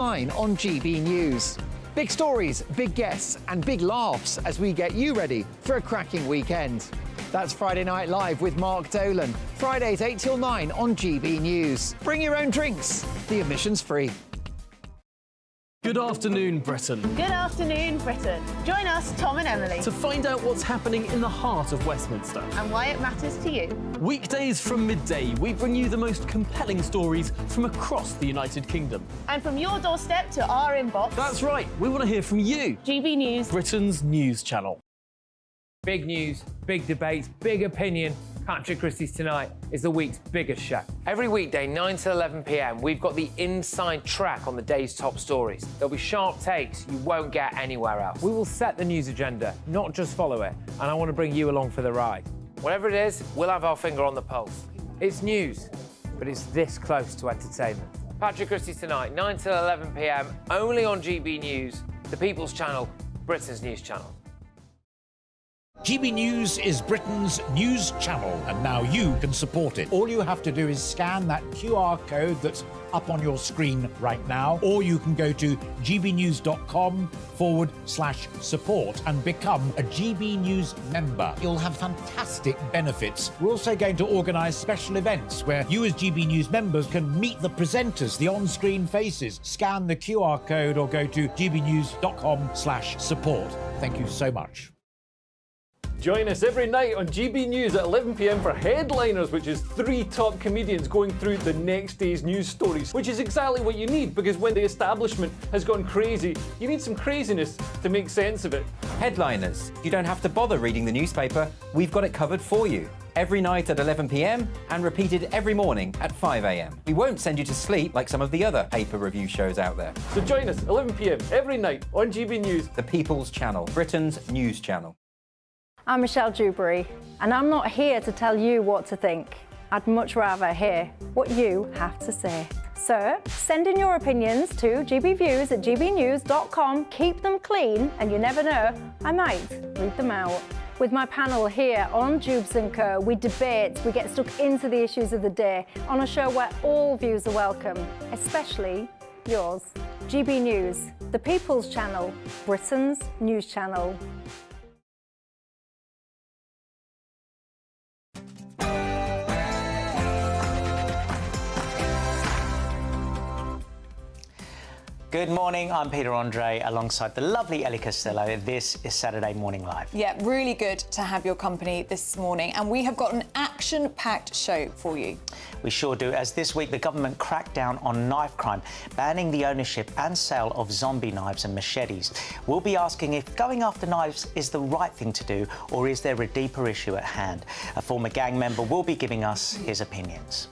On GB News. Big stories, big guests and big laughs as we get you ready for a cracking weekend. That's Friday Night Live with Mark Dolan. Fridays 8 till 9 on GB News. Bring your own drinks. The admission's free. Good afternoon, Britain. Good afternoon, Britain. Join us, Tom and Emily, To find out what's happening in the heart of Westminster. and why it matters to you. Weekdays from midday, we bring you the most compelling stories from across the United Kingdom. And from your doorstep to our inbox, That's right, we want to hear from you, GB News. Britain's news channel. Big news, big debates, big opinion. Patrick Christie's Tonight is the week's biggest show. Every weekday, 9 to 11 p.m, we've got the inside track on the day's top stories. There'll be sharp takes you won't get anywhere else. We will set the news agenda, not just follow it, and I want to bring you along for the ride. Whatever it is, we'll have our finger on the pulse. It's news, but it's this close to entertainment. Patrick Christie's Tonight, 9 to 11 p.m, only on GB News, the People's Channel, Britain's news channel. GB News is Britain's news channel, and now you can support it. All you have to do is scan that QR code that's up on your screen right now, or you can go to gbnews.com/support and become a GB News member. You'll have fantastic benefits. We're also going to organise special events where you as GB News members can meet the presenters, the on-screen faces. Scan the QR code or go to gbnews.com/support. Thank you so much. Join us every night on GB News at 11 p.m. for Headliners, which is 3 top comedians going through the next day's news stories, which is exactly what you need, because when the establishment has gone crazy, you need some craziness to make sense of it. Headliners. You don't have to bother reading the newspaper. We've got it covered for you. Every night at 11 p.m. and repeated every morning at 5 a.m. We won't send you to sleep like some of the other paper review shows out there. So join us 11 p.m. every night on GB News. The People's Channel, Britain's news channel. I'm Michelle Dewberry, and I'm not here to tell you what to think. I'd much rather hear what you have to say. So, send in your opinions to gbviews@gbnews.com. Keep them clean, and you never know, I might read them out. With my panel here on Jubes & Co, we debate, we get stuck into the issues of the day on a show where all views are welcome, especially yours. GB News, the People's Channel, Britain's news channel. Good morning, I'm Peter Andre alongside the lovely Ellie Costello. This is Saturday Morning Live. Yeah, really good to have your company this morning, and we have got an action-packed show for you. We sure do, as this week the government cracked down on knife crime, banning the ownership and sale of zombie knives and machetes. We'll be asking if going after knives is the right thing to do, or is there a deeper issue at hand? A former gang member will be giving us his opinions.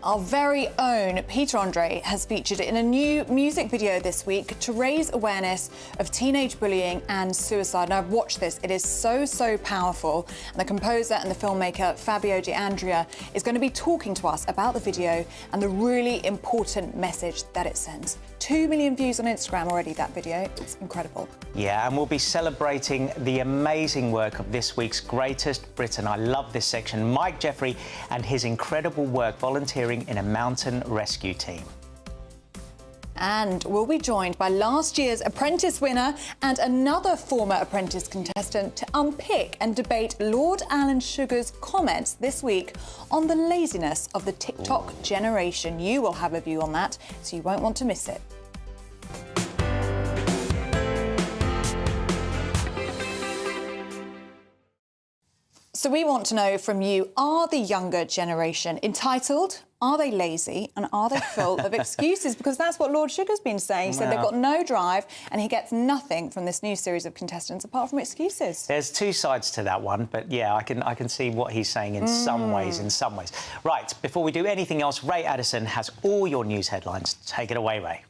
Our very own Peter Andre has featured in a new music video this week to raise awareness of teenage bullying and suicide. And I've watched this. It is so powerful. And the composer and the filmmaker Fabio De Andrea is going to be talking to us about the video and the really important message that it sends. 2 million views on Instagram already, that video. It's incredible. Yeah, and we'll be celebrating the amazing work of this week's Greatest Britain. I love this section. Mike Jeffrey and his incredible work volunteering in a mountain rescue team. And we'll be joined by last year's Apprentice winner and another former Apprentice contestant to unpick and debate Lord Alan Sugar's comments this week on the laziness of the TikTok generation. You will have a view on that, so you won't want to miss it. So we want to know from you, are the younger generation entitled? Are they lazy? And are they full of excuses? Because that's what Lord Sugar's been saying. He said they've got no drive and he gets nothing from this new series of contestants apart from excuses. There's two sides to that one, but yeah, I can see what he's saying in some ways, Right, before we do anything else, Ray Addison has all your news headlines. Take it away, Ray.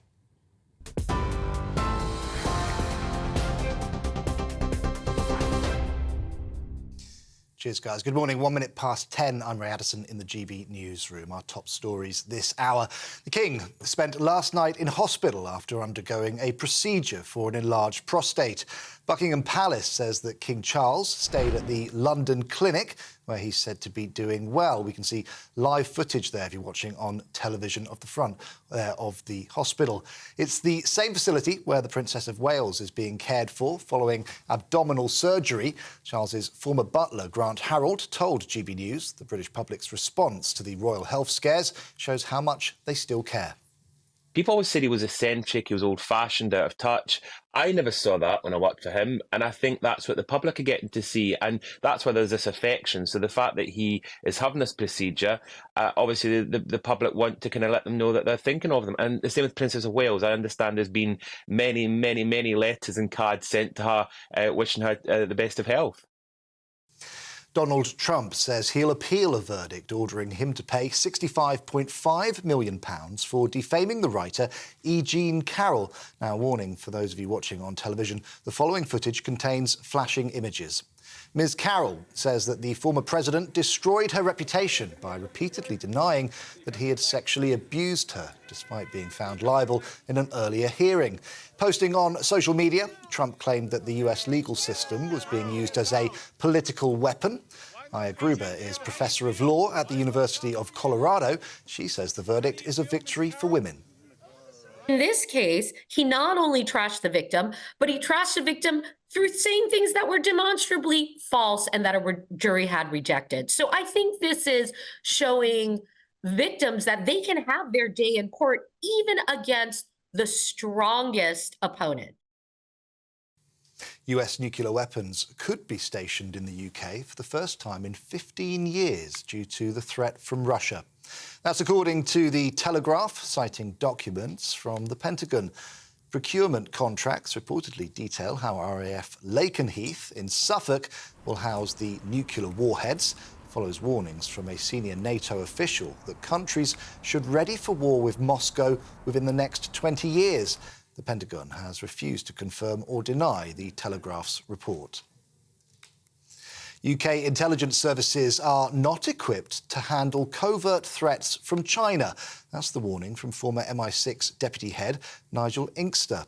Cheers, guys. Good morning. 1 minute past 10. I'm Ray Addison in the GB newsroom. Our top stories this hour. The King spent last night in hospital after undergoing a procedure for an enlarged prostate. Buckingham Palace says that King Charles stayed at the London clinic where he's said to be doing well. We can see live footage there if you're watching on television of the front of the hospital. It's the same facility where the Princess of Wales is being cared for following abdominal surgery. Charles's former butler, Grant Harold, told GB News the British public's response to the royal health scares shows how much they still care. People always said he was eccentric, he was old-fashioned, out of touch. I never saw that when I worked for him, and I think that's what the public are getting to see, and that's why there's this affection. So the fact that he is having this procedure, obviously the public want to kind of let them know that they're thinking of them. And the same with Princess of Wales. I understand there's been many, many, many letters and cards sent to her wishing her the best of health. Donald Trump says he'll appeal a verdict ordering him to pay £65.5 million for defaming the writer E. Jean Carroll. Now, warning for those of you watching on television, the following footage contains flashing images. Ms. Carroll says that the former president destroyed her reputation by repeatedly denying that he had sexually abused her, despite being found liable in an earlier hearing. Posting on social media, Trump claimed that the US legal system was being used as a political weapon. Aya Gruber is professor of law at the University of Colorado. She says the verdict is a victory for women. In this case, he not only trashed the victim, but he trashed the victim through saying things that were demonstrably false and that a jury had rejected. So I think this is showing victims that they can have their day in court even against the strongest opponent. US nuclear weapons could be stationed in the UK for the first time in 15 years due to the threat from Russia. That's according to the Telegraph, citing documents from the Pentagon. Procurement contracts reportedly detail how RAF Lakenheath in Suffolk will house the nuclear warheads. Follows warnings from a senior NATO official that countries should ready for war with Moscow within the next 20 years. The Pentagon has refused to confirm or deny the Telegraph's report. UK intelligence services are not equipped to handle covert threats from China. That's the warning from former MI6 deputy head Nigel Inkster.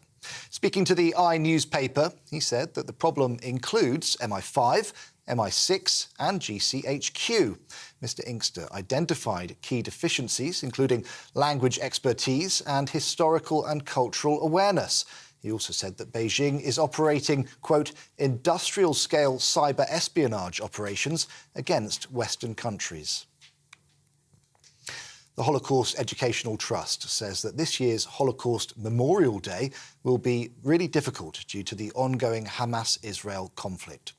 Speaking to the newspaper, he said that the problem includes MI5, MI6 and GCHQ. Mr Inkster identified key deficiencies, including language expertise and historical and cultural awareness. He also said that Beijing is operating, quote, industrial-scale cyber espionage operations against Western countries. The Holocaust Educational Trust says that this year's Holocaust Memorial Day will be really difficult due to the ongoing Hamas-Israel conflict.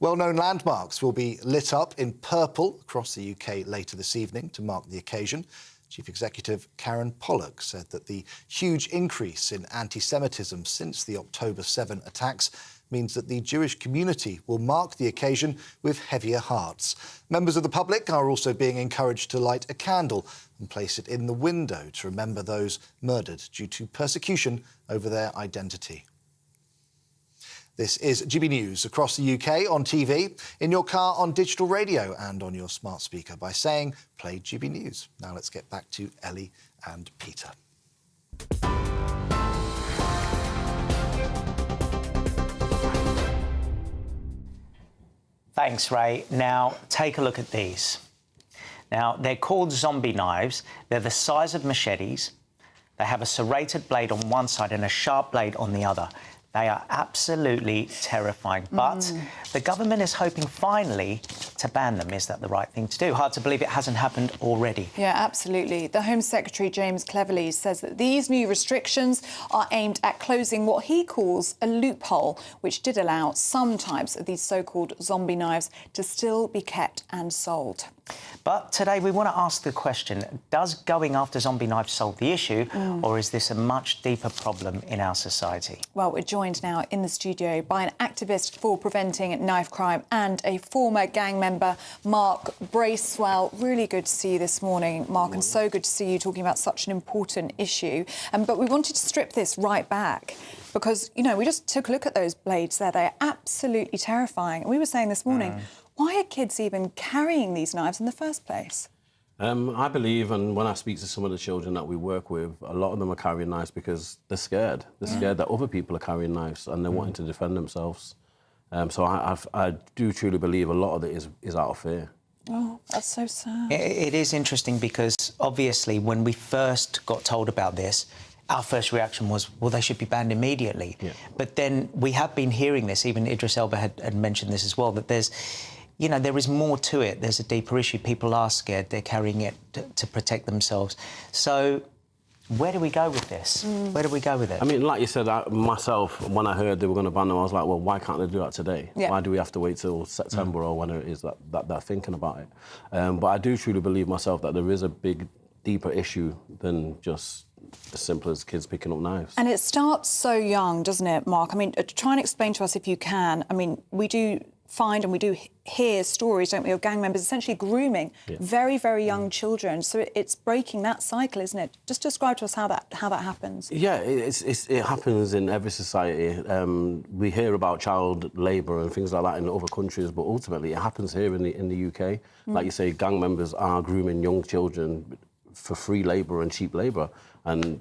Well-known landmarks will be lit up in purple across the UK later this evening to mark the occasion. Chief Executive Karen Pollock said that the huge increase in anti-Semitism since the October 7 attacks means that the Jewish community will mark the occasion with heavier hearts. Members of the public are also being encouraged to light a candle and place it in the window to remember those murdered due to persecution over their identity. This is GB News across the UK on TV, in your car on digital radio and on your smart speaker by saying, play GB News. Now let's get back to Ellie and Peter. Thanks, Ray. Now, take a look at these. Now, they're called zombie knives. They're the size of machetes. They have a serrated blade on one side and a sharp blade on the other. They are absolutely terrifying. But the government is hoping finally to ban them. Is that the right thing to do? Hard to believe it hasn't happened already. Yeah, absolutely. The Home Secretary, James Cleverly, says that these new restrictions are aimed at closing what he calls a loophole, which did allow some types of these so-called zombie knives to still be kept and sold. But today we want to ask the question, does going after zombie knives solve the issue, or is this a much deeper problem in our society? Well, we're joined now in the studio by an activist for preventing knife crime and a former gang member, Mark Bracewell. Really good to see you this morning, Mark, and so good to see you talking about such an important issue. But we wanted to strip this right back because, you know, we just took a look at those blades there. They're absolutely terrifying. And we were saying this morning, why are kids even carrying these knives in the first place? I believe, and when I speak to some of the children that we work with, a lot of them are carrying knives because they're scared. They're scared that other people are carrying knives and they're wanting to defend themselves. So I do truly believe a lot of it is out of fear. Oh, that's so sad. It is interesting because, obviously, when we first got told about this, our first reaction was, well, they should be banned immediately. Yeah. But then we have been hearing this, even Idris Elba had mentioned this as well, that there's, you know, there is more to it. There's a deeper issue. People are scared. They're carrying it to protect themselves. So where do we go with this? Where do we go with it? I mean, like you said, myself, when I heard they were going to ban them, I was like, well, why can't they do that today? Yeah. Why do we have to wait till September or when it is that they're thinking about it? But I do truly believe myself that there is a big, deeper issue than just as simple as kids picking up knives. And it starts so young, doesn't it, Mark? I mean, try and explain to us if you can. I mean, we do find and we do hear stories, don't we, of gang members essentially grooming very, very young children. So it's breaking that cycle, isn't it? Just describe to us how that happens. Yeah, it happens in every society. We hear about child labour and things like that in other countries, but ultimately it happens here in the UK. Like you say, gang members are grooming young children for free labour and cheap labour, and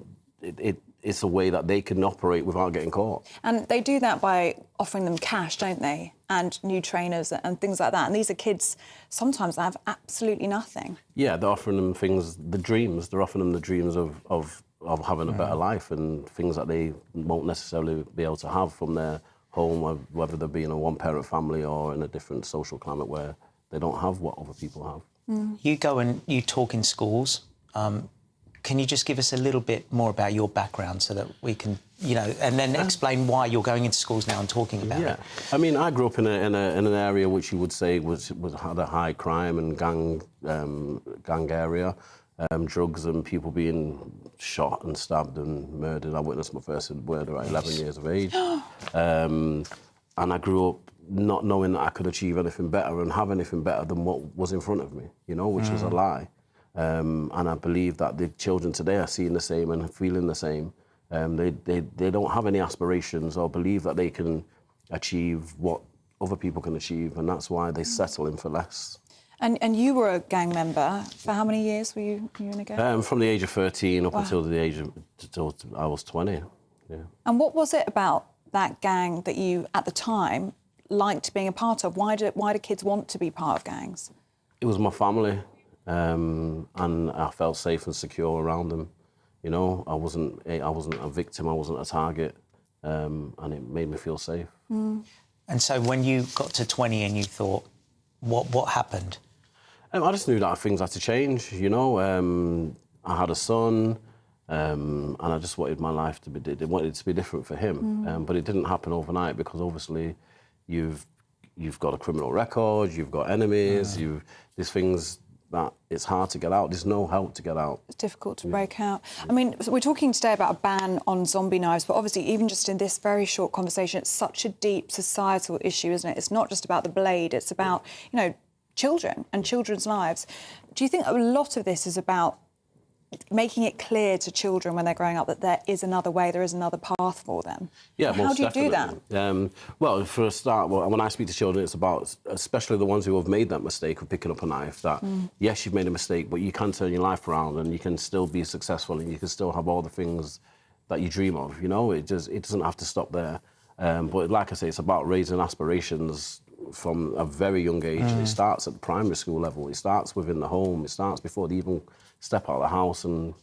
it's a way that they can operate without getting caught. And they do that by offering them cash, don't they? And new trainers and things like that. And these are kids sometimes that have absolutely nothing. Yeah, they're offering them things, the dreams. They're offering them the dreams of having a better life and things that they won't necessarily be able to have from their home, whether they're being a one-parent family or in a different social climate where they don't have what other people have. You go and you talk in schools. Can you just give us a little bit more about your background so that we can, you know, and then explain why you're going into schools now and talking about it? I mean, I grew up in an area which you would say had a high crime and gang area, drugs and people being shot and stabbed and murdered. I witnessed my first murder at 11 years of age, and I grew up not knowing that I could achieve anything better and have anything better than what was in front of me, you know, which was a lie. And I believe that the children today are seeing the same and feeling the same. They don't have any aspirations or believe that they can achieve what other people can achieve, and that's why they settle in for less. And you were a gang member. For how many years were you in a gang? From the age of 13 up until the age of until I was 20. Yeah. And what was it about that gang that you, at the time, liked being a part of? Why do kids want to be part of gangs? It was my family. And I felt safe and secure around them. You know, I wasn't a victim, I wasn't a target, and it made me feel safe. And so when you got to 20 and you thought, what happened? I just knew that things had to change, you know. I had a son, and I just wanted my life to be different for him. But it didn't happen overnight because obviously you've got a criminal record, you've got enemies, there's things that it's hard to get out. There's no help to get out. It's difficult to break out. I mean, we're talking today about a ban on zombie knives, but obviously even just in this very short conversation, it's such a deep societal issue, isn't it? It's not just about the blade, it's about, you know, children and children's lives. Do you think a lot of this is about making it clear to children when they're growing up that there is another way, there is another path for them? Yeah, how do you do that? Well, for a start, when I speak to children, it's about, especially the ones who have made that mistake of picking up a knife, that, yes, you've made a mistake, but you can turn your life around and you can still be successful and you can still have all the things that you dream of, you know? It doesn't have to stop there. But like I say, it's about raising aspirations from a very young age. It starts at the primary school level. It starts within the home. It starts before they even step out of the house and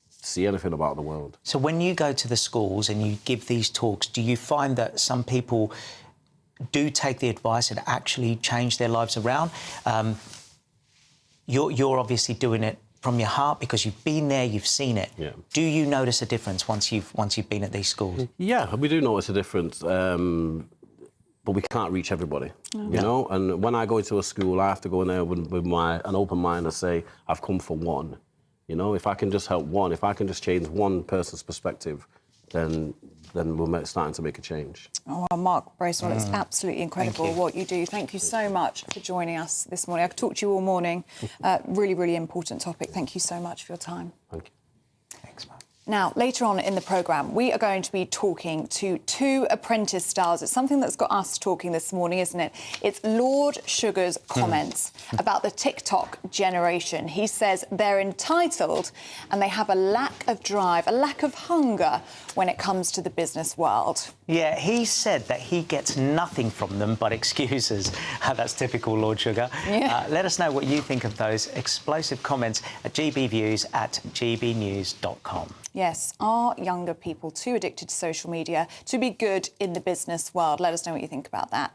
see anything about the world. So when you go to the schools and you give these talks, do you find that some people do take the advice and actually change their lives around? You're obviously doing it from your heart because you've been there, you've seen it. Yeah. Do you notice a difference once you've been at these schools? Yeah, we do notice a difference. But we can't reach everybody, you know? And when I go into a school, I have to go in there with an open mind and say, I've come for one. You know, if I can just help one, if I can just change one person's perspective, then we're starting to make a change. Oh, well, Mark Bracewell, it's absolutely incredible what you do. Thank you so much for joining us this morning. I could talk to you all morning. Really, really important topic. Thank you so much for your time. Thank you. Thanks, Mark. Now, later on in the programme, we are going to be talking to two apprentice stars. It's something that's got us talking this morning, isn't it? It's Lord Sugar's comments about the TikTok generation. He says they're entitled and they have a lack of drive, a lack of hunger when it comes to the business world. Yeah, he said that he gets nothing from them but excuses. That's typical Lord Sugar. Yeah. Let us know what you think of those explosive comments at gbviews@gbnews.com. Yes, are younger people too addicted to social media to be good in the business world? Let us know what you think about that.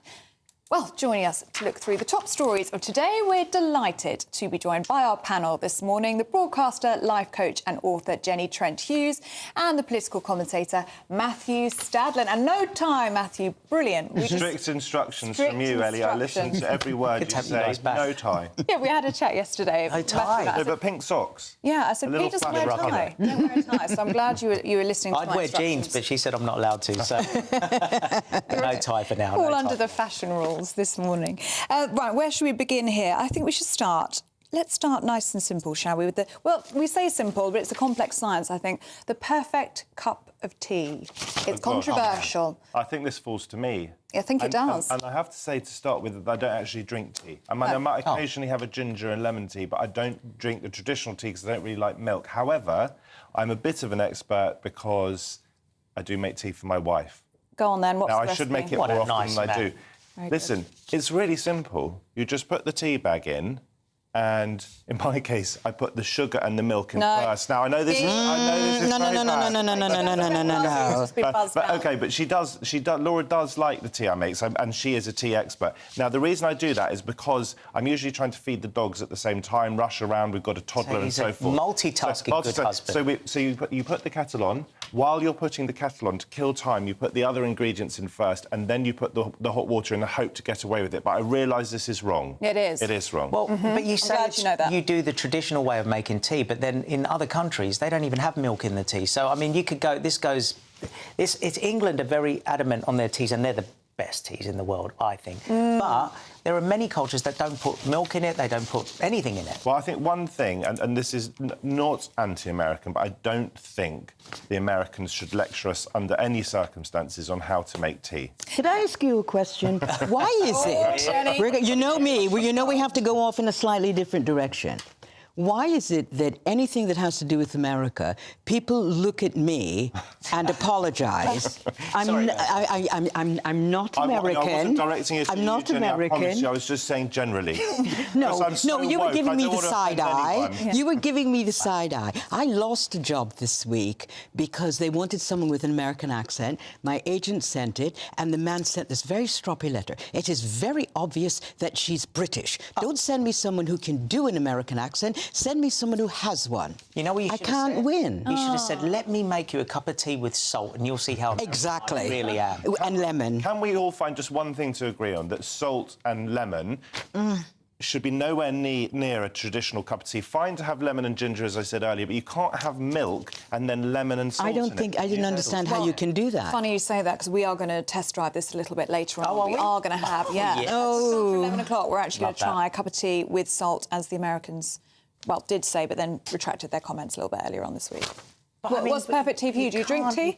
Well, joining us to look through the top stories of today, we're delighted to be joined by our panel this morning, the broadcaster, life coach and author Jenny Trent-Hughes and the political commentator Matthew Stadlen. And no tie, Matthew, brilliant. Strict instructions from you, Ellie. I listened to every word you say. No tie. Yeah, we had a chat yesterday. No tie. No, but pink socks. Yeah, I said, Pete doesn't wear a tie. Don't wear a tie. So I'm glad you were listening to I'd my wear instructions. jeans, but she said I'm not allowed to, so no tie for now. All no under tie. the fashion rules this morning. Right, where should we begin here? I think we should start. Let's start nice and simple, shall we? With the, well, we say simple, but it's a complex science, I think. The perfect cup of tea. It's controversial. I think this falls to me. I think it does. And I have to say, to start with, that I don't actually drink tea. I mean, I might occasionally have a ginger and lemon tea, but I don't drink the traditional tea because I don't really like milk. However, I'm a bit of an expert because I do make tea for my wife. Go on, then. What's Now, the I should recipe? make it more often than I do. Very Listen, it's really simple. You just put the tea bag in, and in my case, I put the sugar and the milk in first. Now, I know this is very bad. But OK, but Laura does like the tea I make, and she is a tea expert. Now, the reason I do that is because I'm usually trying to feed the dogs at the same time, rush around, we've got a toddler and so forth. Multitasking good husband. So you put the kettle on. While you're putting the kettle on, to kill time, you put the other ingredients in first, and then you put the hot water in the hope to get away with it. But I realise this is wrong. It is. It is wrong. Well, but you say glad you know that. you do the traditional way of making tea, but then in other countries, they don't even have milk in the tea. So, I mean, you could go... It's England are very adamant on their teas, and they're the best teas in the world, I think. But there are many cultures that don't put milk in it, they don't put anything in it. Well, I think one thing, and this is not anti-American, but I don't think the Americans should lecture us under any circumstances on how to make tea. Could I ask you a question? Why is it? You know me, you know we have to go off in a slightly different direction. Why is it that anything that has to do with America, people look at me and apologise? I'm not American. I wasn't directing it to I'm not Jenny, American. I promise you, I was just saying generally. No, you were giving me the side eye. Yeah. You were giving me the side eye. I lost a job this week because they wanted someone with an American accent. My agent sent it, and the man sent this very stroppy letter. It is very obvious that she's British. Don't send me someone who can do an American accent. Send me someone who has one. You know what you I should can't have said? win. You should have said, let me make you a cup of tea with salt, and you'll see how exactly I really am. And lemon. Can we all find just one thing to agree on, that salt and lemon should be nowhere near a traditional cup of tea? Fine to have lemon and ginger, as I said earlier, but you can't have milk and then lemon and salt. I didn't understand how you can do that. Funny you say that, because we are going to test drive this a little bit later on. Oh, we are going to have, yes. For 11 o'clock, we're actually going Love to try a cup of tea with salt, as the Americans, well, did say, but then retracted their comments a little bit earlier on this week. What's perfect tea for you? Do you drink tea?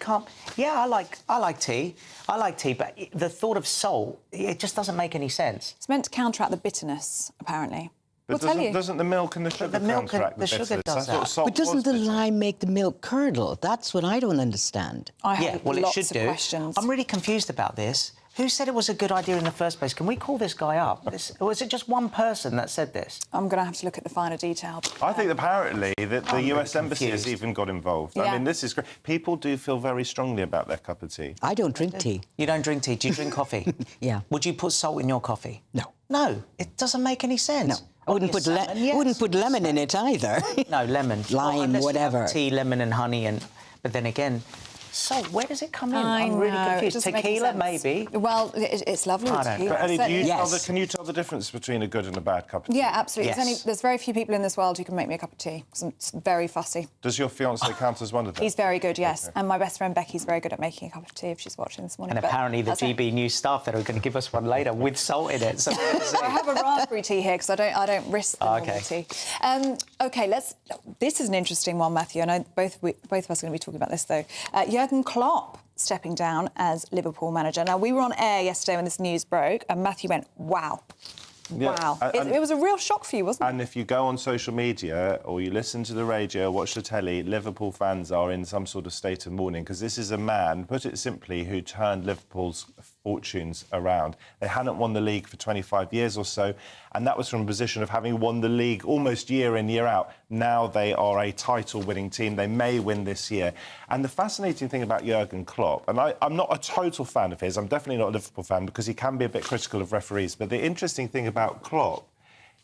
Yeah, I like tea. I like tea, but the thought of salt, it just doesn't make any sense. It's meant to counteract the bitterness, apparently. But doesn't the milk and the sugar counteract the sugar bitterness? does that. But doesn't the lime make the milk curdle? That's what I don't understand. I have well, lots it should of do. questions. I'm really confused about this. Who said it was a good idea in the first place? Can we call this guy up? Or was it just one person that said this? I'm going to have to look at the finer detail. I think apparently that the US Embassy has confused. even got involved. Yeah. I mean, this is great. People do feel very strongly about their cup of tea. I don't drink tea. You don't drink tea. Do you drink coffee? Yeah. Would you put salt in your coffee? No. No, it doesn't make any sense. No. I wouldn't put lemon in it either. No, lemon. Lime, unless you have whatever. tea, lemon and honey, but then again, So where does it come in? I I'm really know, it confused. doesn't make Tequila, any sense. maybe. Well, it's lovely with tequila. But Ellie, So- can you tell the difference between a good and a bad cup of tea? Yeah, absolutely. There's very few people in this world who can make me a cup of tea, because I'm very fussy. Does your fiancé count as one of them? He's very good, yes. And my best friend Becky's very good at making a cup of tea if she's watching this morning. And But apparently the that's it. GB News staff that are going to give us one later with salt in it. So I have a raspberry tea here because I don't risk the normal tea. OK, this is an interesting one, Matthew. I know both of us are going to be talking about this, though. Jurgen Klopp stepping down as Liverpool manager. Now, we were on air yesterday when this news broke, and Matthew went, wow. Yeah, Wow. It was a real shock for you, wasn't it? And if you go on social media or you listen to the radio, watch the telly, Liverpool fans are in some sort of state of mourning because this is a man, put it simply, who turned Liverpool's fortunes around. They hadn't won the league for 25 years or so, and that was from a position of having won the league almost year in, year out. Now they are a title-winning team. They may win this year. And the fascinating thing about Jurgen Klopp, and I'm not a total fan of his, I'm definitely not a Liverpool fan because he can be a bit critical of referees, but the interesting thing about Klopp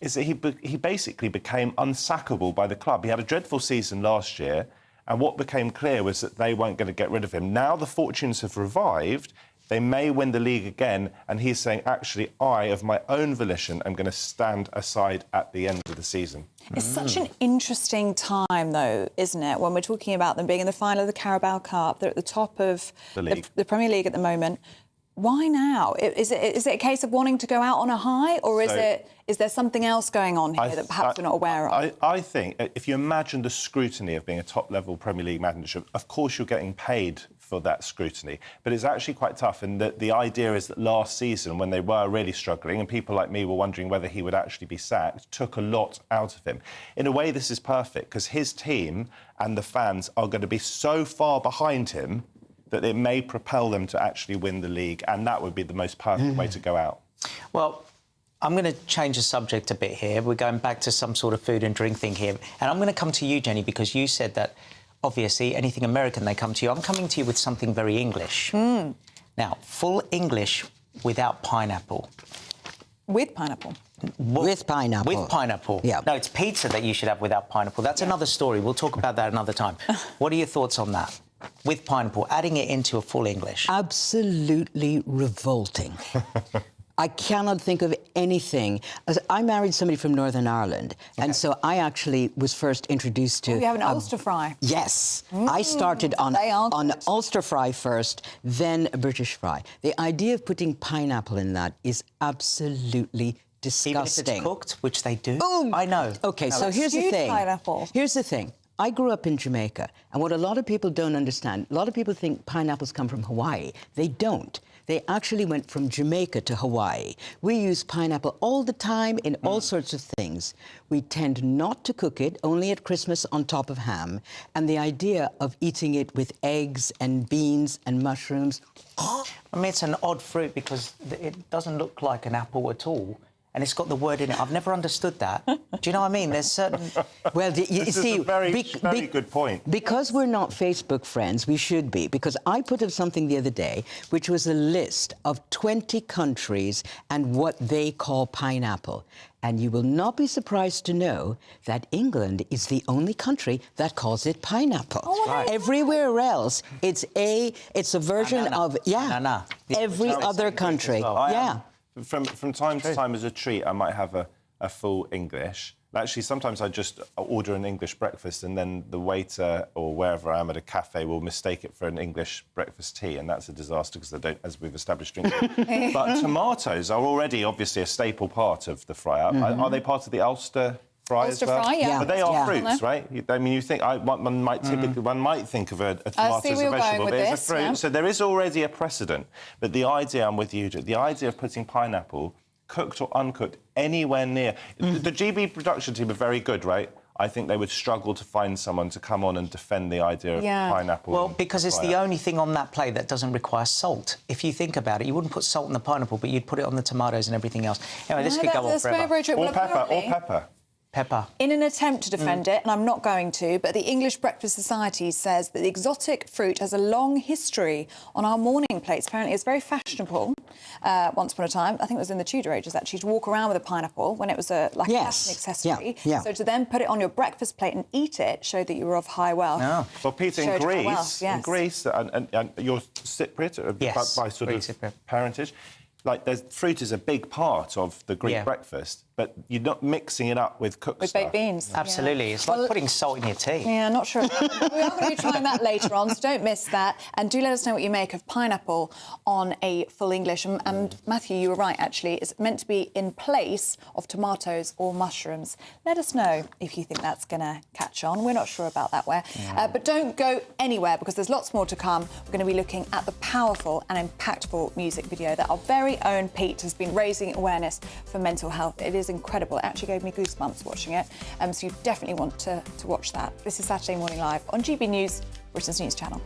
is that he basically became unsackable by the club. He had a dreadful season last year, and what became clear was that they weren't going to get rid of him. Now the fortunes have revived. They may win the league again, and he's saying, actually, I, of my own volition, am going to stand aside at the end of the season. It's such an interesting time, though, isn't it, when we're talking about them being in the final of the Carabao Cup, they're at the top of the Premier League at the moment. Why now? Is it a case of wanting to go out on a high, or is there something else going on here that perhaps we're not aware of? I think if you imagine the scrutiny of being a top-level Premier League manager, of course you're getting paid for that scrutiny, but it's actually quite tough. And the idea is that last season, when they were really struggling, and people like me were wondering whether he would actually be sacked, took a lot out of him. In a way, this is perfect, because his team and the fans are going to be so far behind him that it may propel them to actually win the league, and that would be the most perfect way to go out. Well, I'm going to change the subject a bit here. We're going back to some sort of food and drink thing here. And I'm going to come to you, Jenny, because you said that, obviously, anything American, they come to you. I'm coming to you with something very English. Now, full English without pineapple. With pineapple? With pineapple. With pineapple. Yeah. No, it's pizza that you should have without pineapple. That's another story. We'll talk about that another time. What are your thoughts on that? With pineapple, adding it into a full English. Absolutely revolting. I cannot think of anything. I married somebody from Northern Ireland, and so I actually was first introduced to... You have an Ulster fry. Yes. I started on Ulster fry first, then a British fry. The idea of putting pineapple in that is absolutely disgusting. Even if it's cooked, which they do. Boom! I know. OK, so here's the thing. Pineapple. Here's the thing. I grew up in Jamaica, and what a lot of people don't understand, a lot of people think pineapples come from Hawaii. They don't. They actually went from Jamaica to Hawaii. We use pineapple all the time in all sorts of things. We tend not to cook it, only at Christmas on top of ham. And the idea of eating it with eggs and beans and mushrooms... I mean, it's an odd fruit because it doesn't look like an apple at all. And it's got the word in it. I've never understood that. Do you know what I mean? There's certain... Well, you see... Is a very good point. Because we're not Facebook friends, we should be. Because I put up something the other day, which was a list of 20 countries and what they call pineapple. And you will not be surprised to know that England is the only country that calls it pineapple. Oh, right. Everywhere else, it's a version of... Yeah, every other country. Well. Yeah. From time to time, as a treat, I might have a full English. Actually, sometimes I just order an English breakfast and then the waiter or wherever I am at a cafe will mistake it for an English breakfast tea, and that's a disaster because they don't, as we've established, drink it. But tomatoes are already, obviously, a staple part of the fry-up. Are they part of the Ulster fry Ulster as well? fry, yeah. But they are fruits, Yeah. right? I mean, you think one might think of a tomato see as where a you're going vegetable, with but it's a this, fruit. yeah. So there is already a precedent. But the idea, I'm with you, the idea of putting pineapple, cooked or uncooked, anywhere near... The GB production team are very good, right? I think they would struggle to find someone to come on and defend the idea of pineapple. Well, because it's the only thing on that plate that doesn't require salt. If you think about it, you wouldn't put salt in the pineapple, but you'd put it on the tomatoes and everything else. Anyway, this could go on forever. Or pepper. Pepper. In an attempt to defend it, and I'm not going to, but the English Breakfast Society says that the exotic fruit has a long history on our morning plates. Apparently it's very fashionable once upon a time. I think it was in the Tudor ages, actually, to walk around with a pineapple when it was a fashion accessory. Yeah. So to then put it on your breakfast plate and eat it showed that you were of high wealth. No. Well, Peter, in Showed high Greece, wealth, yes. and you're Cypriot by sort of parentage. Like, fruit is a big part of the Greek breakfast, but you're not mixing it up with cooked stuff. Baked beans. Absolutely. It's like putting salt in your tea. Yeah, not sure. We are going to be trying that later on, so don't miss that. And do let us know what you make of pineapple on a full English. And Matthew, you were right, actually. It's meant to be in place of tomatoes or mushrooms. Let us know if you think that's going to catch on. We're not sure about that where. But don't go anywhere, because there's lots more to come. We're going to be looking at the powerful and impactful music video that our very own Pete has been raising awareness for mental health. It is incredible. It actually gave me goosebumps watching it. So you definitely want to watch that. This is Saturday Morning Live on GB News, Britain's news channel.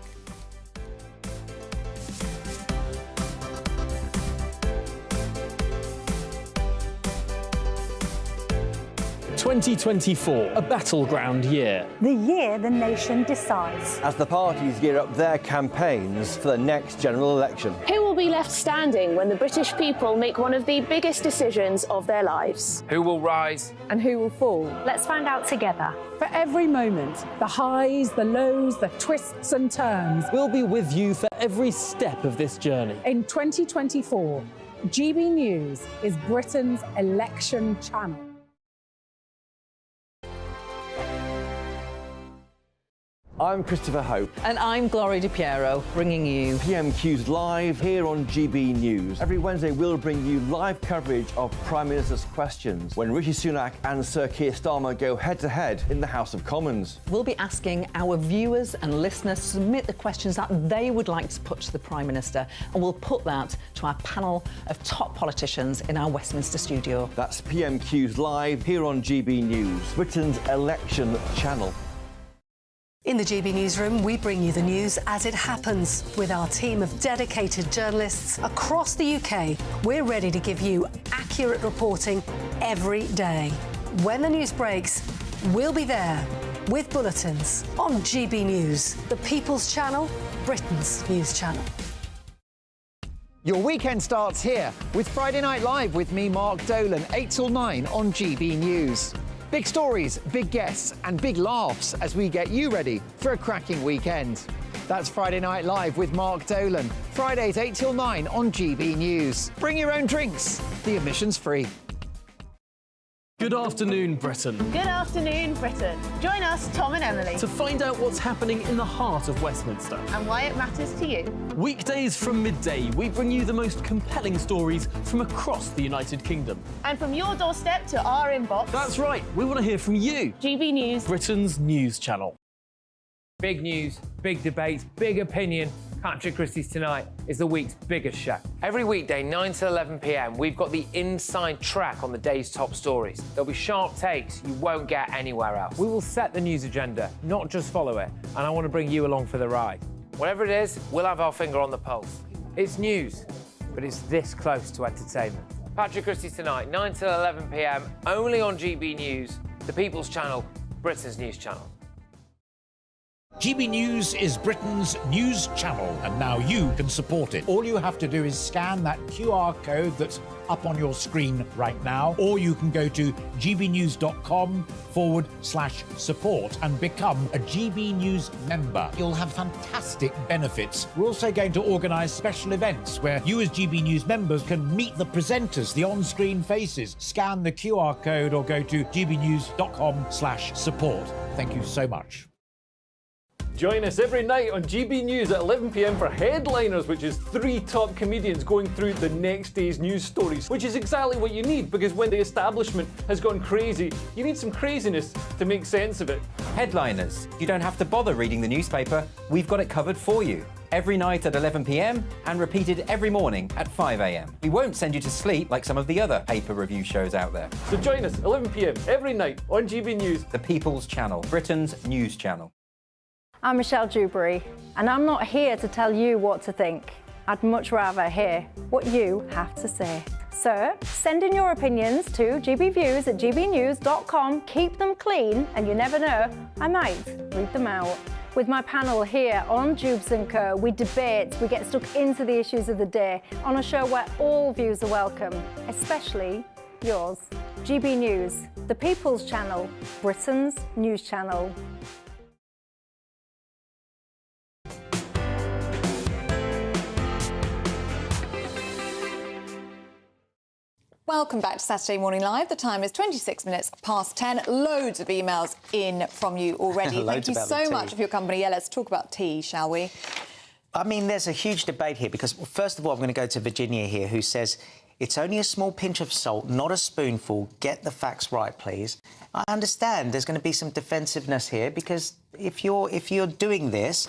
2024, a battleground year. The year the nation decides. As the parties gear up their campaigns for the next general election. Who will be left standing when the British people make one of the biggest decisions of their lives? Who will rise? And who will fall? Let's find out together. For every moment, the highs, the lows, the twists and turns. We'll be with you for every step of this journey. In 2024, GB News is Britain's election channel. I'm Christopher Hope. And I'm Gloria Di Piero, bringing you PMQ's Live here on GB News. Every Wednesday, we'll bring you live coverage of Prime Minister's questions when Rishi Sunak and Sir Keir Starmer go head-to-head in the House of Commons. We'll be asking our viewers and listeners to submit the questions that they would like to put to the Prime Minister, and we'll put that to our panel of top politicians in our Westminster studio. That's PMQ's Live here on GB News, Britain's election channel. In the GB Newsroom, we bring you the news as it happens. With our team of dedicated journalists across the UK, we're ready to give you accurate reporting every day. When the news breaks, we'll be there with bulletins on GB News, the People's Channel, Britain's news channel. Your weekend starts here with Friday Night Live with me, Mark Dolan, 8 till 9 on GB News. Big stories, big guests and big laughs as we get you ready for a cracking weekend. That's Friday Night Live with Mark Dolan. Fridays 8 till 9 on GB News. Bring your own drinks. The admission's free. Good afternoon, Britain. Good afternoon, Britain. Join us, Tom and Emily, To find out what's happening in the heart of Westminster. and why it matters to you. Weekdays from midday, we bring you the most compelling stories from across the United Kingdom. And from your doorstep to our inbox. That's right, we want to hear from you. GB News, Britain's news channel. Big news, big debates, big opinion. Patrick Christie's Tonight is the week's biggest show. Every weekday, 9 to 11 p.m, we've got the inside track on the day's top stories. There'll be sharp takes you won't get anywhere else. We will set the news agenda, not just follow it, and I want to bring you along for the ride. Whatever it is, we'll have our finger on the pulse. It's news, but it's this close to entertainment. Patrick Christie's Tonight, 9 to 11 p.m, only on GB News, the People's Channel, Britain's news channel. GB News is Britain's news channel, and now you can support it. All you have to do is scan that QR code that's up on your screen right now, or you can go to gbnews.com/support and become a GB News member. You'll have fantastic benefits. We're also going to organise special events where you as GB News members can meet the presenters, the on-screen faces. Scan the QR code or go to gbnews.com/support. Thank you so much. Join us every night on GB News at 11 p.m. for Headliners, which is 3 top comedians going through the next day's news stories, which is exactly what you need, because when the establishment has gone crazy, you need some craziness to make sense of it. Headliners. You don't have to bother reading the newspaper. We've got it covered for you. Every night at 11 p.m. and repeated every morning at 5 a.m. We won't send you to sleep like some of the other paper review shows out there. So join us 11 p.m. every night on GB News, the People's Channel, Britain's news channel. I'm Michelle Dewberry, and I'm not here to tell you what to think. I'd much rather hear what you have to say. So send in your opinions to gbviews@gbnews.com. Keep them clean, and you never know, I might read them out. With my panel here on Jubes & Co, we debate, we get stuck into the issues of the day on a show where all views are welcome, especially yours. GB News, the People's Channel, Britain's news channel. Welcome back to Saturday Morning Live. The time is 26 minutes past 10. Loads of emails in from you already. Thank you so much for your company. Yeah, let's talk about tea, shall we? I mean, there's a huge debate here because, first of all, I'm going to go to Virginia here, who says it's only a small pinch of salt, not a spoonful. Get the facts right, please. I understand there's going to be some defensiveness here because if you're doing this,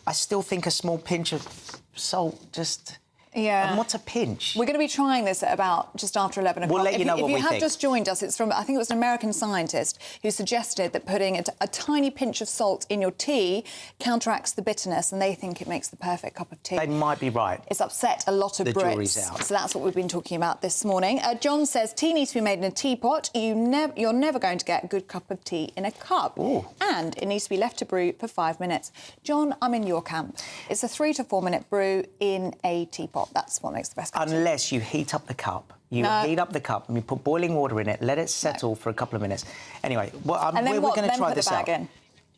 I still think a small pinch of salt just... Yeah. And what's a pinch? We're going to be trying this at about just after 11 o'clock. We'll let you know what we think. If you have just joined us, it's from, I think it was an American scientist who suggested that putting a tiny pinch of salt in your tea counteracts the bitterness, and they think it makes the perfect cup of tea. They might be right. It's upset a lot of The Brits. jury's out. So that's what we've been talking about this morning. John says tea needs to be made in a teapot. You're never going to get a good cup of tea in a cup. Ooh. And it needs to be left to brew for 5 minutes. John, I'm in your camp. It's a 3 to 4 minute brew in a teapot. That's what makes the best. Unless you heat up the cup. You heat up the cup and you put boiling water in it, let it settle for a couple of minutes. Anyway, we're going to try this out.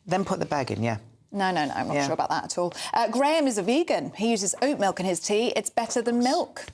Then put the bag in, yeah. No, I'm not sure about that at all. Graham is a vegan. He uses oat milk in his tea. It's better than milk.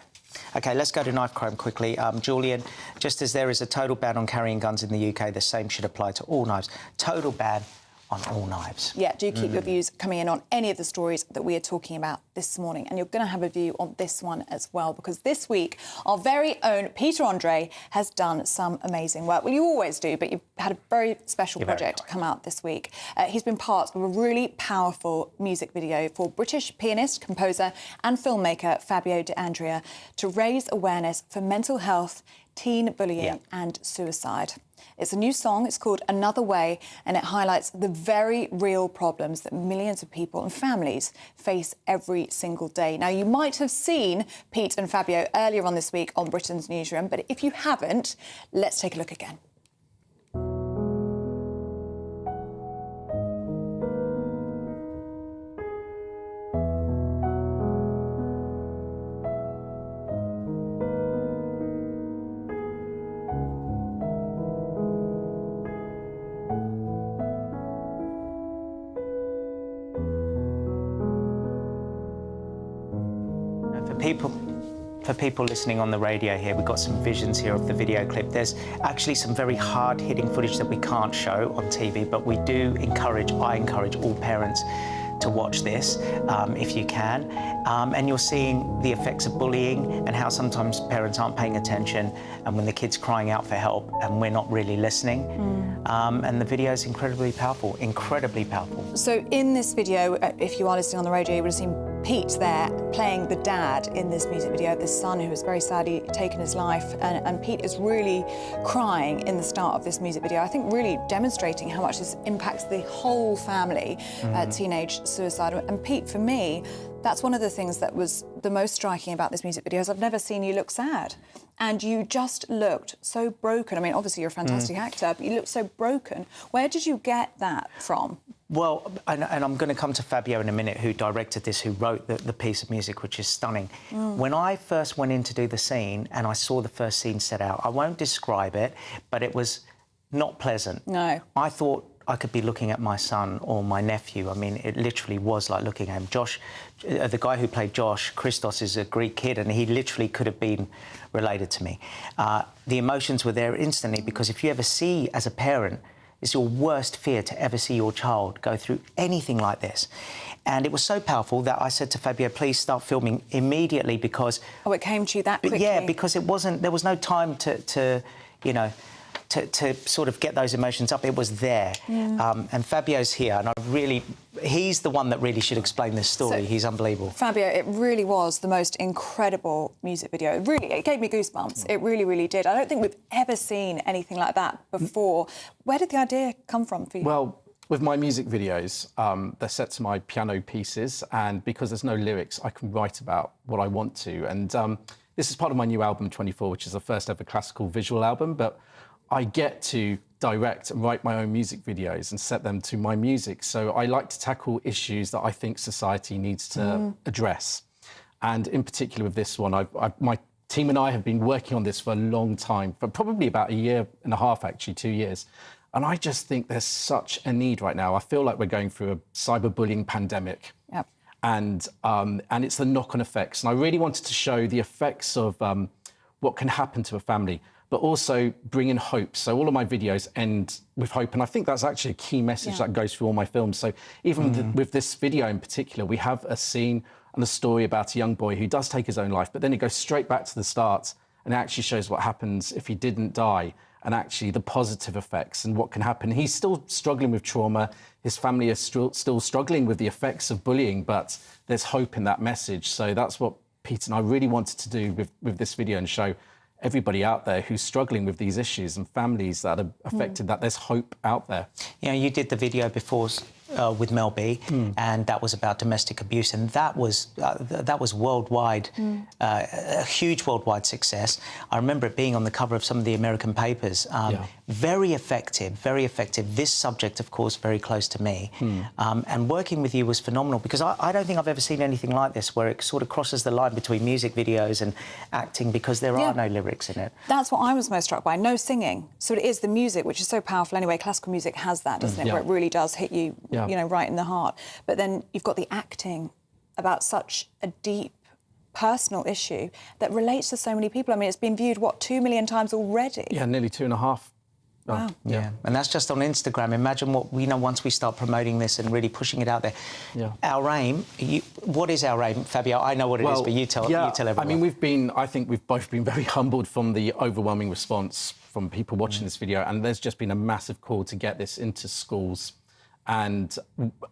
OK, let's go to knife crime quickly. Julian, just as there is a total ban on carrying guns in the UK, the same should apply to all knives. Total ban on all knives. Yeah, do keep your views coming in on any of the stories that we are talking about this morning. And you're going to have a view on this one as well, because this week, our very own Peter Andre has done some amazing work. Well, you always do, but you've had a very special project come out this week. He's been part of a really powerful music video for British pianist, composer and filmmaker Fabio De Andrea to raise awareness for mental health, teen bullying and suicide. It's a new song, it's called Another Way, and it highlights the very real problems that millions of people and families face every single day. Now, you might have seen Pete and Fabio earlier on this week on Britain's Newsroom, but if you haven't, let's take a look again. For people listening on the radio here, we've got some visions here of the video clip. There's actually some very hard-hitting footage that we can't show on TV, but we do I encourage all parents to watch this if you can. And you're seeing the effects of bullying and how sometimes parents aren't paying attention and when the kid's crying out for help and we're not really listening. And the video is incredibly powerful, incredibly powerful. So in this video, if you are listening on the radio, you would have seen Pete there playing the dad in this music video, this son who has very sadly taken his life. And Pete is really crying in the start of this music video, I think really demonstrating how much this impacts the whole family, teenage suicide. And Pete, for me, that's one of the things that was the most striking about this music video is I've never seen you look sad. And you just looked so broken. I mean, obviously you're a fantastic actor, but you looked so broken. Where did you get that from? Well, and I'm going to come to Fabio in a minute, who directed this, who wrote the piece of music, which is stunning. When I first went in to do the scene and I saw the first scene set out, I won't describe it, but it was not pleasant. No. I thought I could be looking at my son or my nephew. I mean, it literally was like looking at him. Josh, the guy who played Josh, Christos, is a Greek kid, and he literally could have been related to me. The emotions were there instantly, because if you ever see, as a parent, it's your worst fear to ever see your child go through anything like this. And it was so powerful that I said to Fabio, please start filming immediately, because... Oh, it came to you that quickly? Yeah, because there was no time to you know, to sort of get those emotions up. It was there. And Fabio's here, and he's the one that really should explain this story. So, he's unbelievable. Fabio, it really was the most incredible music video. It gave me goosebumps. It really, really did. I don't think we've ever seen anything like that before. Where did the idea come from for you? Well, with my music videos, they're set to my piano pieces, and because there's no lyrics, I can write about what I want to. And this is part of my new album, 24, which is the first ever classical visual album, but I get to direct and write my own music videos and set them to my music. So I like to tackle issues that I think society needs to address. And in particular with this one, my team and I have been working on this for a long time, for probably about 1.5 years, actually, 2 years. And I just think there's such a need right now. I feel like we're going through a cyberbullying pandemic. Yep. And it's the knock-on effects. And I really wanted to show the effects of what can happen to a family, but also bring in hope. So all of my videos end with hope. And I think that's actually a key message that goes through all my films. So even with this video in particular, we have a scene and a story about a young boy who does take his own life, but then it goes straight back to the start and it actually shows what happens if he didn't die, and actually the positive effects and what can happen. He's still struggling with trauma. His family is still struggling with the effects of bullying, but there's hope in that message. So that's what Pete and I really wanted to do with this video, and show everybody out there who's struggling with these issues and families that are affected, that there's hope out there. You know, you did the video before with Mel B, and that was about domestic abuse, and that was worldwide, a huge worldwide success. I remember it being on the cover of some of the American papers. Very effective, very effective. This subject, of course, very close to me. And working with you was phenomenal, because I don't think I've ever seen anything like this, where it sort of crosses the line between music videos and acting, because there are no lyrics in it. That's what I was most struck by, no singing. So it is the music, which is so powerful anyway. Classical music has that, doesn't it, where it really does hit you, you know, right in the heart. But then you've got the acting about such a deep, personal issue that relates to so many people. I mean, it's been viewed, what, 2 million times already? Yeah, nearly 2.5. Wow. Yeah, and that's just on Instagram. Imagine what, you know, once we start promoting this and really pushing it out there. Our aim, what is our aim, Fabio? I know what it is, but you tell everyone. I mean, I think we've both been very humbled from the overwhelming response from people watching this video, and there's just been a massive call to get this into schools. And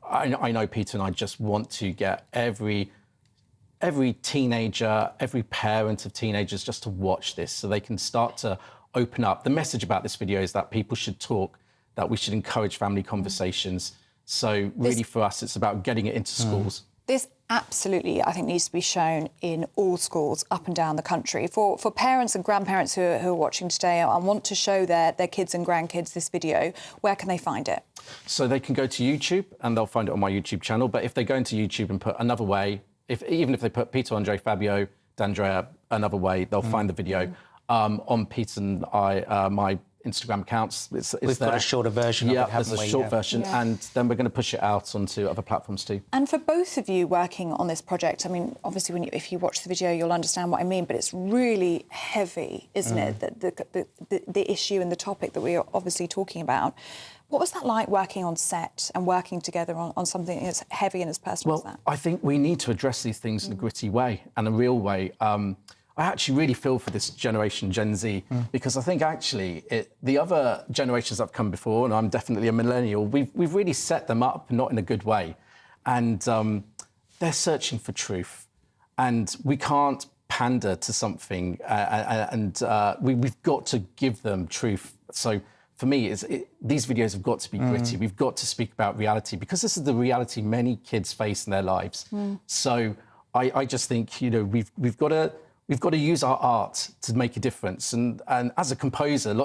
I know Peter and I just want to get every teenager, every parent of teenagers just to watch this, so they can start to open up. The message about this video is that people should talk, that we should encourage family conversations. So really for us, it's about getting it into schools. This absolutely, I think, needs to be shown in all schools up and down the country. For parents and grandparents who are watching today and want to show their kids and grandkids this video, where can they find it? So they can go to YouTube and they'll find it on my YouTube channel. But if they go into YouTube and put Another Way, even if they put Peter, Andre, Fabio, D'Andrea, Another Way, they'll find the video. On Pete and I, my Instagram accounts. We've got a shorter version of it, haven't we? There's a short version, and then we're going to push it out onto other platforms too. And for both of you working on this project, I mean, obviously, if you watch the video, you'll understand what I mean, but it's really heavy, isn't it? The issue and the topic that we are obviously talking about. What was that like, working on set and working together on something as heavy and as personal as that? I think we need to address these things in a gritty way and a real way. I actually really feel for this generation, Gen Z, because I think actually the other generations that have come before, and I'm definitely a millennial, we've really set them up not in a good way. And they're searching for truth. And we can't pander to something, we've got to give them truth. So for me, these videos have got to be gritty. We've got to speak about reality, because this is the reality many kids face in their lives. So I just think, you know, we've got to use our art to make a difference. And as a composer,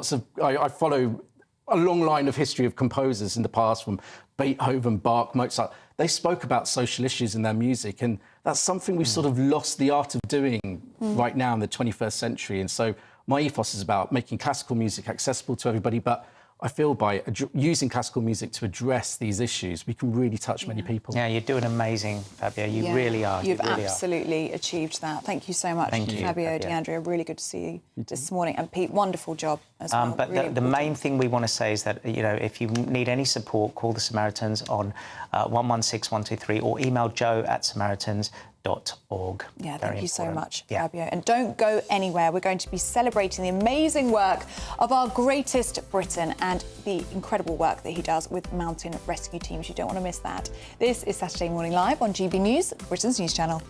I follow a long line of history of composers in the past, from Beethoven, Bach, Mozart. They spoke about social issues in their music, and that's something we've sort of lost the art of doing right now in the 21st century. And so my ethos is about making classical music accessible to everybody, but I feel by using classical music to address these issues, we can really touch many people. Yeah, you're doing amazing, Fabio. You really are. You've really absolutely achieved that. Thank you so much, Fabio, D'Andrea. Really good to see you this morning. And Pete, wonderful job as well. But really the main thing we want to say is that, you know, if you need any support, call the Samaritans on 116123 or email joe@samaritans.org. Yeah, thank you so much, Fabio. And don't go anywhere. We're going to be celebrating the amazing work of our greatest Briton and the incredible work that he does with mountain rescue teams. You don't want to miss that. This is Saturday Morning Live on GB News, Britain's news channel.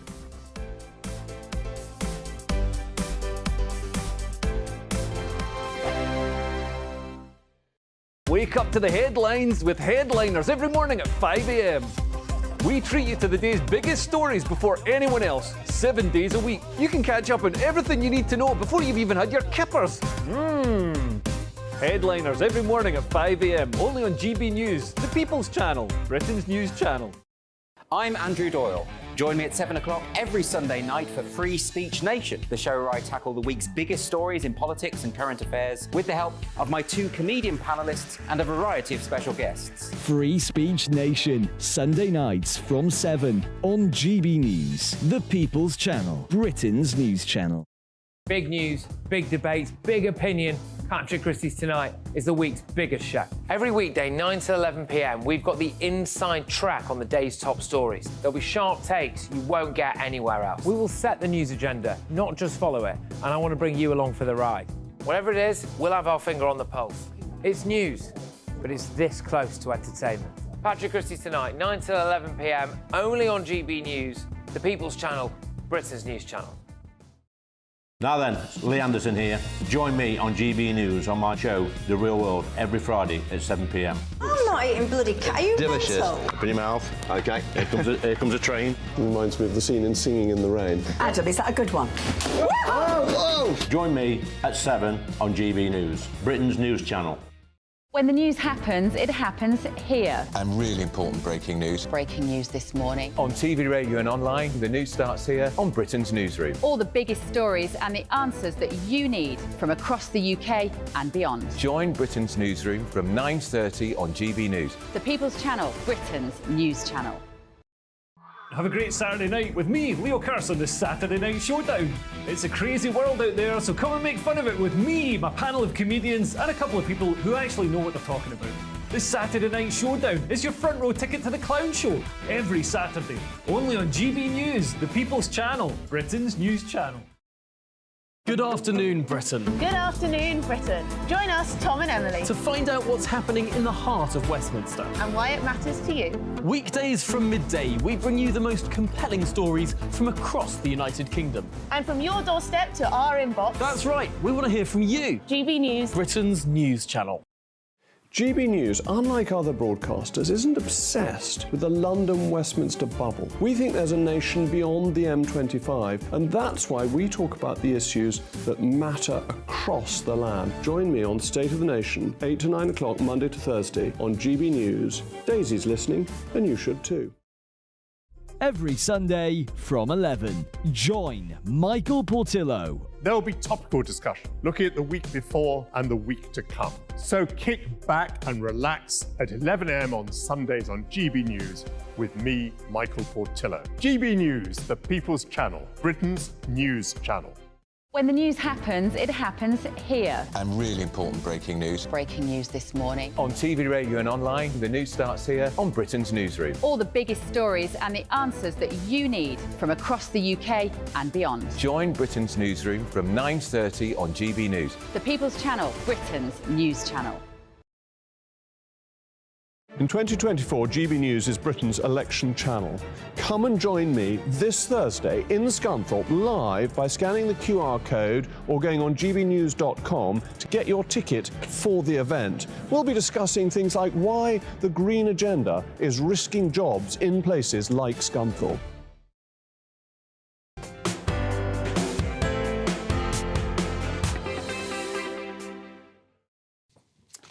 We're Wake up to the headlines with Headliners every morning at 5 a.m. We treat you to the day's biggest stories before anyone else, 7 days a week. You can catch up on everything you need to know before you've even had your kippers. Headliners every morning at 5 a.m. only on GB News, the People's Channel, Britain's news channel. I'm Andrew Doyle. Join me at 7 o'clock every Sunday night for Free Speech Nation, the show where I tackle the week's biggest stories in politics and current affairs with the help of my 2 comedian panellists and a variety of special guests. Free Speech Nation, Sunday nights from 7 on GB News, the People's Channel, Britain's news channel. Big news, big debates, big opinion. Patrick Christie's Tonight is the week's biggest show. Every weekday, 9 to 11 p.m, we've got the inside track on the day's top stories. There'll be sharp takes you won't get anywhere else. We will set the news agenda, not just follow it, and I want to bring you along for the ride. Whatever it is, we'll have our finger on the pulse. It's news, but it's this close to entertainment. Patrick Christie's Tonight, 9 to 11 p.m, only on GB News, the People's Channel, Britain's news channel. Now then, Lee Anderson here. Join me on GB News on my show, The Real World, every Friday at 7 p.m. I'm not eating bloody cat. Are you Delicious. mental? Open your mouth. OK, here comes a train. Reminds me of the scene in Singing in the Rain. Adam, is that a good one? Whoa! Join me at 7 on GB News, Britain's news channel. When the news happens, it happens here. And really important breaking news. Breaking news this morning. On TV, radio and online, the news starts here on Britain's Newsroom. All the biggest stories and the answers that you need from across the UK and beyond. Join Britain's Newsroom from 9:30 on GB News. The People's Channel, Britain's news channel. Have a great Saturday night with me, Leo Curse, on the Saturday Night Showdown. It's a crazy world out there, so come and make fun of it with me, my panel of comedians, and a couple of people who actually know what they're talking about. The Saturday Night Showdown is your front row ticket to the clown show every Saturday, only on GB News, the People's Channel, Britain's news channel. Good afternoon, Britain. Good afternoon, Britain. Join us, Tom and Emily, To find out what's happening in the heart of Westminster. and why it matters to you. Weekdays from midday, we bring you the most compelling stories from across the United Kingdom. And from your doorstep to our inbox. That's right, we want to hear from you. GB News, Britain's news channel. GB News, unlike other broadcasters, isn't obsessed with the London-Westminster bubble. We think there's a nation beyond the M25, and that's why we talk about the issues that matter across the land. Join me on State of the Nation, 8 to 9 o'clock, Monday to Thursday, on GB News. Daisy's listening, and you should too. Every Sunday from 11, join Michael Portillo. There'll be topical discussion, looking at the week before and the week to come. So kick back and relax at 11 a.m. on Sundays on GB News with me, Michael Portillo. GB News, the People's Channel, Britain's news channel. When the news happens, it happens here. And really important breaking news. Breaking news this morning. On TV, radio and online, the news starts here on Britain's Newsroom. All the biggest stories and the answers that you need from across the UK and beyond. Join Britain's Newsroom from 9:30 on GB News. The People's Channel, Britain's news channel. In 2024, GB News is Britain's election channel. Come and join me this Thursday in Scunthorpe live by scanning the QR code or going on gbnews.com to get your ticket for the event. We'll be discussing things like why the Green Agenda is risking jobs in places like Scunthorpe.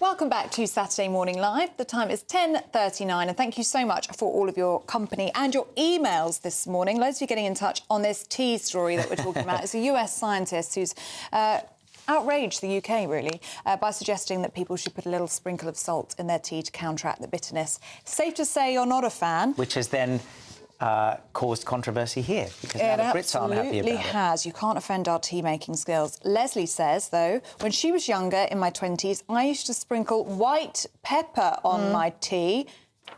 Welcome back to Saturday Morning Live. The time is 10:39 and thank you so much for all of your company and your emails this morning. Loads of you getting in touch on this tea story that we're talking about. It's a US scientist who's outraged the UK, really, by suggesting that people should put a little sprinkle of salt in their tea to counteract the bitterness. Safe to say you're not a fan. Which has then caused controversy here, because now the Brits aren't happy about it. It absolutely has. You can't offend our tea-making skills. Leslie says, though, when she was younger, in my 20s, I used to sprinkle white pepper on my tea.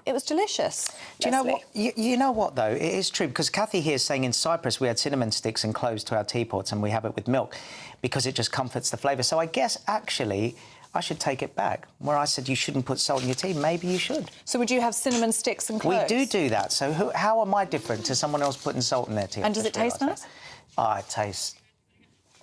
It was delicious. Do you know what? You know what, though? It is true, because Kathy here is saying in Cyprus we had cinnamon sticks and cloves to our teapots, and we have it with milk because it just comforts the flavour. So I guess, actually, I should take it back. Where I said you shouldn't put salt in your tea, maybe you should. So would you have cinnamon sticks and cloves? We do that. So how am I different to someone else putting salt in their tea? And does it taste nice? Oh, it tastes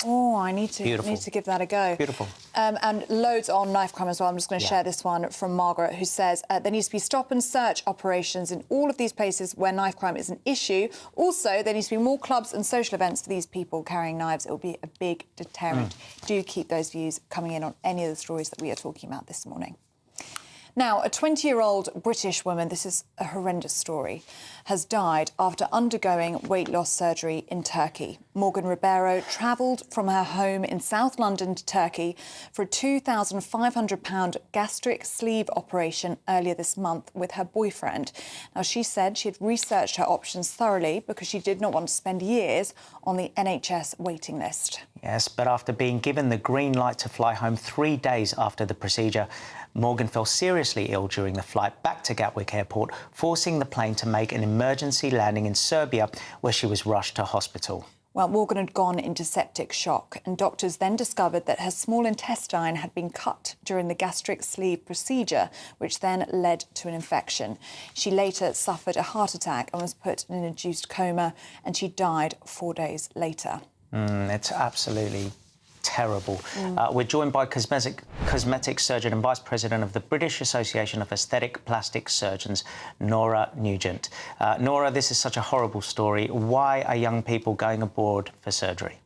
Oh, I need to give that a go. Beautiful. And loads on knife crime as well. I'm just going to share this one from Margaret, who says there needs to be stop and search operations in all of these places where knife crime is an issue. Also, there needs to be more clubs and social events for these people carrying knives. It will be a big deterrent. Do keep those views coming in on any of the stories that we are talking about this morning. Now, a 20-year-old British woman, this is a horrendous story, has died after undergoing weight loss surgery in Turkey. Morgan Ribeiro travelled from her home in South London to Turkey for a £2,500 gastric sleeve operation earlier this month with her boyfriend. Now, she said she had researched her options thoroughly because she did not want to spend years on the NHS waiting list. Yes, but after being given the green light to fly home 3 days after the procedure, Morgan fell seriously ill during the flight back to Gatwick Airport, forcing the plane to make an emergency landing in Serbia, where she was rushed to hospital. Well, Morgan had gone into septic shock, and doctors then discovered that her small intestine had been cut during the gastric sleeve procedure, which then led to an infection. She later suffered a heart attack and was put in an induced coma, and she died 4 days later. It's absolutely terrible. We're joined by cosmetic surgeon and Vice President of the British Association of Aesthetic Plastic Surgeons, Nora Nugent. Nora, this is such a horrible story. Why are young people going abroad for surgery?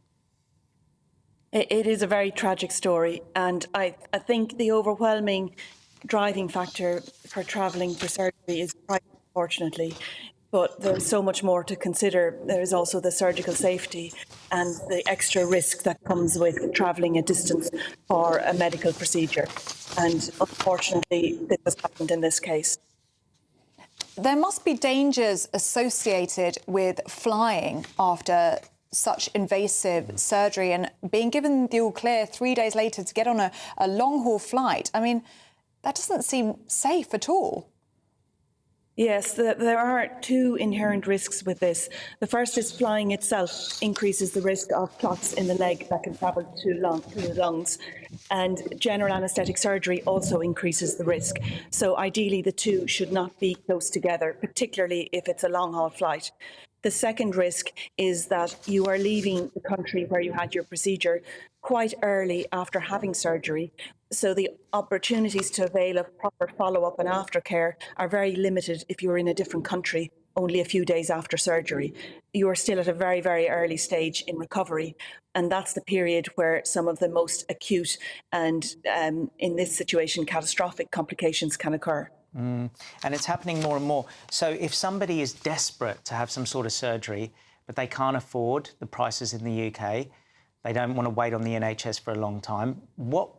It is a very tragic story, and I think the overwhelming driving factor for travelling for surgery is price, unfortunately. But there's so much more to consider. There is also the surgical safety and the extra risk that comes with travelling a distance for a medical procedure. And unfortunately, this has happened in this case. There must be dangers associated with flying after such invasive surgery and being given the all clear 3 days later to get on a long-haul flight. I mean, that doesn't seem safe at all. Yes, there are two inherent risks with this. The first is flying itself increases the risk of clots in the leg that can travel to the lungs. And general anaesthetic surgery also increases the risk. So ideally, the two should not be close together, particularly if it's a long-haul flight. The second risk is that you are leaving the country where you had your procedure quite early after having surgery. So the opportunities to avail of proper follow-up and aftercare are very limited if you're in a different country only a few days after surgery. You are still at a very, very early stage in recovery. And that's the period where some of the most acute and, in this situation, catastrophic complications can occur. And it's happening more and more. So if somebody is desperate to have some sort of surgery, but they can't afford the prices in the UK, they don't want to wait on the NHS for a long time, what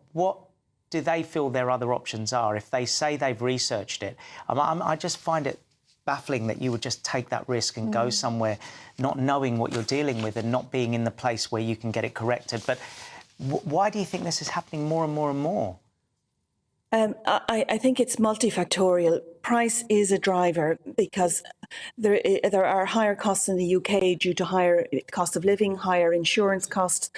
do they feel their other options are? If they say they've researched it, I just find it baffling that you would just take that risk and go somewhere not knowing what you're dealing with and not being in the place where you can get it corrected. But why do you think this is happening more and more and more? I think it's multifactorial. Price is a driver because there are higher costs in the UK due to higher cost of living, higher insurance costs,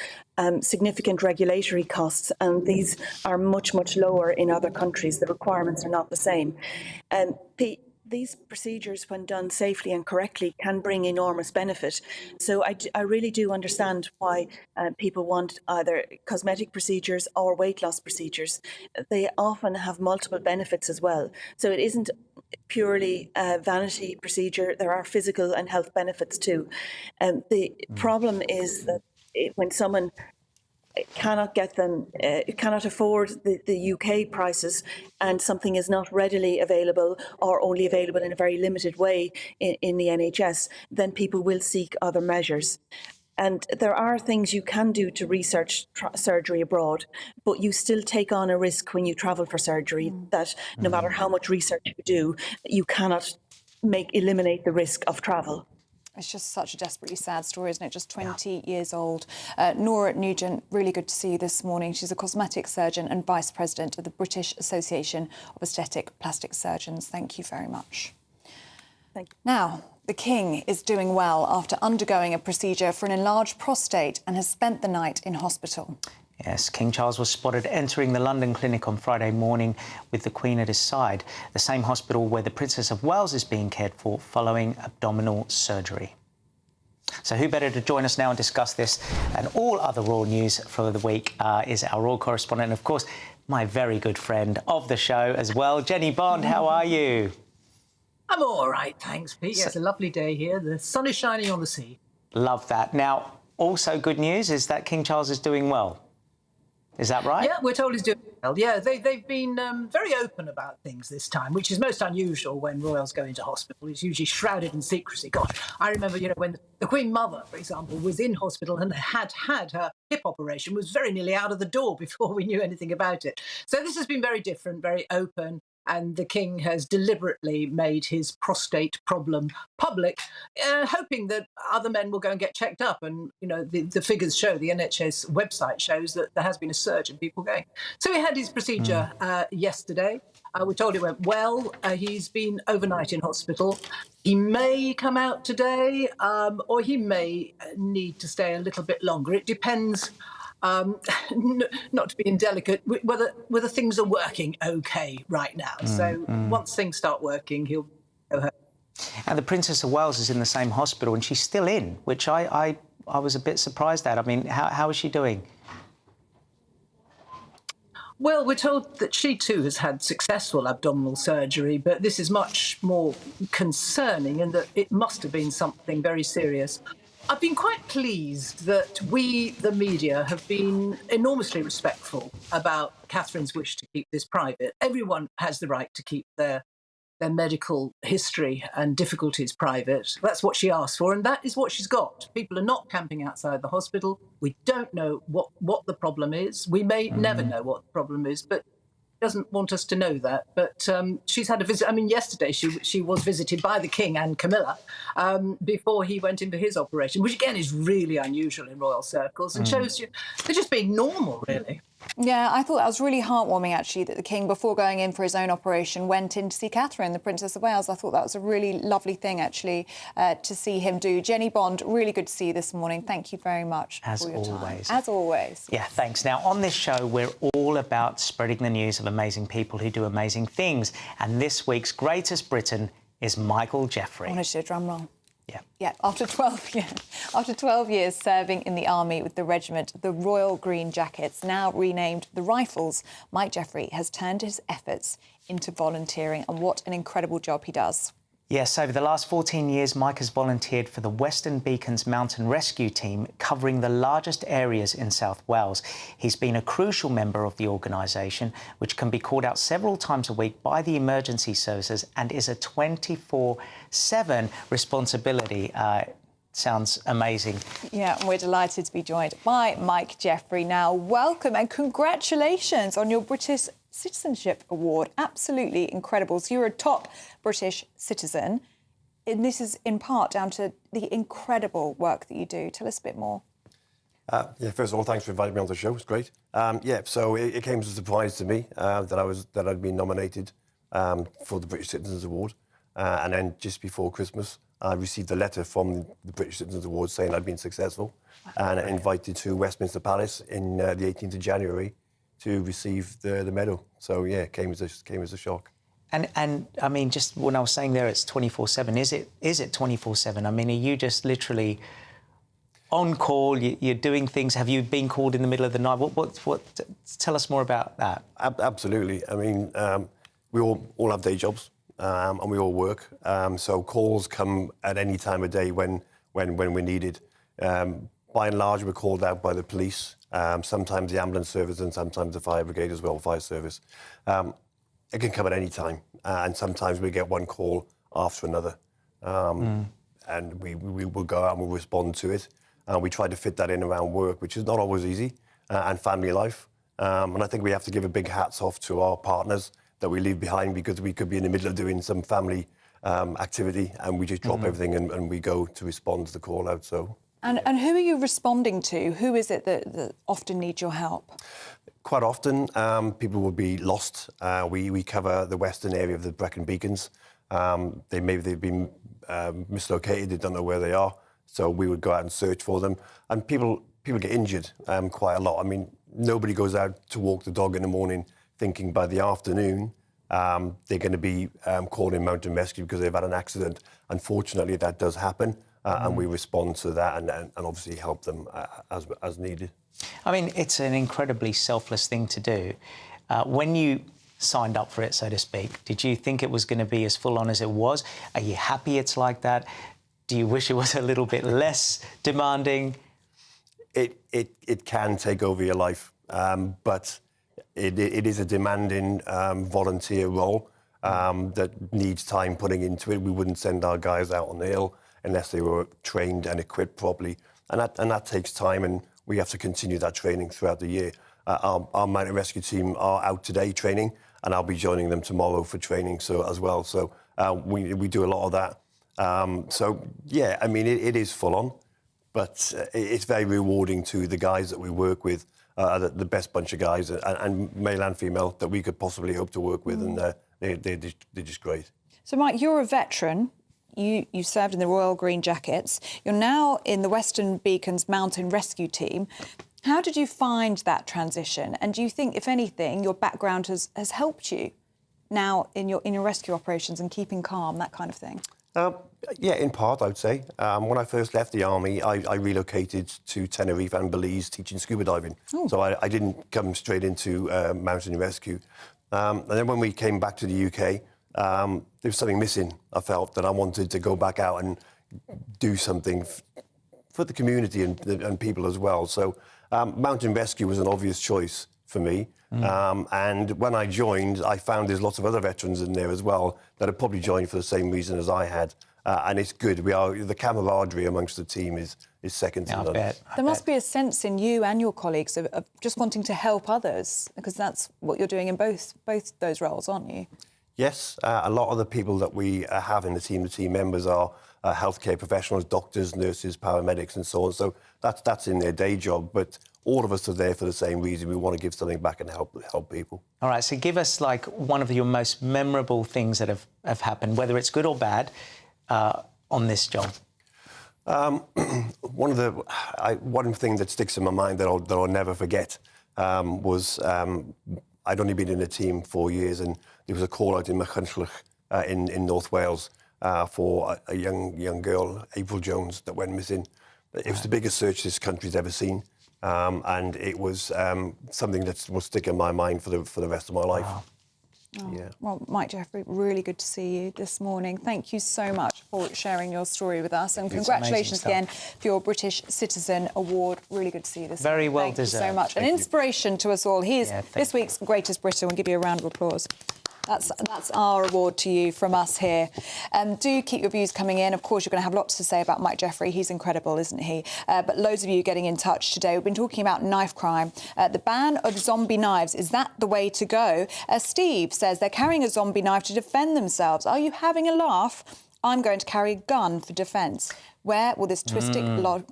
significant regulatory costs, and these are much, much lower in other countries. The requirements are not the same. These procedures, when done safely and correctly, can bring enormous benefit. So I really do understand why people want either cosmetic procedures or weight loss procedures. They often have multiple benefits as well. So it isn't purely a vanity procedure. There are physical and health benefits too. The problem is that when someone cannot get them, cannot afford the UK prices, and something is not readily available or only available in a very limited way in the NHS, then people will seek other measures. And there are things you can do to research surgery abroad, but you still take on a risk when you travel for surgery that no matter how much research you do, you cannot eliminate the risk of travel. It's just such a desperately sad story, isn't it? Just 20 years old. Nora Nugent, really good to see you this morning. She's a cosmetic surgeon and Vice President of the British Association of Aesthetic Plastic Surgeons. Thank you very much. Thank you. Now, the King is doing well after undergoing a procedure for an enlarged prostate and has spent the night in hospital. Yes, King Charles was spotted entering the London clinic on Friday morning with the Queen at his side, the same hospital where the Princess of Wales is being cared for following abdominal surgery. So who better to join us now and discuss this and all other royal news for the week is our royal correspondent and, of course, my very good friend of the show as well, Jenny Bond. How are you? I'm all right, thanks, Pete. Yeah, it's a lovely day here. The sun is shining on the sea. Love that. Now, also good news is that King Charles is doing well. Is that right? Yeah, we're told he's doing well. Yeah, they've been very open about things this time, which is most unusual when royals go into hospital. It's usually shrouded in secrecy. Gosh, I remember, when the Queen Mother, for example, was in hospital and had her hip operation, was very nearly out of the door before we knew anything about it. So this has been very different, very open. And the King has deliberately made his prostate problem public, hoping that other men will go and get checked up. And, the figures show, the NHS website shows that there has been a surge in people going. So he had his procedure yesterday. We're told it went well. He's been overnight in hospital. He may come out today, or he may need to stay a little bit longer. It depends. Not to be indelicate, whether things are working okay right now. So once things start working, he'll go home. And the Princess of Wales is in the same hospital and she's still in, which I was a bit surprised at. I mean, how is she doing? Well, we're told that she too has had successful abdominal surgery, but this is much more concerning in that it must have been something very serious. I've been quite pleased that we, the media, have been enormously respectful about Catherine's wish to keep this private. Everyone has the right to keep their medical history and difficulties private. That's what she asked for, and that is what she's got. People are not camping outside the hospital. We don't know what the problem is. We may never know what the problem is, but doesn't want us to know that, but she's had a visit. I mean, yesterday she was visited by the King and Camilla before he went in for his operation, which again is really unusual in royal circles and shows you they're just being normal, really. Yeah, I thought that was really heartwarming, actually, that the King, before going in for his own operation, went in to see Catherine, the Princess of Wales. I thought that was a really lovely thing, actually, to see him do. Jenny Bond, really good to see you this morning. Thank you very much for your time. As always. Yeah, thanks. Now, on this show, we're all about spreading the news of amazing people who do amazing things. And this week's Greatest Britain is Michael Jeffrey. I want to do a drum roll. Yeah. Yeah, after 12 years serving in the army with the regiment, the Royal Green Jackets, now renamed the Rifles, Mike Jeffrey has turned his efforts into volunteering, and what an incredible job he does. Yes, over the last 14 years, Mike has volunteered for the Western Beacons Mountain Rescue Team, covering the largest areas in South Wales. He's been a crucial member of the organisation, which can be called out several times a week by the emergency services and is a 24/7 responsibility. Sounds amazing. Yeah, and we're delighted to be joined by Mike Jeffrey now. Welcome and congratulations on your British Citizenship Award. Absolutely incredible. So you're a top British citizen, and this is in part down to the incredible work that you do. Tell us a bit more. Yeah, first of all, thanks for inviting me on the show. It's great. So it came as a surprise to me that I'd been nominated for the British Citizens Award, and then just before Christmas, I received a letter from the British Citizens Award saying I'd been successful, and invited to Westminster Palace in the 18th of January to receive the medal. So yeah, it came as a shock. And I mean, just when I was saying there, it's 24/7. Is it 24/7? I mean, are you just literally on call? You're doing things. Have you been called in the middle of the night? What? Tell us more about that. Absolutely. I mean, we all have day jobs, and we all work. So calls come at any time of day when we're needed. By and large, we're called out by the police, sometimes the ambulance service, and sometimes the fire brigade as well, fire service. It can come at any time, and sometimes we get one call after another, and we will go out and we'll respond to it. We try to fit that in around work, which is not always easy, and family life. And I think we have to give a big hats off to our partners that we leave behind, because we could be in the middle of doing some family activity, and we just drop everything and we go to respond to the call out. So. And who are you responding to? Who is it that often needs your help? Quite often, people will be lost. We cover the western area of the Brecon Beacons. They've been mislocated. They don't know where they are. So we would go out and search for them. And people get injured quite a lot. I mean, nobody goes out to walk the dog in the morning thinking by the afternoon they're going to be called in mountain rescue because they've had an accident. Unfortunately, that does happen. and we respond to that and obviously help them as needed. I mean, it's an incredibly selfless thing to do. When you signed up for it, so to speak, did you think it was going to be as full on as it was? Are you happy it's like that? Do you wish it was a little bit less demanding? It can take over your life, but it is a demanding volunteer role that needs time putting into it. We wouldn't send our guys out on the hill unless they were trained and equipped properly, and that takes time, and we have to continue that training throughout the year. Our mountain rescue team are out today training, and I'll be joining them tomorrow for training as well. So we do a lot of that. So yeah, I mean it is full on, but it's very rewarding to the guys that we work with, the best bunch of guys, and male and female that we could possibly hope to work with, and they're just great. So Mike, you're a veteran. You served in the Royal Green Jackets. You're now in the Western Beacons Mountain Rescue Team. How did you find that transition? And do you think, if anything, your background has helped you now in your rescue operations and keeping calm, that kind of thing? Yeah, in part, I would say. When I first left the Army, I relocated to Tenerife and Belize teaching scuba diving. Oh. So I didn't come straight into mountain rescue. And then when we came back to the UK, there was something missing. I felt that I wanted to go back out and do something for the community and people as well. So mountain rescue was an obvious choice for me. And when I joined, I found there's lots of other veterans in there as well that had probably joined for the same reason as I had. And it's good. The camaraderie amongst the team is second to none. There must be a sense in you and your colleagues of just wanting to help others, because that's what you're doing in both those roles, aren't you? Yes, a lot of the people that we have in the team members are healthcare professionals, doctors, nurses, paramedics and so on. So that's in their day job. But all of us are there for the same reason. We want to give something back and help people. All right, so give us like one of your most memorable things that have happened, whether it's good or bad, on this job. One thing that sticks in my mind that I'll never forget was I'd only been in a team 4 years, and there was a call out in Machynlleth in North Wales for a young girl, April Jones, that went missing. It was the biggest search this country's ever seen, and it was something that will stick in my mind for the rest of my life. Wow. Oh, yeah. Well, Mike Jeffrey, really good to see you this morning. Thank you so much for sharing your story with us, and congratulations again for your British Citizen Award. Really good to see you this morning. Very well Thank deserved. you so much. An inspiration to us all. He is this week's Greatest Briton. We'll give you a round of applause. That's our award to you from us here. Do keep your views coming in. Of course, you're going to have lots to say about Mike Jeffrey. He's incredible, isn't he? But loads of you getting in touch today. We've been talking about knife crime. The ban of zombie knives, is that the way to go? Steve says they're carrying a zombie knife to defend themselves. Are you having a laugh? I'm going to carry a gun for defence. Where will this twisted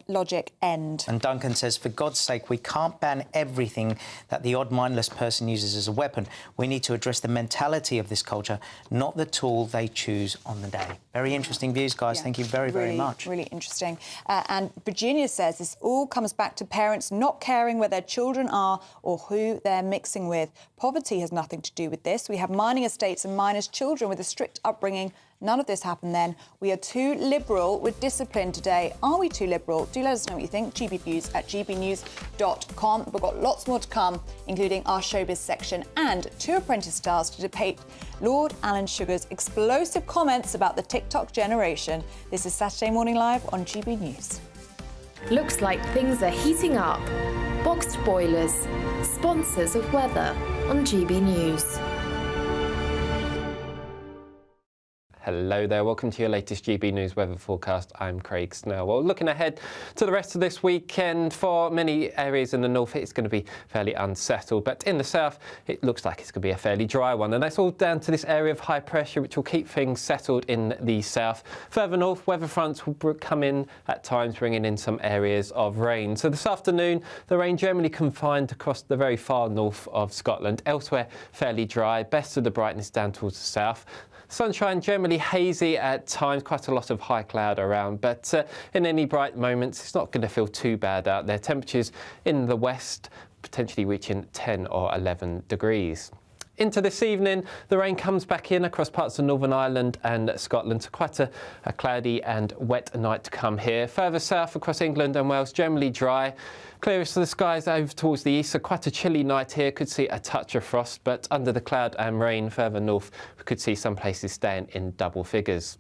logic end? And Duncan says, for God's sake, we can't ban everything that the odd mindless person uses as a weapon. We need to address the mentality of this culture, not the tool they choose on the day. Very interesting views, guys. Yeah, thank you very much. Really interesting. And Virginia says this all comes back to parents not caring where their children are or who they're mixing with. Poverty has nothing to do with this. We have mining estates and miners' children with a strict upbringing. None of this happened then. We are too liberal with discipline today. Are we too liberal? Do let us know what you think. GBNews at gbnews.com. We've got lots more to come, including our showbiz section and 2 Apprentice stars to debate Lord Alan Sugar's explosive comments about the TikTok generation. This is Saturday Morning Live on GB News. Looks like things are heating up. Boxed boilers, sponsors of weather on GB News. Hello there, welcome to your latest GB News weather forecast. I'm Craig Snell. Well, looking ahead to the rest of this weekend, for many areas in the north, it's going to be fairly unsettled. But in the south, it looks like it's going to be a fairly dry one. And that's all down to this area of high pressure, which will keep things settled in the south. Further north, weather fronts will come in at times, bringing in some areas of rain. So this afternoon, the rain generally confined across the very far north of Scotland. Elsewhere, fairly dry, best of the brightness down towards the south. Sunshine generally hazy at times, quite a lot of high cloud around, but in any bright moments, it's not going to feel too bad out there. Temperatures in the west potentially reaching 10 or 11 degrees. Into this evening, the rain comes back in across parts of Northern Ireland and Scotland. So quite a cloudy and wet night to come here. Further south across England and Wales, generally dry. Clearest of the skies over towards the east, so quite a chilly night here. Could see a touch of frost, but under the cloud and rain further north, we could see some places staying in double figures.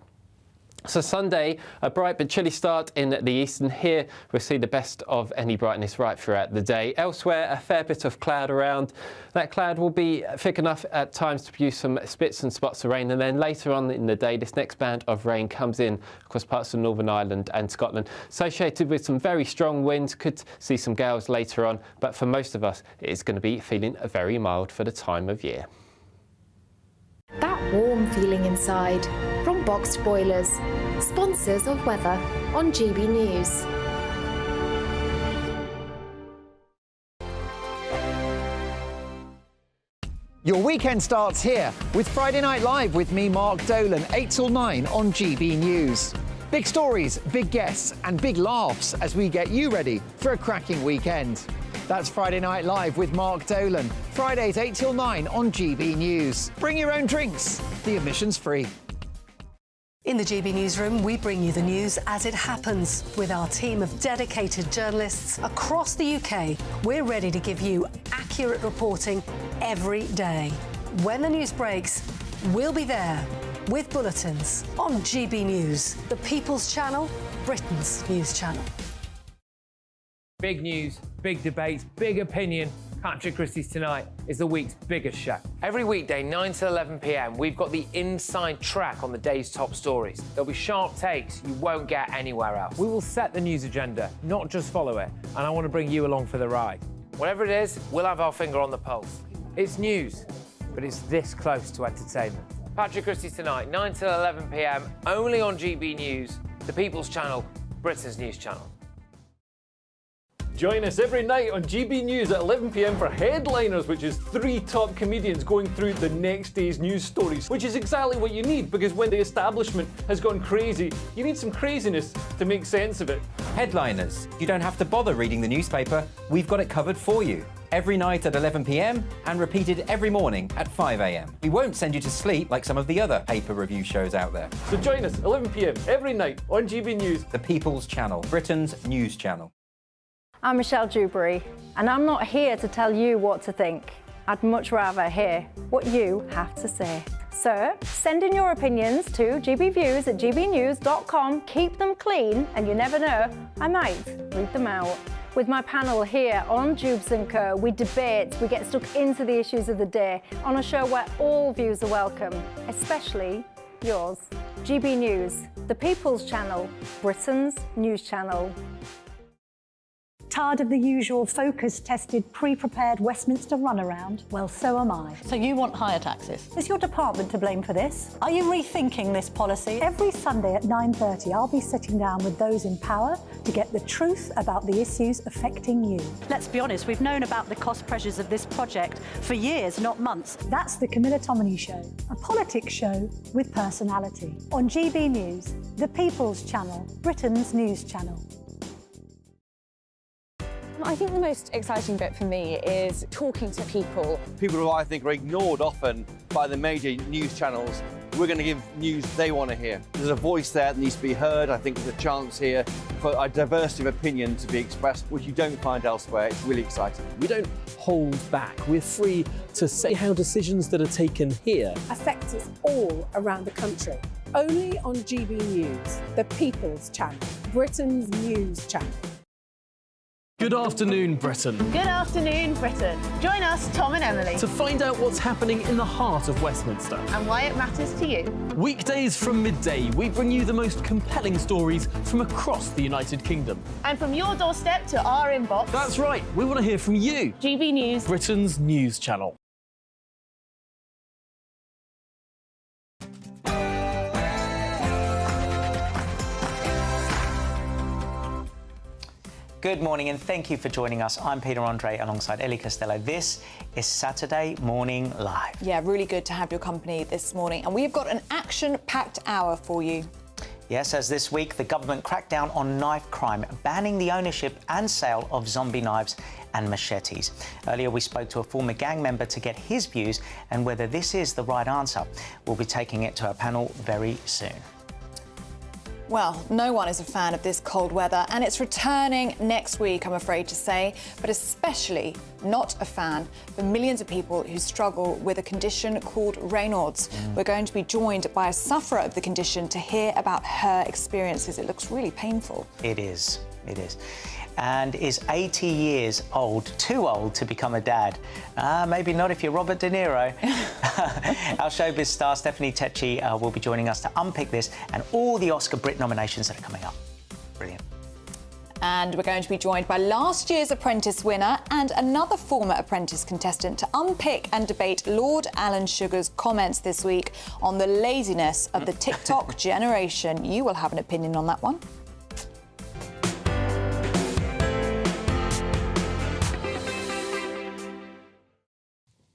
So Sunday, a bright but chilly start in the east, and here we'll see the best of any brightness right throughout the day. Elsewhere, a fair bit of cloud around. That cloud will be thick enough at times to produce some spits and spots of rain, and then later on in the day, this next band of rain comes in across parts of Northern Ireland and Scotland, associated with some very strong winds. Could see some gales later on, but for most of us, it is going to be feeling very mild for the time of year. That warm feeling inside from Boxed Boilers, sponsors of weather on GB News. Your weekend starts here with Friday Night Live with me, Mark Dolan, 8 till 9 on GB News. Big stories, big guests and big laughs as we get you ready for a cracking weekend. That's Friday Night Live with Mark Dolan, Fridays 8 till 9 on GB News. Bring your own drinks, the admission's free. In the GB Newsroom, we bring you the news as it happens. With our team of dedicated journalists across the UK, we're ready to give you accurate reporting every day. When the news breaks, we'll be there with bulletins on GB News, the People's Channel, Britain's news channel. Big news, big debates, big opinion. Patrick Christie's Tonight is the week's biggest show. Every weekday, 9 to 11 p.m, we've got the inside track on the day's top stories. There'll be sharp takes you won't get anywhere else. We will set the news agenda, not just follow it, and I want to bring you along for the ride. Whatever it is, we'll have our finger on the pulse. It's news, but it's this close to entertainment. Patrick Christie's Tonight, 9 to 11 p.m, only on GB News, the People's Channel, Britain's news channel. Join us every night on GB News at 11 p.m. for Headliners, which is 3 top comedians going through the next day's news stories, which is exactly what you need, because when the establishment has gone crazy, you need some craziness to make sense of it. Headliners. You don't have to bother reading the newspaper. We've got it covered for you. Every night at 11 p.m. and repeated every morning at 5 a.m. We won't send you to sleep like some of the other paper review shows out there. So join us 11 p.m. every night on GB News, the People's Channel, Britain's news channel. I'm Michelle Dewberry, and I'm not here to tell you what to think. I'd much rather hear what you have to say. So send in your opinions to gbviews@gbnews.com. Keep them clean, and you never know, I might read them out. With my panel here on Jubes & Co, we debate, we get stuck into the issues of the day on a show where all views are welcome, especially yours. GB News, the People's Channel, Britain's news channel. Tired of the usual focus-tested, pre-prepared Westminster runaround? Well, so am I. So you want higher taxes? Is your department to blame for this? Are you rethinking this policy? Every Sunday at 9:30, I'll be sitting down with those in power to get the truth about the issues affecting you. Let's be honest, we've known about the cost pressures of this project for years, not months. That's the Camilla Tominey Show, a politics show with personality. On GB News, the People's Channel, Britain's news channel. I think the most exciting bit for me is talking to people. People who I think are ignored often by the major news channels. We're going to give news they want to hear. There's a voice there that needs to be heard. I think there's a chance here for a diversity of opinion to be expressed, which you don't find elsewhere. It's really exciting. We don't hold back. We're free to say how decisions that are taken here affect us all around the country. Only on GB News, the People's Channel, Britain's news channel. Good afternoon, Britain. Good afternoon, Britain. Join us, Tom and Emily, To find out what's happening in the heart of Westminster. and why it matters to you. Weekdays from midday, we bring you the most compelling stories from across the United Kingdom. And from your doorstep to our inbox. That's right, we want to hear from you. GB News, Britain's news channel. Good morning and thank you for joining us. I'm Peter Andre alongside Ellie Costello. This is Saturday Morning Live. Yeah, really good to have your company this morning. And we've got an action-packed hour for you. Yes, as this week, the government cracked down on knife crime, banning the ownership and sale of zombie knives and machetes. Earlier, we spoke to a former gang member to get his views and whether this is the right answer. We'll be taking it to a panel very soon. Well, no one is a fan of this cold weather, and it's returning next week, I'm afraid to say, but especially not a fan for millions of people who struggle with a condition called Raynaud's. We're going to be joined by a sufferer of the condition to hear about her experiences. It looks really painful. It is. It is. And is 80 years old too old to become a dad? Maybe not if you're Robert De Niro. Our showbiz star Stephanie Tecci will be joining us to unpick this and all the Oscar Brit nominations that are coming up. Brilliant. And we're going to be joined by last year's Apprentice winner and another former Apprentice contestant to unpick and debate Lord Alan Sugar's comments this week on the laziness of the TikTok generation. You will have an opinion on that one.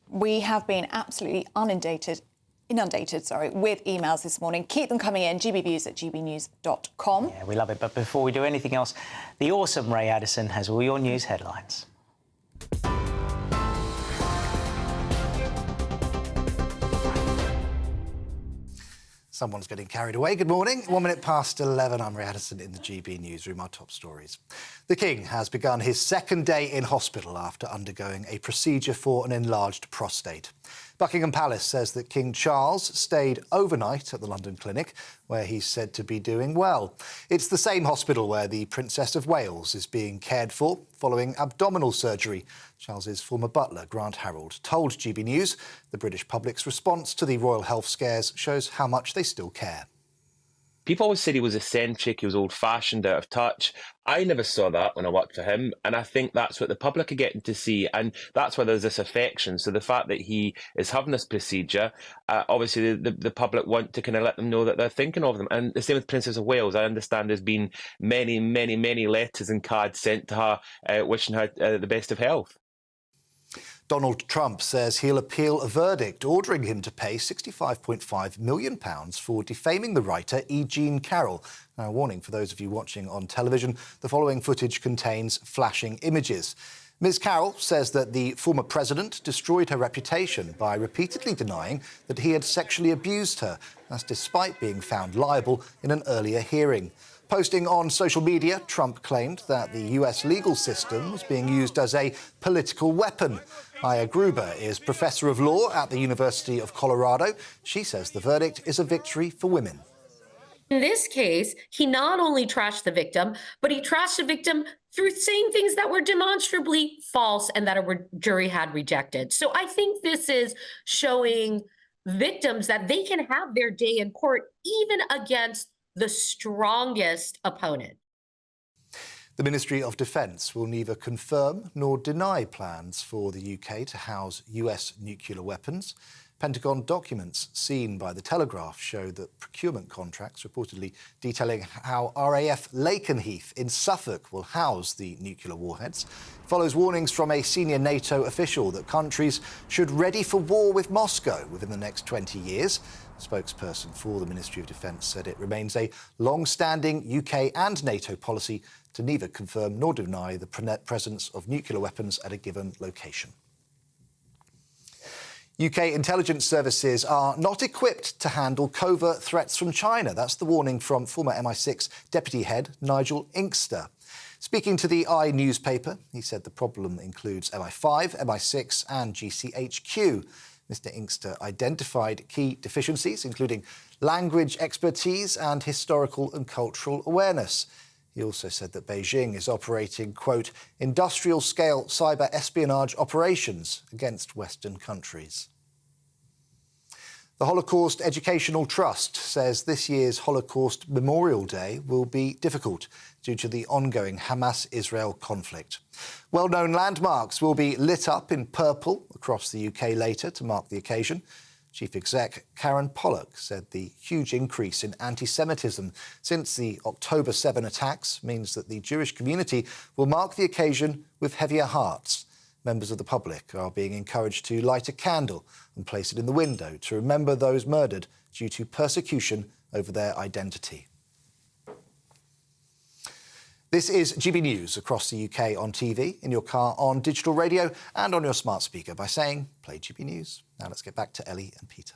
We have been absolutely inundated with emails this morning. Keep them coming in, gbnews@gbnews.com. Yeah, we love it. But before we do anything else, the awesome Ray Addison has all your news headlines. Someone's getting carried away. Good morning. 1 minute past 11. I'm Ray Addison in the GB newsroom. Our top stories. The King has begun his second day in hospital after undergoing a procedure for an enlarged prostate. Buckingham Palace says that King Charles stayed overnight at the London clinic, where he's said to be doing well. It's the same hospital where the Princess of Wales is being cared for following abdominal surgery. Charles's former butler, Grant Harold, told GB News the British public's response to the royal health scares shows how much they still care. People always said he was eccentric, he was old-fashioned, out of touch. I never saw that when I worked for him, and I think that's what the public are getting to see, and that's why there's this affection. So the fact that he is having this procedure, obviously the public want to kind of let them know that they're thinking of them. And the same with Princess of Wales. I understand there's been many, many, many letters and cards sent to her wishing her the best of health. Donald Trump says he'll appeal a verdict ordering him to pay £65.5 million for defaming the writer E. Jean Carroll. Now, a warning for those of you watching on television, the following footage contains flashing images. Ms. Carroll says that the former president destroyed her reputation by repeatedly denying that he had sexually abused her. That's despite being found liable in an earlier hearing. Posting on social media, Trump claimed that the US legal system was being used as a political weapon. Aya Gruber is Professor of Law at the University of Colorado. She says the verdict is a victory for women. In this case, he not only trashed the victim, but he trashed the victim through saying things that were demonstrably false and that a jury had rejected. So I think this is showing victims that they can have their day in court even against the strongest opponent. The Ministry of Defence will neither confirm nor deny plans for the UK to house US nuclear weapons. Pentagon documents seen by The Telegraph show that procurement contracts reportedly detailing how RAF Lakenheath in Suffolk will house the nuclear warheads follows warnings from a senior NATO official that countries should ready for war with Moscow within the next 20 years. A spokesperson for the Ministry of Defence said it remains a long-standing UK and NATO policy to neither confirm nor deny the presence of nuclear weapons at a given location. UK intelligence services are not equipped to handle covert threats from China. That's the warning from former MI6 deputy head Nigel Inkster. Speaking to the I newspaper, he said the problem includes MI5, MI6 and GCHQ. Mr. Inkster identified key deficiencies, including language expertise and historical and cultural awareness. He also said that Beijing is operating, quote, industrial-scale cyber espionage operations against Western countries. The Holocaust Educational Trust says this year's Holocaust Memorial Day will be difficult due to the ongoing Hamas-Israel conflict. Well-known landmarks will be lit up in purple across the UK later to mark the occasion. Chief Exec Karen Pollock said the huge increase in anti-Semitism since the October 7 attacks means that the Jewish community will mark the occasion with heavier hearts. Members of the public are being encouraged to light a candle and place it in the window to remember those murdered due to persecution over their identity. This is GB News across the UK on TV, in your car, on digital radio and on your smart speaker by saying, play GB News. Now let's get back to Ellie and Peter.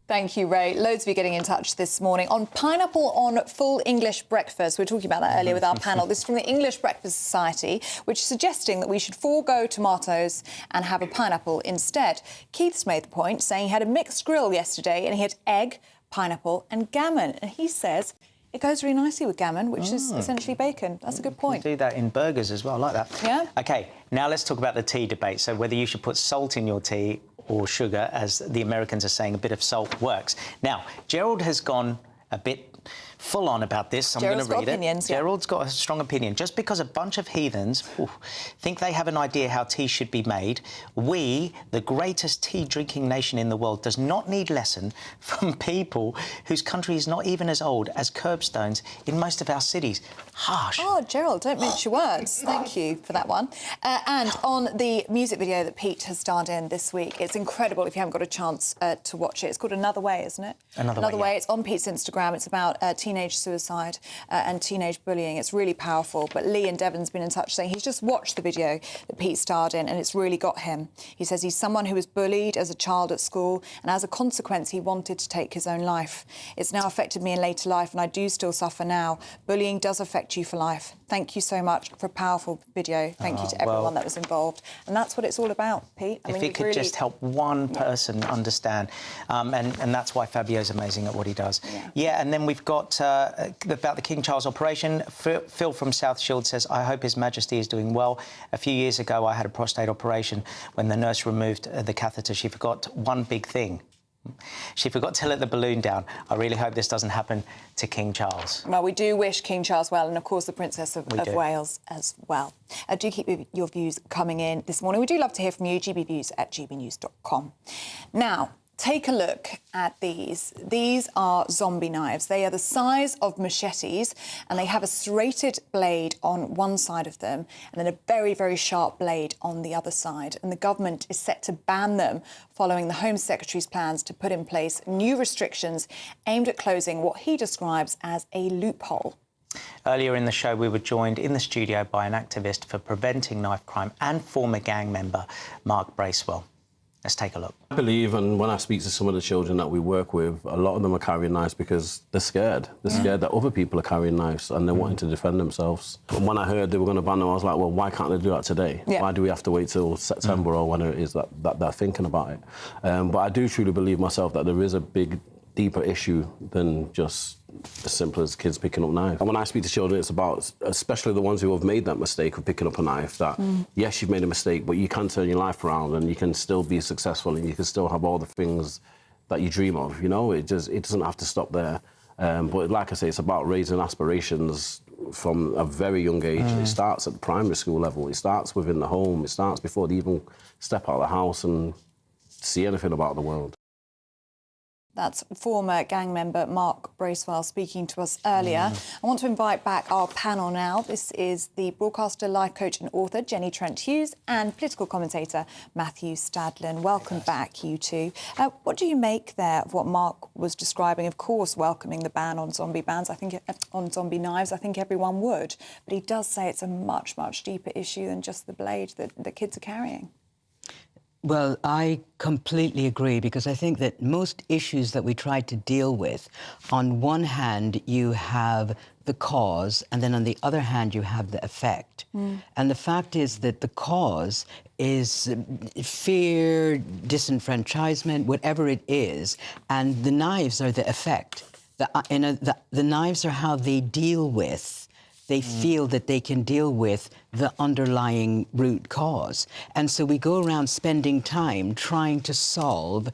Thank you, Ray. Loads of you getting in touch this morning on pineapple on full English breakfast. We were talking about that earlier with our panel. This is from the English Breakfast Society, which is suggesting that we should forego tomatoes and have a pineapple instead. Keith's made the point, saying he had a mixed grill yesterday and he had egg, pineapple and gammon. And he says it goes really nicely with gammon, which is essentially bacon. That's a good point. Do that in burgers as well, I like that. Yeah. OK, now let's talk about the tea debate. So whether you should put salt in your tea or sugar, as the Americans are saying, a bit of salt works. Now, Gerald has gone a bit full on about this. I'm going to read it. Gerald's got a strong opinion. Just because a bunch of heathens think they have an idea how tea should be made, we, the greatest tea-drinking nation in the world, does not need lesson from people whose country is not even as old as curbstones in most of our cities. Harsh. Oh, Gerald, don't mince your words. Thank you for that one. And on the music video that Pete has starred in this week, it's incredible if you haven't got a chance to watch it. It's called Another Way, isn't it? Another Way. It's on Pete's Instagram. It's about teenage suicide and teenage bullying. It's really powerful. But Lee and Devon's been in touch saying he's just watched the video that Pete starred in and it's really got him. He says he's someone who was bullied as a child at school and as a consequence he wanted to take his own life. It's now affected me in later life and I do still suffer now. Bullying does affect you for life. Thank you so much for a powerful video. Thank you to everyone that was involved. And that's what it's all about, Pete. If it could just help one person understand. And that's why Fabio's amazing at what he does. Yeah, and then we've got about the King Charles operation. Phil from South Shield says, I hope His Majesty is doing well. A few years ago, I had a prostate operation. When the nurse removed the catheter, she forgot one big thing. She forgot to let the balloon down. I really hope this doesn't happen to King Charles. Well, we do wish King Charles well, and of course the Princess of Wales as well. Do keep your views coming in this morning. We do love to hear from you, gbviews@gbnews.com. Now, take a look at these. These are zombie knives. They are the size of machetes and they have a serrated blade on one side of them and then a very, very sharp blade on the other side. And the government is set to ban them following the Home Secretary's plans to put in place new restrictions aimed at closing what he describes as a loophole. Earlier in the show, we were joined in the studio by an activist for preventing knife crime and former gang member Mark Bracewell. Let's take a look. I believe, and when I speak to some of the children that we work with, a lot of them are carrying knives because they're scared. They're scared that other people are carrying knives and they're wanting to defend themselves. And when I heard they were going to ban them, I was like, well, why can't they do that today? Why do we have to wait till September or whenever it is that they're thinking about it? But I do truly believe myself that there is a big, deeper issue than just as simple as kids picking up knives. And when I speak to children, it's about, especially the ones who have made that mistake of picking up a knife, that yes, you've made a mistake, but you can turn your life around and you can still be successful and you can still have all the things that you dream of, you know? It doesn't have to stop there. But like I say, it's about raising aspirations from a very young age. It starts at the primary school level. It starts within the home. It starts before they even step out of the house and see anything about the world. That's former gang member Mark Bracewell speaking to us earlier. I want to invite back our panel now. This is the broadcaster, life coach and author Jenny Trent-Hughes and political commentator Matthew Stadlen. Welcome back, you two. What do you make there of what Mark was describing? Of course, welcoming the ban on zombie knives. I think everyone would. But he does say it's a much, much deeper issue than just the blade that the kids are carrying. Well, I completely agree, because I think that most issues that we try to deal with, on one hand, you have the cause, and then on the other hand, you have the effect. And the fact is that the cause is fear, disenfranchisement, whatever it is, and the knives are the effect. The knives are how they deal with. They feel that they can deal with the underlying root cause. And so we go around spending time trying to solve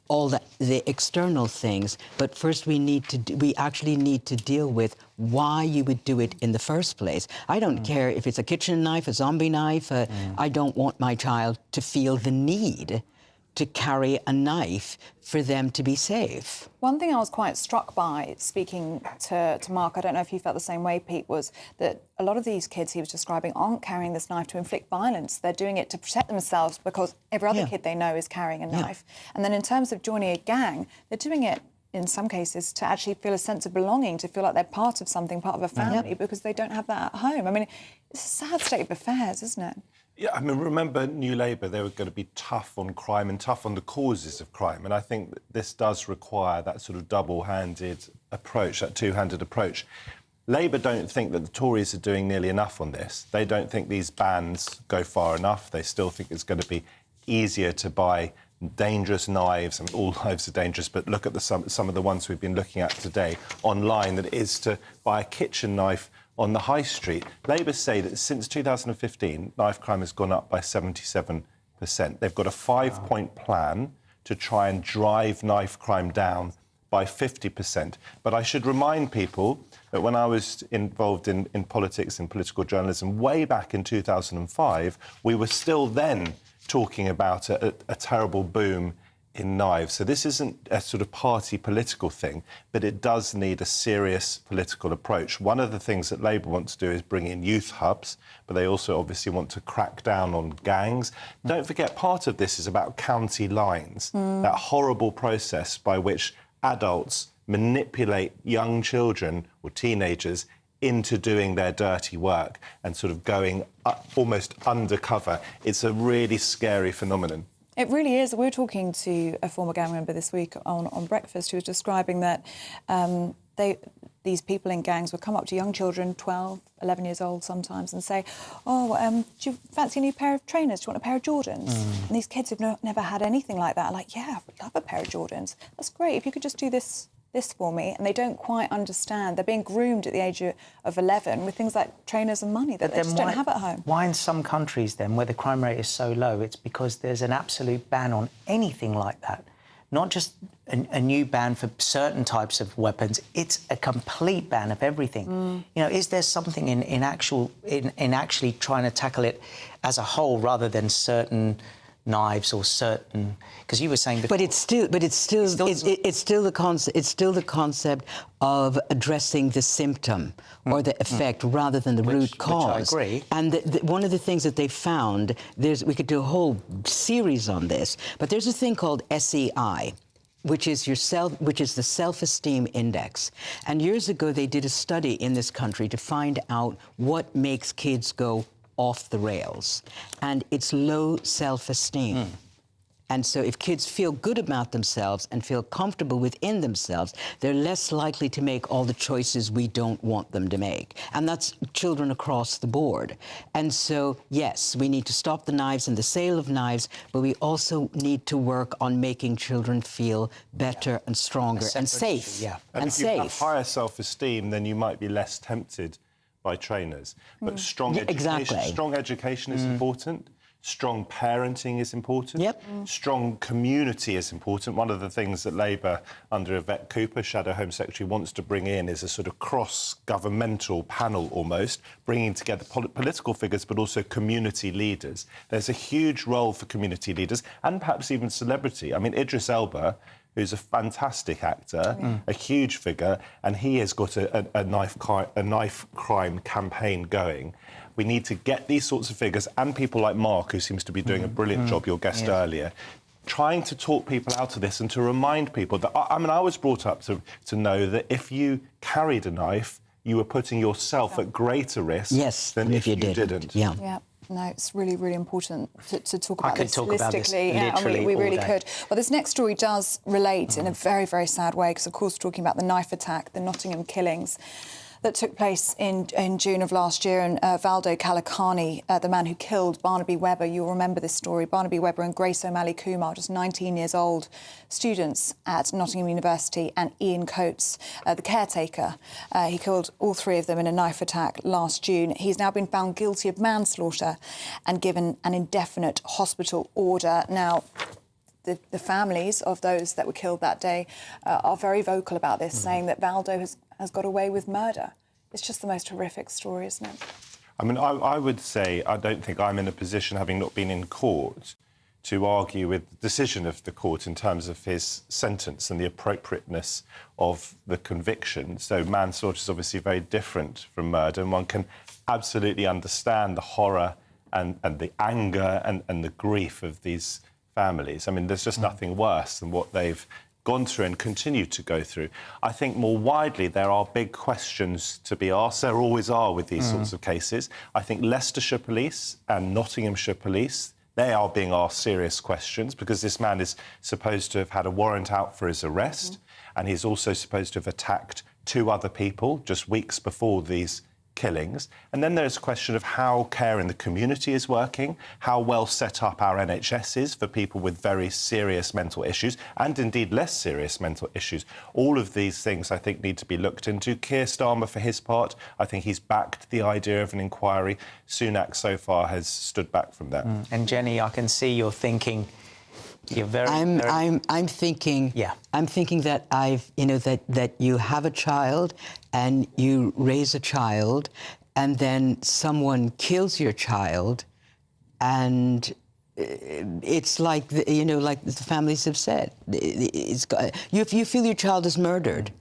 all the external things, but first we actually need to deal with why you would do it in the first place. I don't care if it's a kitchen knife, a zombie knife, I don't want my child to feel the need to carry a knife for them to be safe. One thing I was quite struck by, speaking to Mark, I don't know if you felt the same way, Pete, was that a lot of these kids he was describing aren't carrying this knife to inflict violence. They're doing it to protect themselves because every other kid they know is carrying a knife. And then in terms of joining a gang, they're doing it in some cases to actually feel a sense of belonging, to feel like they're part of something, part of a family, because they don't have that at home. I mean, it's a sad state of affairs, isn't it? Yeah, I mean, remember New Labour, they were going to be tough on crime and tough on the causes of crime. And I think that this does require that sort of double-handed approach, that two-handed approach. Labour don't think that the Tories are doing nearly enough on this. They don't think these bans go far enough. They still think it's going to be easier to buy dangerous knives. I mean, all knives are dangerous, but look at some of the ones we've been looking at today online, that it is to buy a kitchen knife on the high street. Labour say that since 2015, knife crime has gone up by 77%. They've got a 5-point plan to try and drive knife crime down by 50%. But I should remind people that when I was involved in politics and political journalism way back in 2005, we were still then talking about a terrible boom in knives. So this isn't a sort of party political thing, but it does need a serious political approach. One of the things that Labour wants to do is bring in youth hubs, but they also obviously want to crack down on gangs. Don't forget, part of this is about county lines, that horrible process by which adults manipulate young children or teenagers into doing their dirty work and sort of going almost undercover. It's a really scary phenomenon. It really is. We were talking to a former gang member this week on Breakfast who was describing that these people in gangs would come up to young children, 12, 11 years old sometimes, and say, do you fancy a new pair of trainers? Do you want a pair of Jordans? And these kids who've never had anything like that are like, yeah, I would love a pair of Jordans. That's great. If you could just do this for me. And they don't quite understand. They're being groomed at the age of 11 with things like trainers and money that they just don't have at home. Why in some countries, then, where the crime rate is so low, it's because there's an absolute ban on anything like that. Not just a new ban for certain types of weapons, it's a complete ban of everything. You know, is there something in actually trying to tackle it as a whole rather than certain knives or certain, because you were saying before, it's still the concept of addressing the symptom or the effect rather than the root cause. Which I agree. And one of the things that they found, we could do a whole series on this, but there's a thing called SEI, which is the self-esteem index. And years ago, they did a study in this country to find out what makes kids go off the rails, and it's low self-esteem. And so if kids feel good about themselves and feel comfortable within themselves, they're less likely to make all the choices we don't want them to make. And that's children across the board. And so, yes, we need to stop the knives and the sale of knives, but we also need to work on making children feel better and stronger and safe. And if you have higher self-esteem, then you might be less tempted by trainers. But strong education is important. Strong parenting is important. Strong community is important. One of the things that Labour, under Yvette Cooper, Shadow Home Secretary, wants to bring in is a sort of cross-governmental panel almost, bringing together political figures but also community leaders. There's a huge role for community leaders and perhaps even celebrity. I mean, Idris Elba, who's a fantastic actor, a huge figure, and he has got a knife crime campaign going. We need to get these sorts of figures and people like Mark, who seems to be doing a brilliant job, your guest earlier, trying to talk people out of this and to remind people that, I mean, I was brought up to know that if you carried a knife, you were putting yourself at greater risk than if you didn't. No, it's really, really important to talk about this holistically. About this literally we really day. could. Well, this next story does relate in a very, very sad way, because, of course, talking about the knife attack, the Nottingham killings that took place in June of last year, and Valdo Kalakani, the man who killed Barnaby Webber. You'll remember this story. Barnaby Webber and Grace O'Malley Kumar, just 19 years old, students at Nottingham University, and Ian Coates, the caretaker. He killed all three of them in a knife attack last June. He's now been found guilty of manslaughter and given an indefinite hospital order. Now, the families of those that were killed that day are very vocal about this, saying that Valdo has got away with murder. It's just the most horrific story, isn't it? I mean, I would say I don't think I'm in a position, having not been in court, to argue with the decision of the court in terms of his sentence and the appropriateness of the conviction. So manslaughter is obviously very different from murder, and one can absolutely understand the horror and the anger and the grief of these families. I mean, there's just nothing worse than what they've gone through and continue to go through. I think more widely there are big questions to be asked. There always are with these sorts of cases. I think Leicestershire Police and Nottinghamshire Police, they are being asked serious questions because this man is supposed to have had a warrant out for his arrest, and he's also supposed to have attacked 2 other people just weeks before these killings. And then there's a question of how care in the community is working, how well set up our NHS is for people with very serious mental issues, and indeed less serious mental issues. All of these things, I think, need to be looked into. Keir Starmer, for his part, I think he's backed the idea of an inquiry. Sunak, so far, has stood back from that. And Jenny, I can see you're thinking... You're very... I'm thinking... Yeah. I'm thinking that that you have a child and you raise a child and then someone kills your child and it's like, like the families have said, if you feel your child is murdered,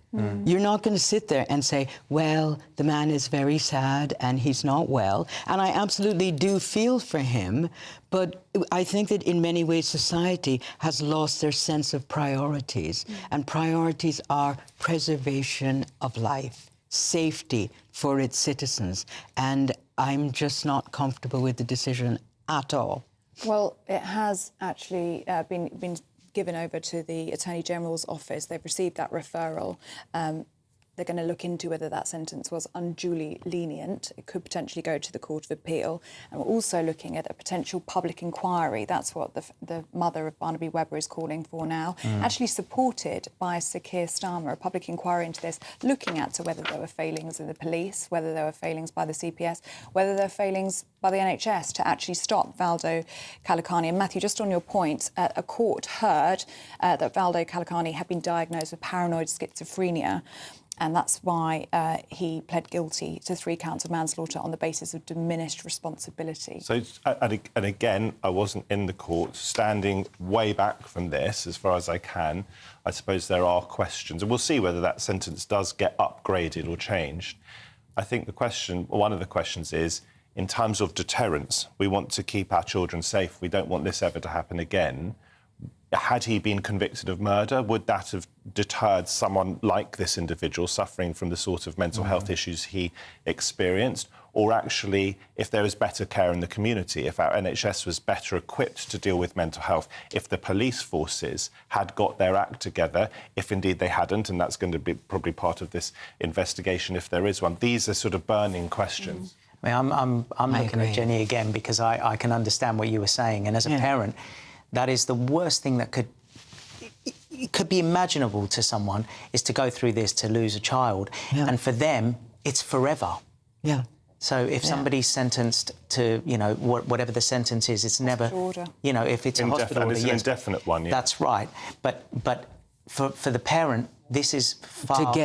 you're not going to sit there and say, well, the man is very sad and he's not well. And I absolutely do feel for him, but I think that in many ways society has lost their sense of priorities. And priorities are preservation of life, safety for its citizens. And I'm just not comfortable with the decision at all. Well, it has actually been given over to the Attorney General's office. They've received that referral. They're going to look into whether that sentence was unduly lenient. It could potentially go to the Court of Appeal. And we're also looking at a potential public inquiry. That's what the mother of Barnaby Webber is calling for now, actually supported by Sir Keir Starmer, a public inquiry into this, looking at whether there were failings in the police, whether there were failings by the CPS, whether there were failings by the NHS to actually stop Valdo Kalakani. And Matthew, just on your point, a court heard that Valdo Kalakani had been diagnosed with paranoid schizophrenia. And that's why he pled guilty to 3 counts of manslaughter on the basis of diminished responsibility. So, and again, I wasn't in the court. Standing way back from this, as far as I can, I suppose there are questions. And we'll see whether that sentence does get upgraded or changed. I think one of the questions is, in terms of deterrence, we want to keep our children safe. We don't want this ever to happen again. Had he been convicted of murder, would that have deterred someone like this individual suffering from the sort of mental health issues he experienced? Or actually, if there is better care in the community, if our NHS was better equipped to deal with mental health, if the police forces had got their act together, if indeed they hadn't, and that's going to be probably part of this investigation if there is one. These are sort of burning questions. I mean, I'm looking at Jenny again because I can understand what you were saying. And as a parent, that is the worst thing that could be imaginable to someone, is to go through this, to lose a child. And for them, it's forever. Yeah. So if somebody's sentenced to, whatever the sentence is, it's never... order. If it's a hospital order... It's an indefinite one, yeah. That's right. But for the parent, this is far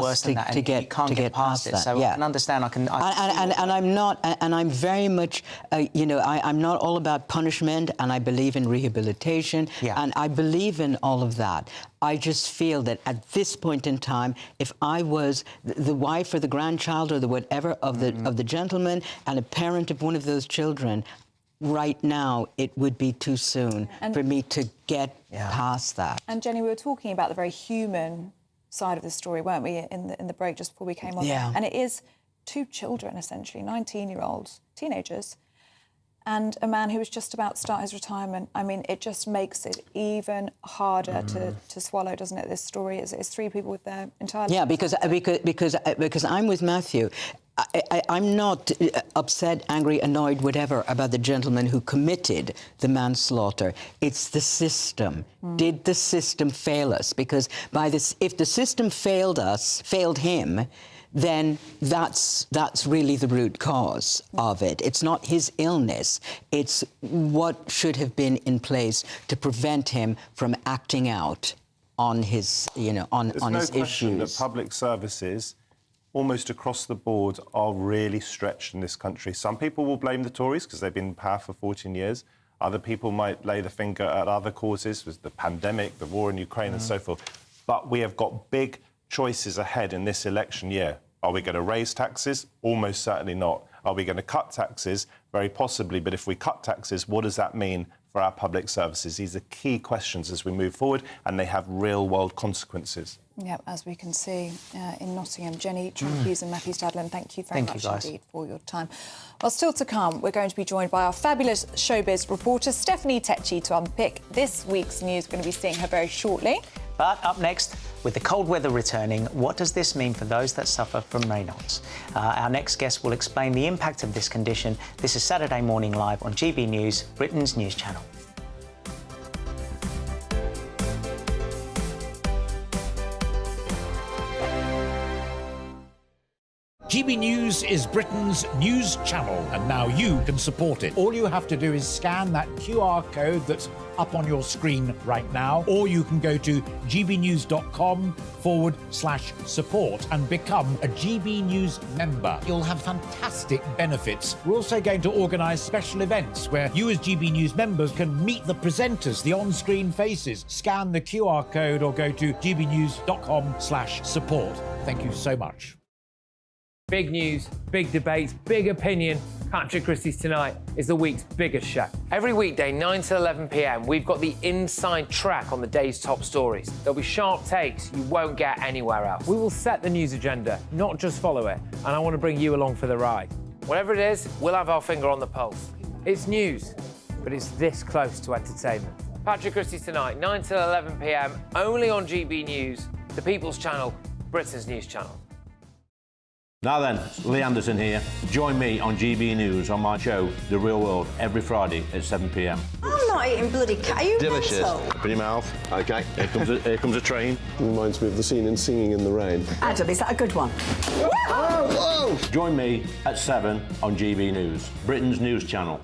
worse than that. You can't get past it. So I can understand. And I'm not, and I'm very much, I'm not all about punishment, and I believe in rehabilitation, and I believe in all of that. I just feel that at this point in time, if I was the wife or the grandchild or the whatever of the gentleman and a parent of one of those children, right now it would be too soon for me to get past that. And Jenny, we were talking about the very human side of the story, weren't we, in the break just before we came on? Yeah. And it is 2 children, essentially, 19-year-olds, teenagers, and a man who was just about to start his retirement. I mean, it just makes it even harder to swallow, doesn't it? This story is 3 people with their entire lives. Yeah, because I'm with Matthew. I'm not upset, angry, annoyed, whatever, about the gentleman who committed the manslaughter. It's the system. Did the system fail us? Because if the system failed him, then that's really the root cause of it. It's not his illness. It's what should have been in place to prevent him from acting out on his, on his issues. There's no question that public services, almost across the board, are really stretched in this country. Some people will blame the Tories because they've been in power for 14 years. Other people might lay the finger at other causes, was the pandemic, the war in Ukraine and so forth. But we have got big choices ahead in this election year. Are we going to raise taxes? Almost certainly not. Are we going to cut taxes? Very possibly. But if we cut taxes, what does that mean for our public services? These are key questions as we move forward, and they have real-world consequences. Yeah, as we can see in Nottingham. Jenny Trump-Hughes and Matthew Stadlen, thank you very much indeed for your time. Well, still to come, we're going to be joined by our fabulous showbiz reporter, Stephanie Tecchi, to unpick this week's news. We're going to be seeing her very shortly. But up next, with the cold weather returning, what does this mean for those that suffer from Raynaud's? Our next guest will explain the impact of this condition. This is Saturday Morning Live on GB News, Britain's news channel. GB News is Britain's news channel, and now you can support it. All you have to do is scan that QR code that's up on your screen right now, or you can go to gbnews.com/support and become a GB News member. You'll have fantastic benefits. We're also going to organise special events where you as GB News members can meet the presenters, the on-screen faces. Scan the QR code or go to gbnews.com/support. Thank you so much. Big news, big debates, big opinion. Patrick Christie's Tonight is the week's biggest show. Every weekday, 9 to 11 p.m, we've got the inside track on the day's top stories. There'll be sharp takes you won't get anywhere else. We will set the news agenda, not just follow it, and I want to bring you along for the ride. Whatever it is, we'll have our finger on the pulse. It's news, but it's this close to entertainment. Patrick Christie's Tonight, 9 to 11 p.m, only on GB News, the People's Channel, Britain's news channel. Now then, Lee Anderson here. Join me on GB News on my show, The Real World, every Friday at 7 p.m. I'm not eating bloody cat. Are you delicious. mental? Open your mouth. OK, here comes a train. Reminds me of the scene in Singing in the Rain. Adam, is that a good one? Whoa! Join me at 7 on GB News, Britain's news channel.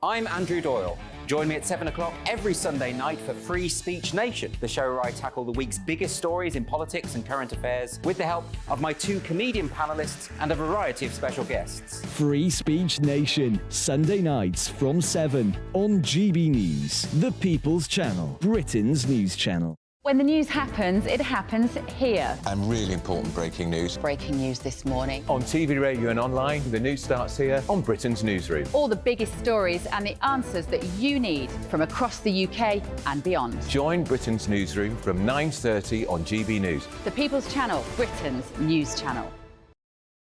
I'm Andrew Doyle. Join me at 7 o'clock every Sunday night for Free Speech Nation, the show where I tackle the week's biggest stories in politics and current affairs with the help of my two comedian panellists and a variety of special guests. Free Speech Nation, Sunday nights from 7 on GB News, the People's Channel, Britain's news channel. When the news happens, it happens here. And really important breaking news. Breaking news this morning. On TV, radio and online, the news starts here on Britain's Newsroom. All the biggest stories and the answers that you need from across the UK and beyond. Join Britain's Newsroom from 9:30 on GB News. The People's Channel, Britain's news channel.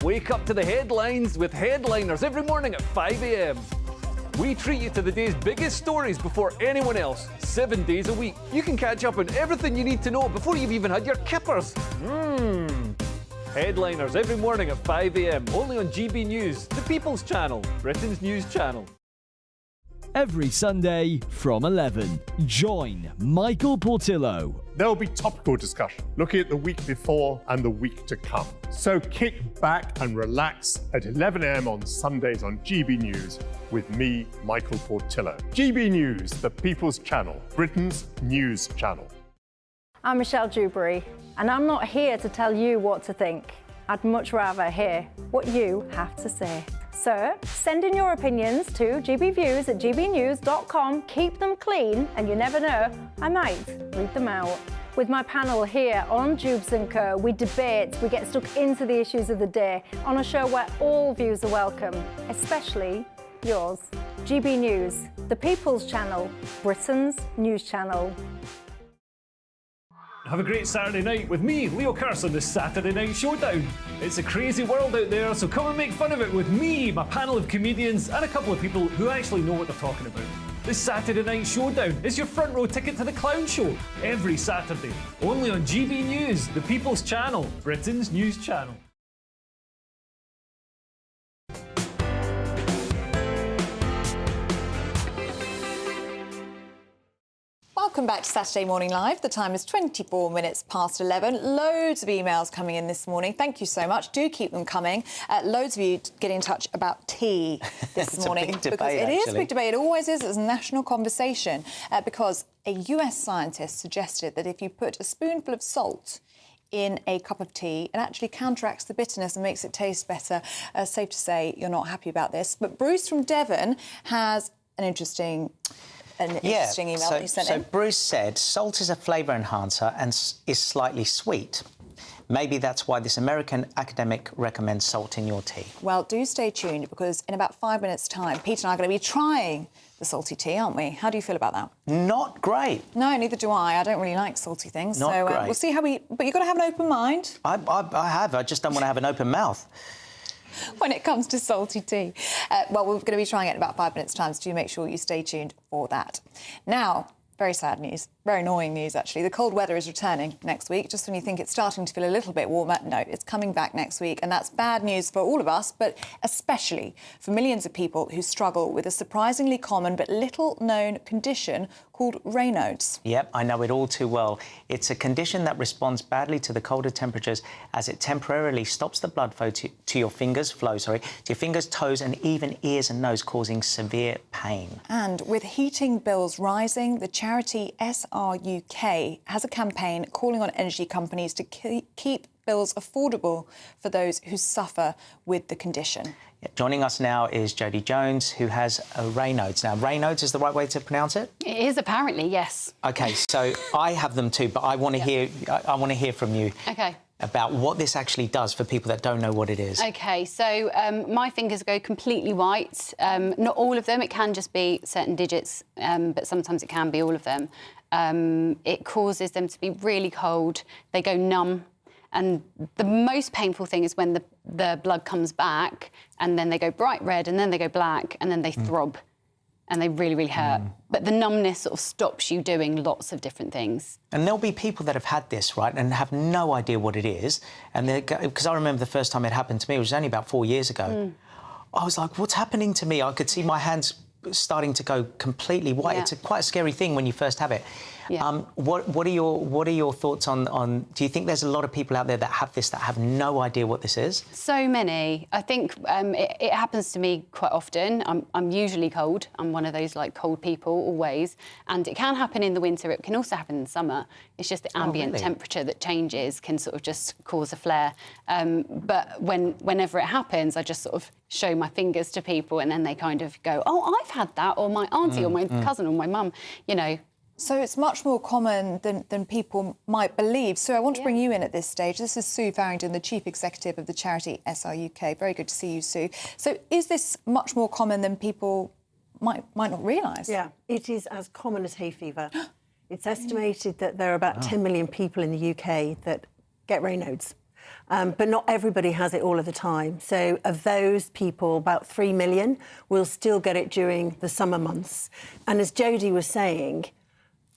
Wake up to the headlines with Headliners every morning at 5 a.m. We treat you to the day's biggest stories before anyone else, 7 days a week. You can catch up on everything you need to know before you've even had your kippers. Headliners every morning at 5 a.m, only on GB News, the People's Channel, Britain's news channel. Every Sunday from 11, join Michael Portillo. There'll be topical discussion, looking at the week before and the week to come. So kick back and relax at 11 a.m. on Sundays on GB News with me, Michael Portillo. GB News, the People's Channel, Britain's news channel. I'm Michelle Dewberry, and I'm not here to tell you what to think. I'd much rather hear what you have to say. So send in your opinions to gbviews@gbnews.com. Keep them clean, and you never know, I might read them out. With my panel here on Jubes & Co, we debate, we get stuck into the issues of the day on a show where all views are welcome, especially yours. GB News, the People's Channel, Britain's news channel. Have a great Saturday night with me, Leo Curse, on the Saturday Night Showdown. It's a crazy world out there, so come and make fun of it with me, my panel of comedians, and a couple of people who actually know what they're talking about. The Saturday Night Showdown is your front row ticket to the clown show, every Saturday, only on GB News, the People's Channel, Britain's news channel. Welcome back to Saturday Morning Live. The time is 24 minutes past 11. Loads of emails coming in this morning. Thank you so much. Do keep them coming. Loads of you getting in touch about tea this morning. It's a big because debate, it is a actually. big debate. It always is. It's a national conversation because a US scientist suggested that if you put a spoonful of salt in a cup of tea, it actually counteracts the bitterness and makes it taste better. Safe to say you're not happy about this. But Bruce from Devon has an interesting email that you sent in. So Bruce said salt is a flavour enhancer and is slightly sweet. Maybe that's why this American academic recommends salt in your tea. Well, do stay tuned, because in about 5 minutes' time, Peter and I are going to be trying the salty tea, aren't we? How do you feel about that? Not great. No, neither do I. I don't really like salty things. Not so great. We'll see how we... But you've got to have an open mind. I have. I just don't want to have an open mouth. When it comes to salty tea. Well, we're going to be trying it in about 5 minutes' time, so do make sure you stay tuned for that. Now, very sad news, very annoying news, actually. The cold weather is returning next week. Just when you think it's starting to feel a little bit warmer, no, it's coming back next week. And that's bad news for all of us, but especially for millions of people who struggle with a surprisingly common but little-known condition called Raynaud's. Yep, I know it all too well. It's a condition that responds badly to the colder temperatures, as it temporarily stops the blood flow to your fingers, toes, and even ears and nose, causing severe pain. And with heating bills rising, the charity SRUK has a campaign calling on energy companies to keep bills affordable for those who suffer with the condition. Joining us now is Jodie Jones, who has a Raynaud's. Now, Raynaud's is the right way to pronounce it? It is, apparently, yes. OK, so I have them too, but I want to hear from you about what this actually does for people that don't know what it is. OK, so my fingers go completely white. Not all of them. It can just be certain digits, but sometimes it can be all of them. It causes them to be really cold. They go numb. And the most painful thing is when the blood comes back and then they go bright red and then they go black and then they throb and they really, really hurt. But the numbness sort of stops you doing lots of different things. And there'll be people that have had this, right, and have no idea what it is. And because I remember the first time it happened to me, it was only about 4 years ago. I was like, what's happening to me? I could see my hands starting to go completely white. It's quite a scary thing when you first have it. What are your thoughts on? Do you think there's a lot of people out there that have this that have no idea what this is? So many. I think it happens to me quite often. I'm usually cold. I'm one of those like cold people always, and it can happen in the winter. It can also happen in the summer. It's just the ambient temperature that changes can sort of just cause a flare. But whenever it happens, I just sort of show my fingers to people, and then they kind of go, "Oh, I've had that," or my auntie, or my cousin, or my mum. You know. So it's much more common than people might believe. Sue, I want to bring you in at this stage. This is Sue Farrington, the Chief Executive of the charity SRUK. Very good to see you, Sue. So is this much more common than people might not realise? Yeah, it is as common as hay fever. It's estimated that there are about 10 million people in the UK that get Raynaud's. But not everybody has it all of the time. So of those people, about 3 million will still get it during the summer months. And as Jodie was saying,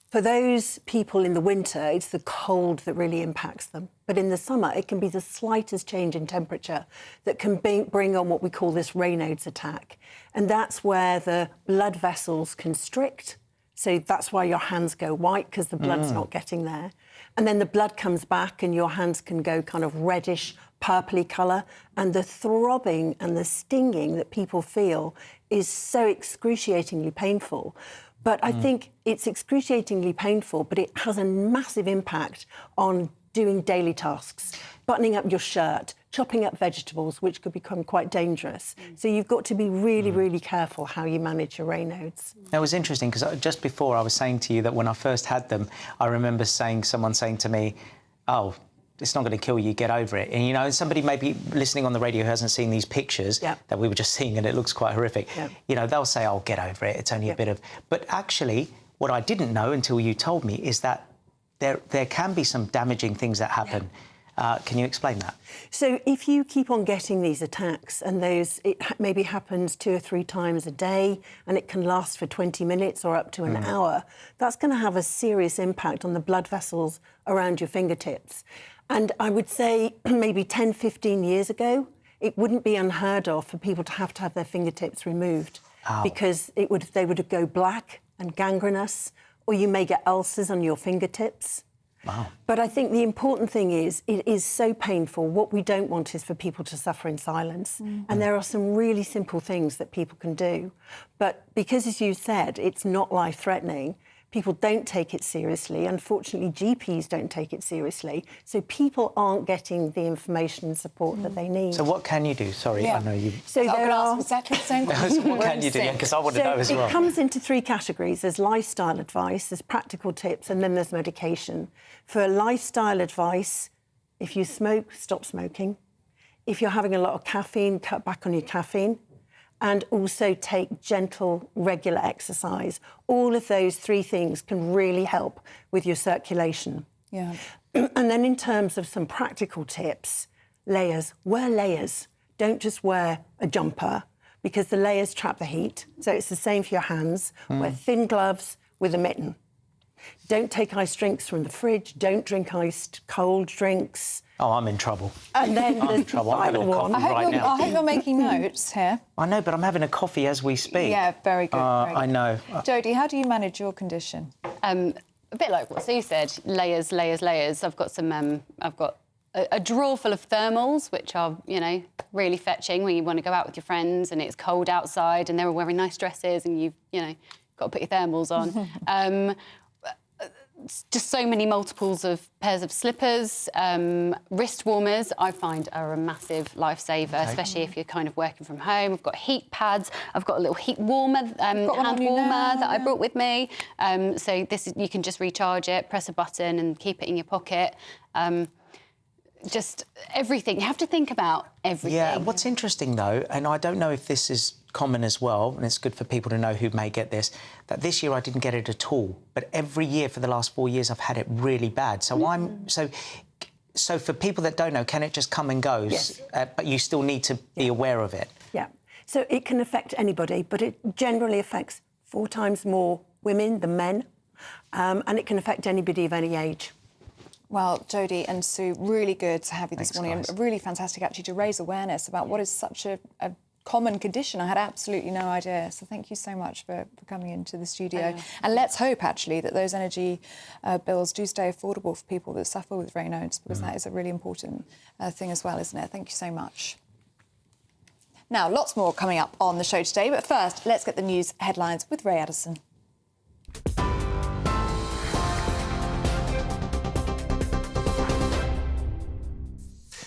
for those people in the winter, it's the cold that really impacts them. But in the summer, it can be the slightest change in temperature that can bring on what we call this Raynaud's attack. And that's where the blood vessels constrict. So that's why your hands go white, because the blood's not getting there. And then the blood comes back and your hands can go kind of reddish, purpley colour. And the throbbing and the stinging that people feel is so excruciatingly painful. But I think it's excruciatingly painful, but it has a massive impact on doing daily tasks, buttoning up your shirt, chopping up vegetables, which could become quite dangerous. So you've got to be really, really careful how you manage your Raynaud's. It was interesting, because just before I was saying to you that when I first had them, I remember someone saying to me, "Oh, it's not going to kill you, get over it." And, you know, somebody maybe listening on the radio who hasn't seen these pictures that we were just seeing, and it looks quite horrific, you know, they'll say, "Oh, get over it, it's only a bit of..." But actually, what I didn't know until you told me is that there can be some damaging things that happen. Can you explain that? So if you keep on getting these attacks, and it maybe happens 2 or 3 times a day, and it can last for 20 minutes or up to an hour, that's going to have a serious impact on the blood vessels around your fingertips. And I would say maybe 10, 15 years ago, it wouldn't be unheard of for people to have their fingertips removed because they would go black and gangrenous, or you may get ulcers on your fingertips. Wow. But I think the important thing is, it is so painful. What we don't want is for people to suffer in silence. And there are some really simple things that people can do. But because, as you said, it's not life-threatening, People don't take it seriously. Unfortunately, GPs don't take it seriously. So people aren't getting the information and support that they need. So what can you do? Sorry, I know you... So I'm there going to are... ask exactly the same question. So what can you do? Because I want to know as well. It comes into three categories. There's lifestyle advice, there's practical tips, and then there's medication. For lifestyle advice, if you smoke, stop smoking. If you're having a lot of caffeine, cut back on your caffeine. And also take gentle, regular exercise. All of those three things can really help with your circulation. Yeah. And then in terms of some practical tips, layers. Wear layers. Don't just wear a jumper, because the layers trap the heat. So it's the same for your hands. Wear thin gloves with a mitten. Don't take iced drinks from the fridge. Don't drink iced cold drinks. Oh, I'm in trouble. And then I'm in trouble. I'm having a coffee right now. I hope you're making notes here. I know, but I'm having a coffee as we speak. Yeah, very good. Very good. I know. Jodie, how do you manage your condition? A bit like what Sue said, layers, layers, layers. I've got some, I've got a drawer full of thermals, which are, you know, really fetching when you want to go out with your friends and it's cold outside and they're all wearing nice dresses and you've, you know, got to put your thermals on. Just so many multiples of pairs of slippers. Wrist warmers, I find, are a massive lifesaver, especially if you're kind of working from home. I've got heat pads. I've got a little heat warmer, hand warmer that I brought with me. So this is, you can just recharge it, press a button and keep it in your pocket. Just everything. You have to think about everything. Yeah, what's interesting, though, and I don't know if this is common as well, and it's good for people to know who may get this, that this year I didn't get it at all. But every year for the last 4 years, I've had it really bad. So So for people that don't know, can it just come and go? Yes. But you still need to be aware of it. Yeah. So it can affect anybody, but it generally affects 4 times more women than men. And it can affect anybody of any age. Well, Jodie and Sue, really good to have you this morning. guys. And really fantastic, actually, to raise awareness about what is such a common condition. I had absolutely no idea. So thank you so much for coming into the studio. And let's hope, actually, that those energy bills do stay affordable for people that suffer with Raynaud's, because that is a really important thing as well, isn't it? Thank you so much. Now, lots more coming up on the show today. But first, let's get the news headlines with Ray Addison.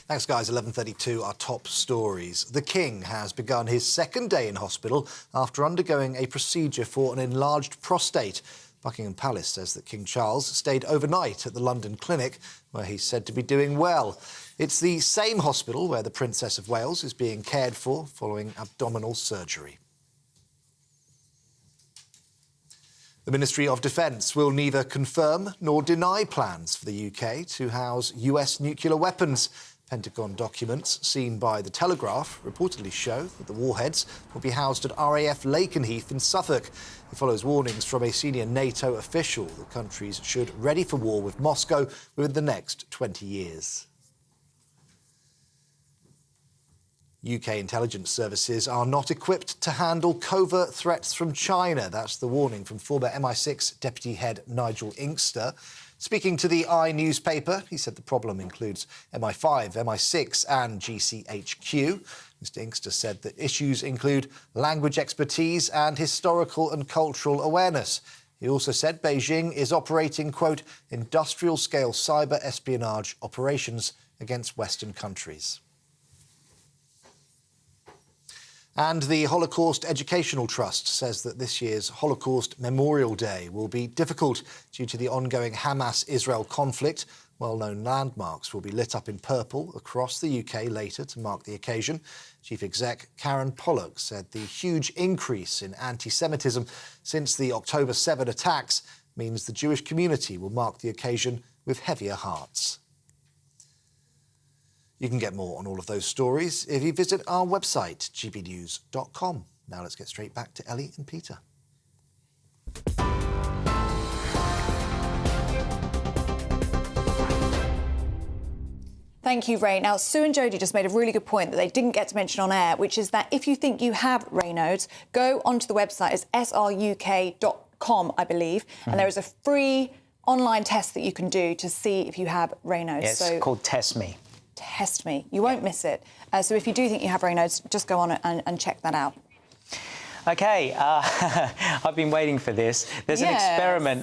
Thanks, guys. 11:32, our top stories. The King has begun his second day in hospital after undergoing a procedure for an enlarged prostate. Buckingham Palace says that King Charles stayed overnight at the London clinic, where he's said to be doing well. It's the same hospital where the Princess of Wales is being cared for following abdominal surgery. The Ministry of Defence will neither confirm nor deny plans for the UK to house US nuclear weapons. Pentagon documents seen by The Telegraph reportedly show that the warheads will be housed at RAF Lakenheath in Suffolk. It follows warnings from a senior NATO official that countries should ready for war with Moscow within the next 20 years. UK intelligence services are not equipped to handle covert threats from China. That's the warning from former MI6 deputy head Nigel Inkster. Speaking to the newspaper, he said the problem includes MI5, MI6 and GCHQ. Mr Inkster said that issues include language expertise and historical and cultural awareness. He also said Beijing is operating, quote, industrial-scale cyber espionage operations against Western countries. And the Holocaust Educational Trust says that this year's Holocaust Memorial Day will be difficult due to the ongoing Hamas-Israel conflict. Well-known landmarks will be lit up in purple across the UK later to mark the occasion. Chief Exec Karen Pollock said the huge increase in anti-Semitism since the October 7 attacks means the Jewish community will mark the occasion with heavier hearts. You can get more on all of those stories if you visit our website, gbnews.com. Now let's get straight back to Ellie and Peter. Thank you, Ray. Now, Sue and Jodie just made a really good point that they didn't get to mention on air, which is that if you think you have Raynaud's, go onto the website. It's sruk.com, I believe, and there is a free online test that you can do to see if you have Raynaud's. Yeah, it's called Test Me. Test Me. You won't miss it. So if you do think you have Raynaud's, just go on and check that out. OK, I've been waiting for this. There's an experiment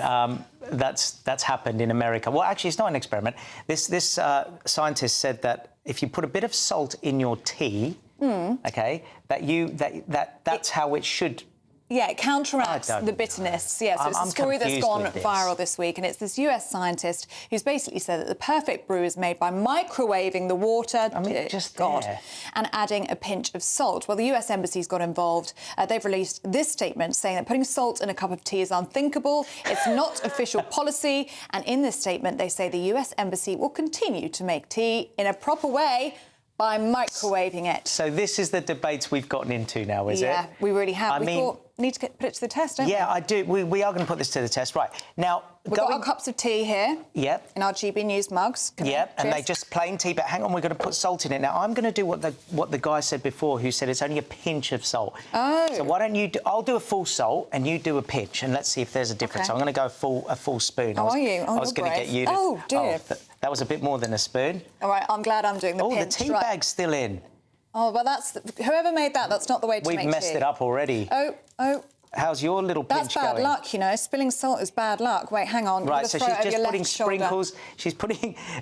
that's happened in America. Well, actually, it's not an experiment. This scientist said that if you put a bit of salt in your tea, OK, that's how it should. Yeah, it counteracts the bitterness. Yeah, so it's a story that's gone viral this week, and it's this US scientist who's basically said that the perfect brew is made by microwaving the water, and adding a pinch of salt. Well, the US Embassy's got involved. They've released this statement saying that putting salt in a cup of tea is unthinkable. It's not official policy. And in this statement, they say the US Embassy will continue to make tea in a proper way by microwaving it. So this is the debates we've gotten into now, is it? Yeah, we really have. We thought, need to put it to the test, don't we? Yeah, I do. We are going to put this to the test. Right. Now, we've got our cups of tea here. Yep. In our GB News mugs. Yep, and they just plain tea, but hang on, we're going to put salt in it. Now, I'm going to do what the guy said before, who said it's only a pinch of salt. Oh. So why don't you I'll do a full salt, and you do a pinch, and let's see if there's a difference. Okay. I'm going to go a full spoon. How are you? I was going to get you to... Oh, dear. Oh, that was a bit more than a spoon. All right, I'm glad I'm doing the pinch. Oh, the tea bag's still in. Oh, well, whoever made that's not the way to make tea. We've messed it up already. Oh. How's your little pinch That's bad luck, you know. Spilling salt is bad luck. Wait, hang on. Right, so she's just putting sprinkles.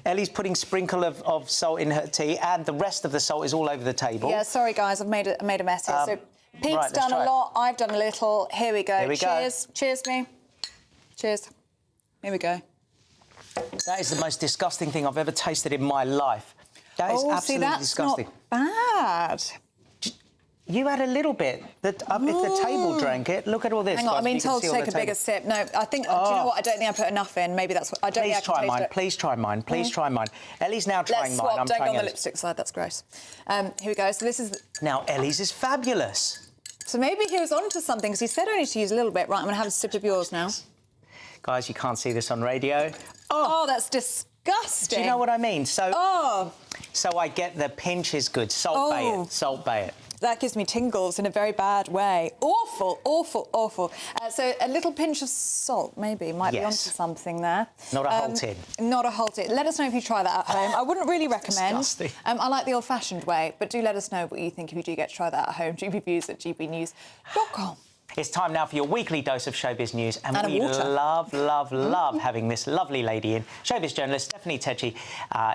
Ellie's putting sprinkle of salt in her tea, and the rest of the salt is all over the table. Yeah, sorry, guys, I've made a mess here. So Pete's done a lot, I've done a little. Here we go. Here we go. Cheers, me. Cheers. Here we go. That is the most disgusting thing I've ever tasted in my life. That is absolutely disgusting. Not bad. You had a little bit. If the table drank it, look at all this. Hang on, I'm being told to take a bigger sip. No, I think. Do you know what? I don't think I put enough in. Maybe that's what. I don't think I can taste it. Please try mine. Please try mine. Ellie's now trying mine. Let's swap. Don't go on the lipstick side. That's gross. Here we go. So this is. Now Ellie's is fabulous. So maybe he was onto something because he said only to use a little bit. Right, I'm going to have a sip of yours now. Guys, you can't see this on radio. Oh, that's disgusting. Do you know what I mean? So. So I get the pinch is good. Salt bay it. Salt bay it. That gives me tingles in a very bad way. Awful, awful, awful. So a little pinch of salt, maybe, might be onto something there. Not a whole tin. Not a whole tin. Let us know if you try that at home. I wouldn't really recommend. Disgusting. I like the old-fashioned way, but do let us know what you think if you do get to try that at home. gbviews@gbnews.com. It's time now for your weekly dose of showbiz news, and we love having this lovely lady in. Showbiz journalist Stephanie Tedgy.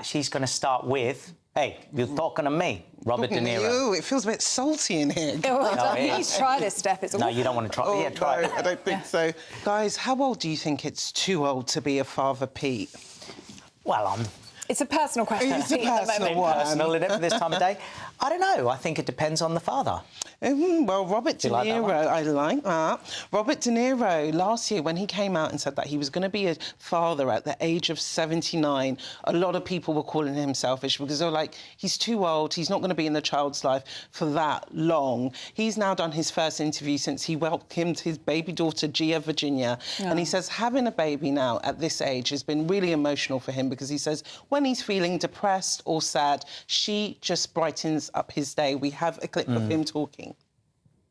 She's going to start with... Hey, you're talking to me, Robert De Niro. Ooh, it feels a bit salty in here. Please try this, Steph. It's no, you don't want to try. Yeah, try it. I don't think so. Guys, how old do you think it's too old to be a father, Pete? Well, it's a personal question. It's a personal one. Personal, isn't it, for this time of day? I don't know. I think it depends on the father. Well, Robert De Niro, I like that. Robert De Niro, last year, when he came out and said that he was going to be a father at the age of 79, a lot of people were calling him selfish because they're like, he's too old, he's not going to be in the child's life for that long. He's now done his first interview since he welcomed his baby daughter, Gia Virginia, and he says having a baby now at this age has been really emotional for him because he says when he's feeling depressed or sad, she just brightens up his day. We have a clip of him talking.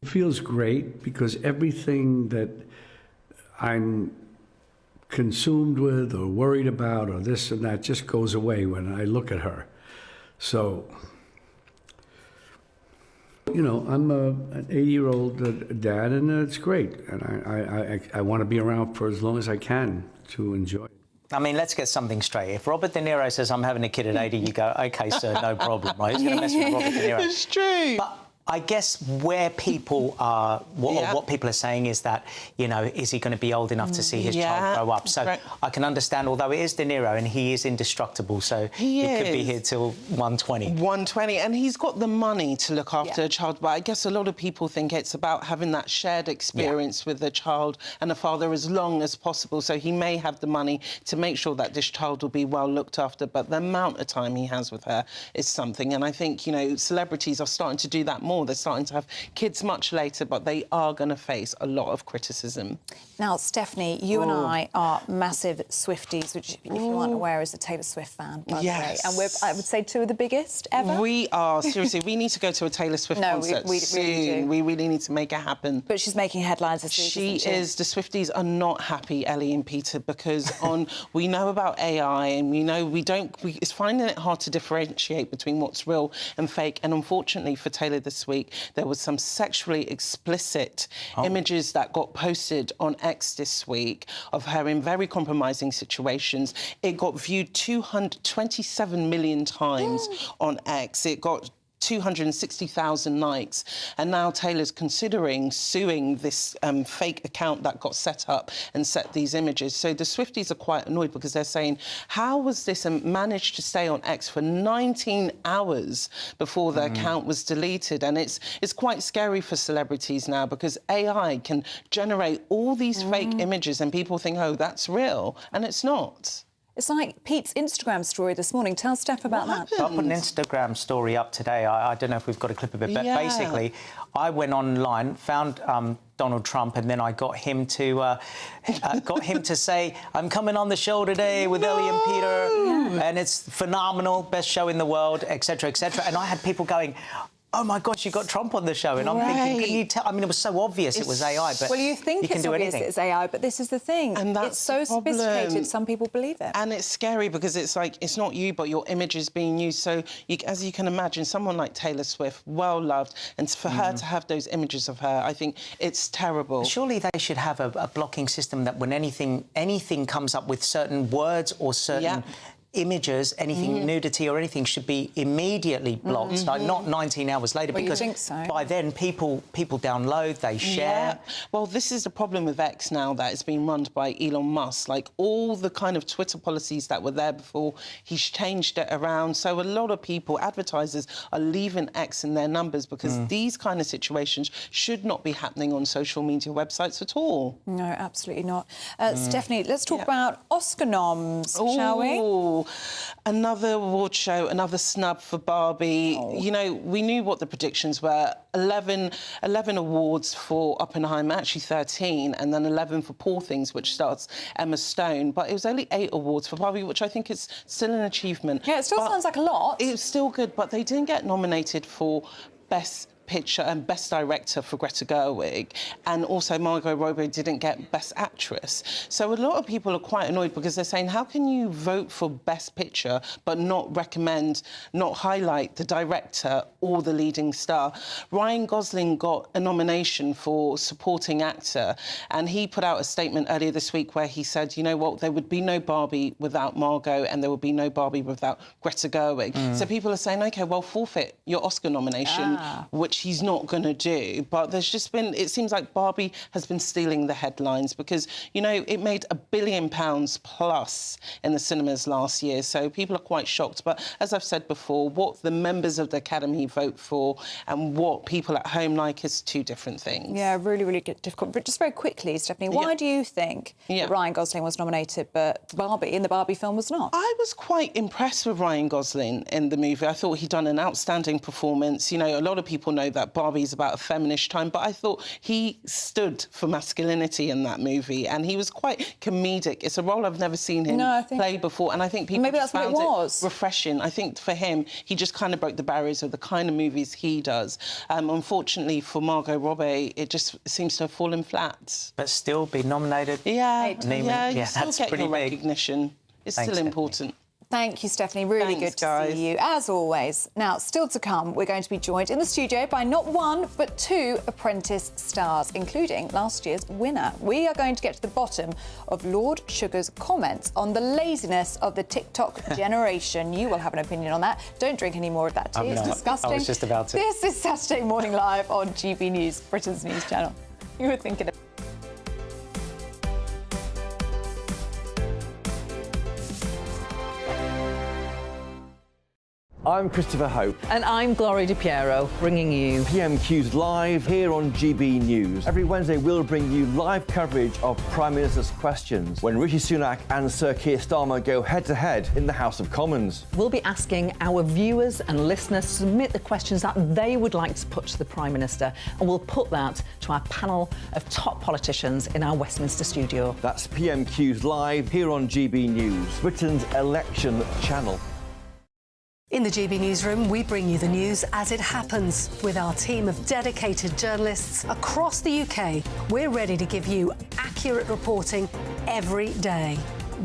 It feels great because everything that I'm consumed with or worried about or this and that just goes away when I look at her. So, you know, I'm an 80-year-old dad, and it's great. And I want to be around for as long as I can to enjoy it. I mean, let's get something straight. If Robert De Niro says, I'm having a kid at 80, you go, OK, sir, no problem, right? Who's going to mess with Robert De Niro? It's true. But I guess where people are, what people are saying is that, you know, is he going to be old enough to see his child grow up? So I can understand, although it is De Niro and he is indestructible, so he could be here till 120. 120, and he's got the money to look after a child, but I guess a lot of people think it's about having that shared experience with the child and the father as long as possible, so he may have the money to make sure that this child will be well looked after, but the amount of time he has with her is something, and I think, you know, celebrities are starting to do that more. They're starting to have kids much later, but they are going to face a lot of criticism. Now, Stephanie, you and I are massive Swifties, which, if you aren't aware, is a Taylor Swift fan, by the way. And we're, I would say, two of the biggest ever. We are. Seriously, we need to go to a Taylor Swift concert soon. Really do. We really need to make it happen. But she's making headlines this week, She isn't she? is. The Swifties are not happy, Ellie and Peter, because we know about AI and we know it's finding it hard to differentiate between what's real and fake. And unfortunately for Taylor week, there was some sexually explicit images that got posted on X this week of her in very compromising situations. It got viewed 227 million times on X. It got 260,000 likes, and now Taylor's considering suing this fake account that got set up and set these images. So the Swifties are quite annoyed because they're saying, how was this managed to stay on X for 19 hours before the account was deleted? And it's quite scary for celebrities now because AI can generate all these fake images and people think, oh, that's real, and it's not. It's like Pete's Instagram story this morning. Tell Steph about that. I put an Instagram story up today. I don't know if we've got a clip of it, but basically, I went online, found Donald Trump, and then I got him to say, "I'm coming on the show today with Ellie and Peter, and it's phenomenal, best show in the world, etc., etc." And I had people going, "Oh my gosh, you got Trump on the show," and I'm thinking, can you tell? I mean, it was so obvious it was AI, but well, you think you can it's do obvious anything. it's AI, but this is the thing, and that's it's so sophisticated. Some people believe it, and it's scary because it's like it's not you, but your image is being used. So, as you can imagine, someone like Taylor Swift, well loved, and for her to have those images of her, I think it's terrible. Surely they should have a blocking system that when anything comes up with certain words or certain images, anything nudity or anything should be immediately blocked, like not 19 hours later, well, because you think so. By then people download, they share. Well, this is the problem with X now, that it's been run by Elon Musk. Like all the kind of Twitter policies that were there before, he's changed it around. So a lot of people, advertisers, are leaving X in their numbers because these kind of situations should not be happening on social media websites at all. No, absolutely not. Stephanie, let's talk about Oscar noms, shall we? Another award show, another snub for Barbie. You know, we knew what the predictions were. 11 awards for Oppenheimer, actually 13, and then 11 for Poor Things, which stars Emma Stone. But it was only 8 awards for Barbie, which I think is still an achievement. Yeah, it still sounds like a lot. It's still good, but they didn't get nominated for Best Picture and Best Director for Greta Gerwig, and also Margot Robbie didn't get Best Actress. So a lot of people are quite annoyed because they're saying, how can you vote for Best Picture but not highlight the director or the leading star? Ryan Gosling got a nomination for Supporting Actor, and he put out a statement earlier this week where he said, you know what, there would be no Barbie without Margot and there would be no Barbie without Greta Gerwig. So people are saying, OK, well, forfeit your Oscar nomination, which he's not going to do. But there's just been, it seems like Barbie has been stealing the headlines because, you know, it made £1 billion plus in the cinemas last year. So people are quite shocked. But as I've said before, what the members of the Academy vote for and what people at home like is two different things. Yeah, really, really difficult. But just very quickly, Stephanie, why do you think that Ryan Gosling was nominated but Barbie in the Barbie film was not? I was quite impressed with Ryan Gosling in the movie. I thought he'd done an outstanding performance. You know, a lot of people know that Barbie is about a feminist time, but I thought he stood for masculinity in that movie, and he was quite comedic. It's a role I've never seen him play before, and I think people maybe that's found what it was. Refreshing. I think for him, he just kind of broke the barriers of the kind of movies he does. Unfortunately for Margot Robbie, it just seems to have fallen flat. But still be nominated. You that's still get pretty your big recognition. It's Thanks, still important. Thank you, Stephanie. Really good to see you, as always. Now, still to come, we're going to be joined in the studio by not one, but 2 Apprentice stars, including last year's winner. We are going to get to the bottom of Lord Sugar's comments on the laziness of the TikTok generation. You will have an opinion on that. Don't drink any more of that tea. It's disgusting. I was just about to. This is Saturday Morning Live on GB News, Britain's news channel. You were thinking of... I'm Christopher Hope. And I'm Gloria DiPiero, bringing you PMQ's Live here on GB News. Every Wednesday, we'll bring you live coverage of Prime Minister's questions when Rishi Sunak and Sir Keir Starmer go head-to-head in the House of Commons. We'll be asking our viewers and listeners to submit the questions that they would like to put to the Prime Minister, and we'll put that to our panel of top politicians in our Westminster studio. That's PMQ's Live here on GB News, Britain's election channel. In the GB Newsroom, we bring you the news as it happens. With our team of dedicated journalists across the UK, we're ready to give you accurate reporting every day.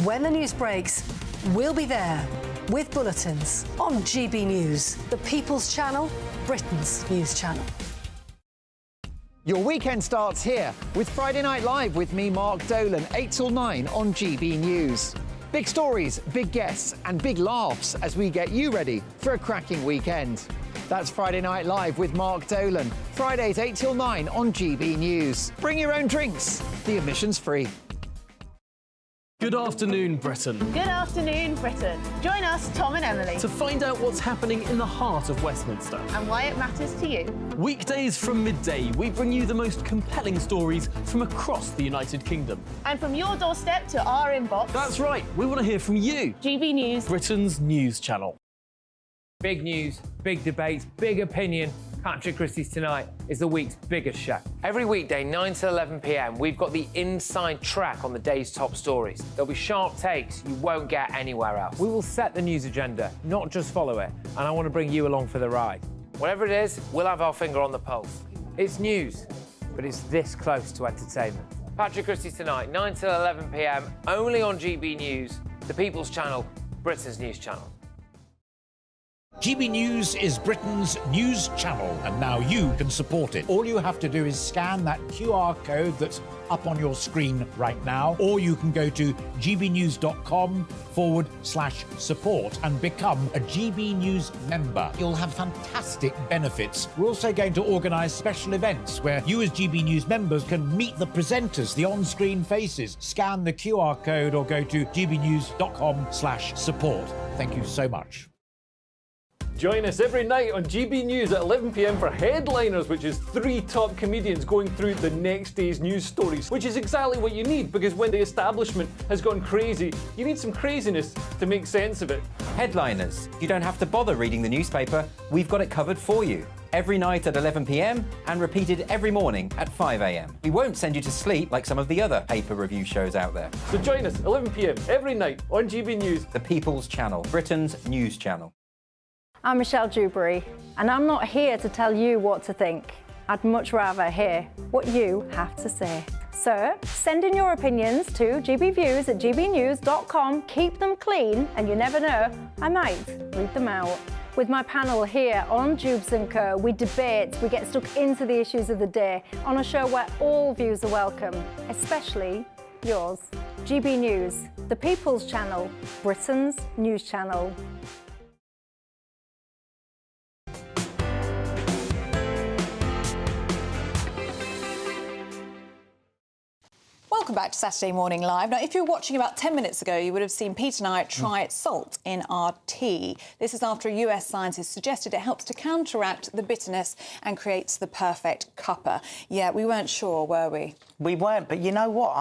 When the news breaks, we'll be there with bulletins on GB News, the People's Channel, Britain's news channel. Your weekend starts here with Friday Night Live with me, Mark Dolan, 8 till 9 on GB News. Big stories, big guests and big laughs as we get you ready for a cracking weekend. That's Friday Night Live with Mark Dolan, Fridays 8 till 9 on GB News. Bring your own drinks, the admission's free. Good afternoon, Britain. Good afternoon, Britain. Join us, Tom and Emily, To find out what's happening in the heart of Westminster. and why it matters to you. Weekdays from midday, we bring you the most compelling stories from across the United Kingdom. And from your doorstep to our inbox. That's right, we want to hear from you. GB News, Britain's news channel. Big news, big debates, big opinion. Patrick Christie's Tonight is the week's biggest show. Every weekday, 9 to 11 p.m, we've got the inside track on the day's top stories. There'll be sharp takes you won't get anywhere else. We will set the news agenda, not just follow it, and I want to bring you along for the ride. Whatever it is, we'll have our finger on the pulse. It's news, but it's this close to entertainment. Patrick Christie's Tonight, 9 to 11 p.m, only on GB News, the People's Channel, Britain's news channel. GB News is Britain's news channel, and now you can support it. All you have to do is scan that QR code that's up on your screen right now, or you can go to gbnews.com/support and become a GB News member. You'll have fantastic benefits. We're also going to organise special events where you as GB News members can meet the presenters, the on-screen faces. Scan the QR code or go to gbnews.com/support. Thank you so much. Join us every night on GB News at 11 p.m. for Headliners, which is 3 top comedians going through the next day's news stories, which is exactly what you need, because when the establishment has gone crazy, you need some craziness to make sense of it. Headliners. You don't have to bother reading the newspaper. We've got it covered for you. Every night at 11 p.m. and repeated every morning at 5 a.m. We won't send you to sleep like some of the other paper review shows out there. So join us 11 p.m. every night on GB News, the People's Channel, Britain's news channel. I'm Michelle Dewberry, and I'm not here to tell you what to think. I'd much rather hear what you have to say. So send in your opinions to gbviews@gbnews.com. Keep them clean, and you never know, I might read them out. With my panel here on Jubes & Co, we debate, we get stuck into the issues of the day on a show where all views are welcome, especially yours. GB News, the People's Channel, Britain's news channel. Welcome back to Saturday Morning Live. Now, if you were watching about 10 minutes ago, you would have seen Pete and I try salt in our tea. This is after a US scientist suggested it helps to counteract the bitterness and creates the perfect cuppa. Yeah, we weren't sure, were we? We weren't, but you know what?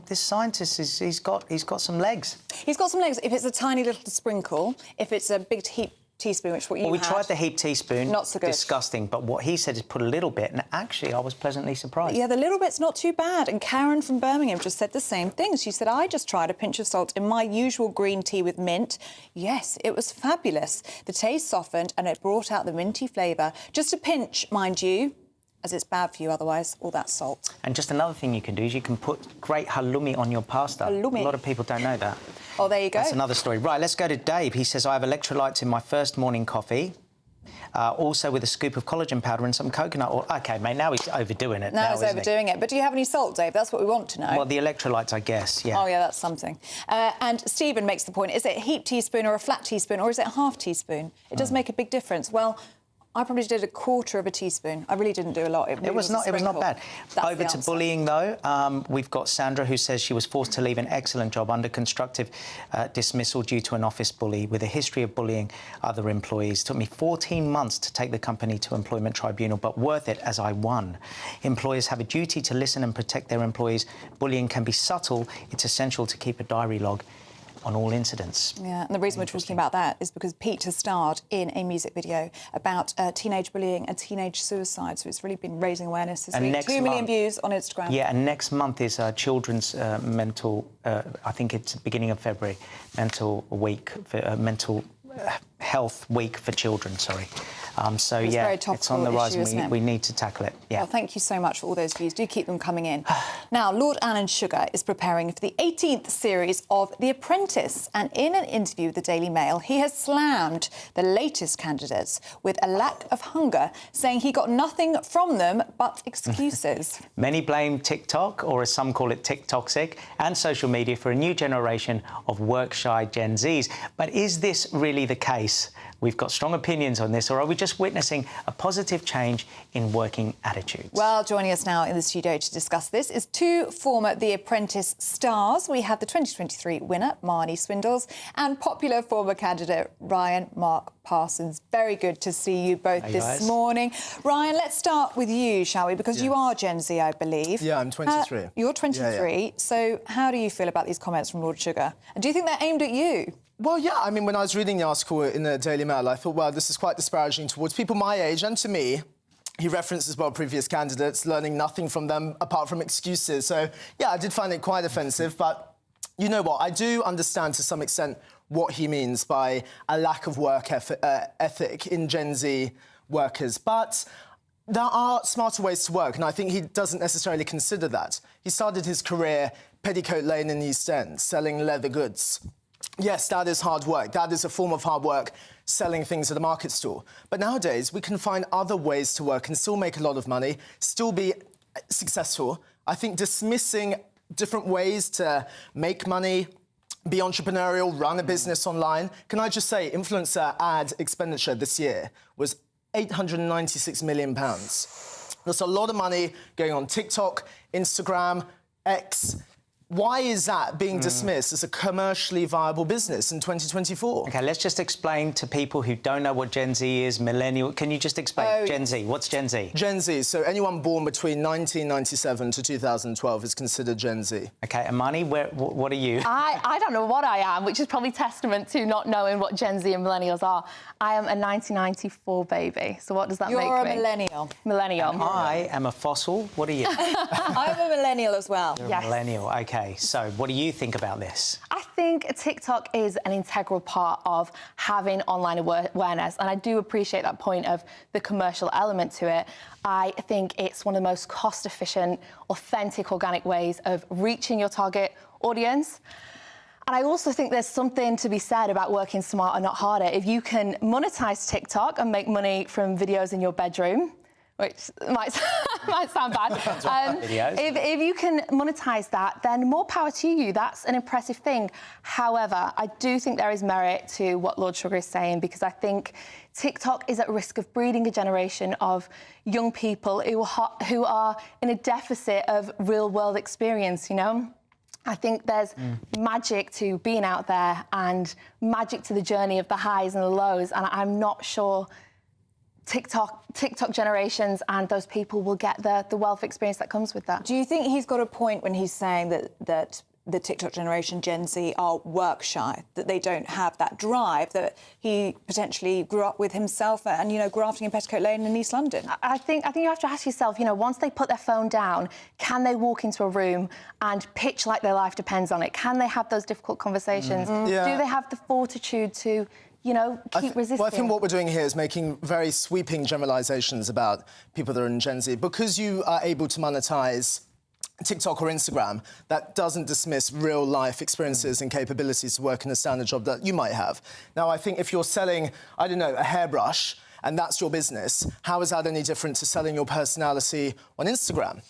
This scientist he's got some legs. He's got some legs. If it's a tiny little sprinkle, if it's a big heap teaspoon, which what you Well, we had. tried the heap teaspoon. Not so good. Disgusting. But what he said is put a little bit, and actually I was pleasantly surprised. Yeah, the little bit's not too bad. And Karen from Birmingham just said the same thing. She said, I just tried a pinch of salt in my usual green tea with mint. Yes, it was fabulous. The taste softened and it brought out the minty flavour. Just a pinch, mind you, as it's bad for you otherwise, all that salt. And just another thing you can do is you can put great halloumi on your pasta. Halloumi. A lot of people don't know that. Oh, there you go. That's another story. Right, let's go to Dave. He says, I have electrolytes in my first morning coffee. Also with a scoop of collagen powder and some coconut oil. OK, mate, now he's overdoing it. Now he's overdoing it. But do you have any salt, Dave? That's what we want to know. Well, the electrolytes, I guess, yeah. Oh, yeah, that's something. And Stephen makes the point, is it a heaped teaspoon or a flat teaspoon, or is it a half teaspoon? It does make a big difference. Well, I probably did a quarter of a teaspoon. I really didn't do a lot. It was not bad. That's Over to bullying, though. We've got Sandra, who says she was forced to leave an excellent job under constructive dismissal due to an office bully with a history of bullying other employees. It took me 14 months to take the company to employment tribunal, but worth it as I won. Employers have a duty to listen and protect their employees. Bullying can be subtle. It's essential to keep a diary log on all incidents. Yeah, and the reason we're talking about that is because Pete has starred in a music video about teenage bullying and teenage suicide, so it's really been raising awareness this week. 2 million views on Instagram. Yeah, and next month is Children's Mental, I think it's beginning of February, Mental Week, Mental Health Week for Children, sorry. So It's yeah, very it's topical on the rise, issue, and isn't it? we need to tackle it. Yeah. Well, thank you so much for all those views. Do keep them coming in. Now, Lord Alan Sugar is preparing for the 18th series of The Apprentice, and in an interview with the Daily Mail, he has slammed the latest candidates with a lack of hunger, saying he got nothing from them but excuses. Many blame TikTok, or as some call it, TikToxic, and social media for a new generation of work-shy Gen Zs. But is this really the case? We've got strong opinions on this, or are we just witnessing a positive change in working attitudes? Well, joining us now in the studio to discuss this is two former The Apprentice stars. We have the 2023 winner, Marnie Swindles, and popular former candidate, Ryan Mark Parsons. Very good to see you both this morning. Ryan, let's start with you, shall we? Because you are Gen Z, I believe. Yeah, I'm 23. You're 23. Yeah. So how do you feel about these comments from Lord Sugar? And do you think they're aimed at you? Well, yeah, I mean, when I was reading the article in the Daily Mail, I thought, well, this is quite disparaging towards people my age and to me. He referenced as well previous candidates, learning nothing from them apart from excuses. So, yeah, I did find it quite offensive. But you know what? I do understand to some extent what he means by a lack of work ethic in Gen Z workers. But there are smarter ways to work, and I think he doesn't necessarily consider that. He started his career Petticoat Lane in the East End, selling leather goods. Yes, that is hard work. That is a form of hard work, selling things at a market stall. But nowadays, we can find other ways to work and still make a lot of money, still be successful. I think dismissing different ways to make money, be entrepreneurial, run a business online. Can I just say, influencer ad expenditure this year was £896 million. That's a lot of money going on TikTok, Instagram, X. Why is that being dismissed as a commercially viable business in 2024? OK, let's just explain to people who don't know what Gen Z is, millennial. Can you just explain Gen Z? What's Gen Z? Gen Z, so anyone born between 1997 to 2012 is considered Gen Z. OK, Amani, what are you? I don't know what I am, which is probably testament to not knowing what Gen Z and millennials are. I am a 1994 baby, so what does that make me? You're a millennial. Millennial. And I am a fossil. What are you? I'm a millennial as well. You're a millennial, OK. So what do you think about this? I think TikTok is an integral part of having online awareness, and I do appreciate that point of the commercial element to it. I think it's one of the most cost-efficient, authentic, organic ways of reaching your target audience. And I also think there's something to be said about working smarter, not harder. If you can monetize TikTok and make money from videos in your bedroom, which might sound bad. If you can monetize that, then more power to you. That's an impressive thing. However, I do think there is merit to what Lord Sugar is saying, because I think TikTok is at risk of breeding a generation of young people who are in a deficit of real-world experience, you know? I think there's magic to being out there and magic to the journey of the highs and the lows, and I'm not sure TikTok generations and those people will get the wealth experience that comes with that. Do you think he's got a point when he's saying that the TikTok generation, Gen Z, are work shy, that they don't have that drive that he potentially grew up with himself and, you know, grafting in Petticoat Lane in East London? I think you have to ask yourself, you know, once they put their phone down, can they walk into a room and pitch like their life depends on it? Can they have those difficult conversations? Do they have the fortitude to, you know, keep resisting? Well, I think what we're doing here is making very sweeping generalisations about people that are in Gen Z. Because you are able to monetise TikTok or Instagram, that doesn't dismiss real-life experiences and capabilities to work in a standard job that you might have. Now, I think if you're selling, I don't know, a hairbrush, and that's your business, how is that any different to selling your personality on Instagram?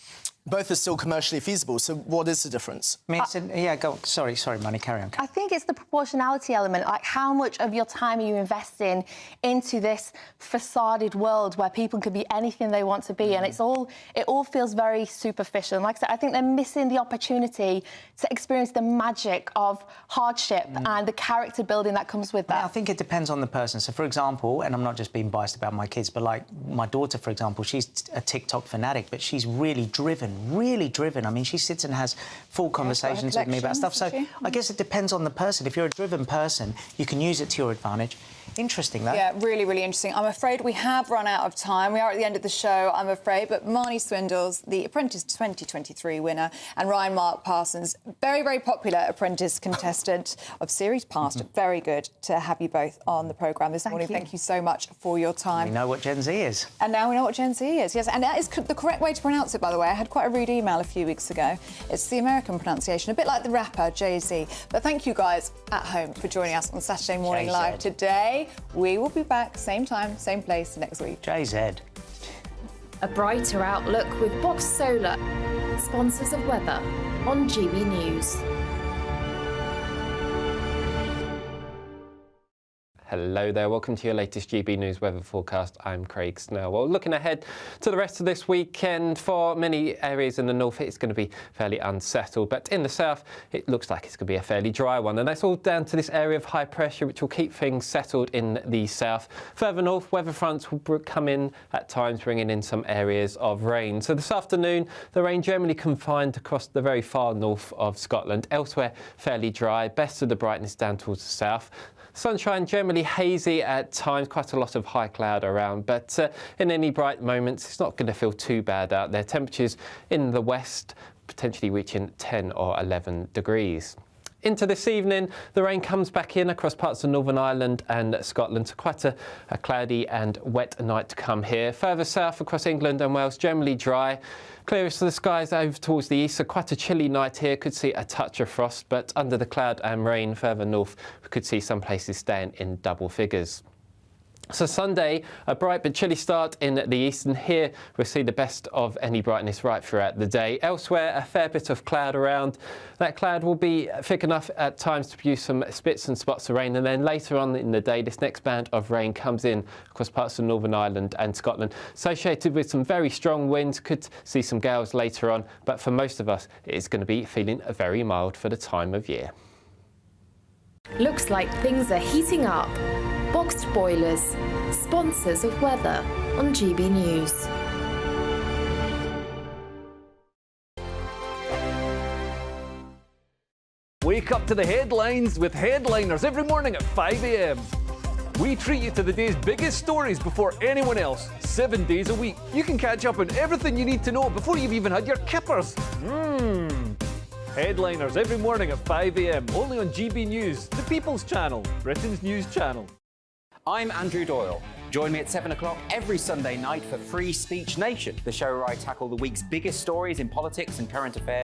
Both are still commercially feasible, so what is the difference? I mean, yeah, go. Sorry, Manny, carry on. I think it's the proportionality element, like how much of your time are you investing into this facaded world where people could be anything they want to be, and it all feels very superficial. And like I said, I think they're missing the opportunity to experience the magic of hardship and the character building that comes with that. I think it depends on the person. So, for example, and I'm not just being biased about my kids, but like my daughter, for example, she's a TikTok fanatic, but she's really driven. I mean, she sits and has full conversations with me about stuff. So I guess it depends on the person. If you're a driven person, you can use it to your advantage. Interesting, though. Yeah, really, really interesting. I'm afraid we have run out of time. We are at the end of the show, I'm afraid. But Marnie Swindles, the Apprentice 2023 winner, and Ryan Mark Parsons, very, very popular Apprentice contestant of Series Past. Very good to have you both on the programme this morning. Thank you so much for your time. We know what Gen Z is. And now we know what Gen Z is, yes. And that is the correct way to pronounce it, by the way. I had quite a rude email a few weeks ago. It's the American pronunciation, a bit like the rapper Jay-Z. But thank you guys at home for joining us on Saturday Morning Jay-Z. Live today. We will be back same time, same place next week. JZ. A brighter outlook with Box Solar, sponsors of weather on GB News. Hello there, welcome to your latest GB News weather forecast. I'm Craig Snell. Well, looking ahead to the rest of this weekend, for many areas in the north, it's going to be fairly unsettled. But in the south, it looks like it's going to be a fairly dry one. And that's all down to this area of high pressure, which will keep things settled in the south. Further north, weather fronts will come in at times, bringing in some areas of rain. So this afternoon, the rain generally confined across the very far north of Scotland. Elsewhere, fairly dry, best of the brightness down towards the south. Sunshine generally hazy at times, quite a lot of high cloud around, but in any bright moments, it's not going to feel too bad out there. Temperatures in the west potentially reaching 10 or 11 degrees. Into this evening, the rain comes back in across parts of Northern Ireland and Scotland, so quite a cloudy and wet night to come here. Further south across England and Wales, generally dry. Clearest of the skies over towards the east, so quite a chilly night here. Could see a touch of frost, but under the cloud and rain further north, we could see some places staying in double figures. So Sunday, a bright but chilly start in the east, and here we'll see the best of any brightness right throughout the day. Elsewhere, a fair bit of cloud around. That cloud will be thick enough at times to produce some spits and spots of rain, and then later on in the day, this next band of rain comes in across parts of Northern Ireland and Scotland, associated with some very strong winds. Could see some gales later on, but for most of us, it is going to be feeling very mild for the time of year. Looks like things are heating up. Boxed Boilers, sponsors of weather on GB News. Wake up to the headlines with Headliners every morning at 5 a.m. We treat you to the day's biggest stories before anyone else, 7 days a week. You can catch up on everything you need to know before you've even had your kippers. Headliners every morning at 5 a.m. only on GB News, the People's Channel, Britain's news channel. I'm Andrew Doyle. Join me at 7 o'clock every Sunday night for Free Speech Nation, the show where I tackle the week's biggest stories in politics and current affairs.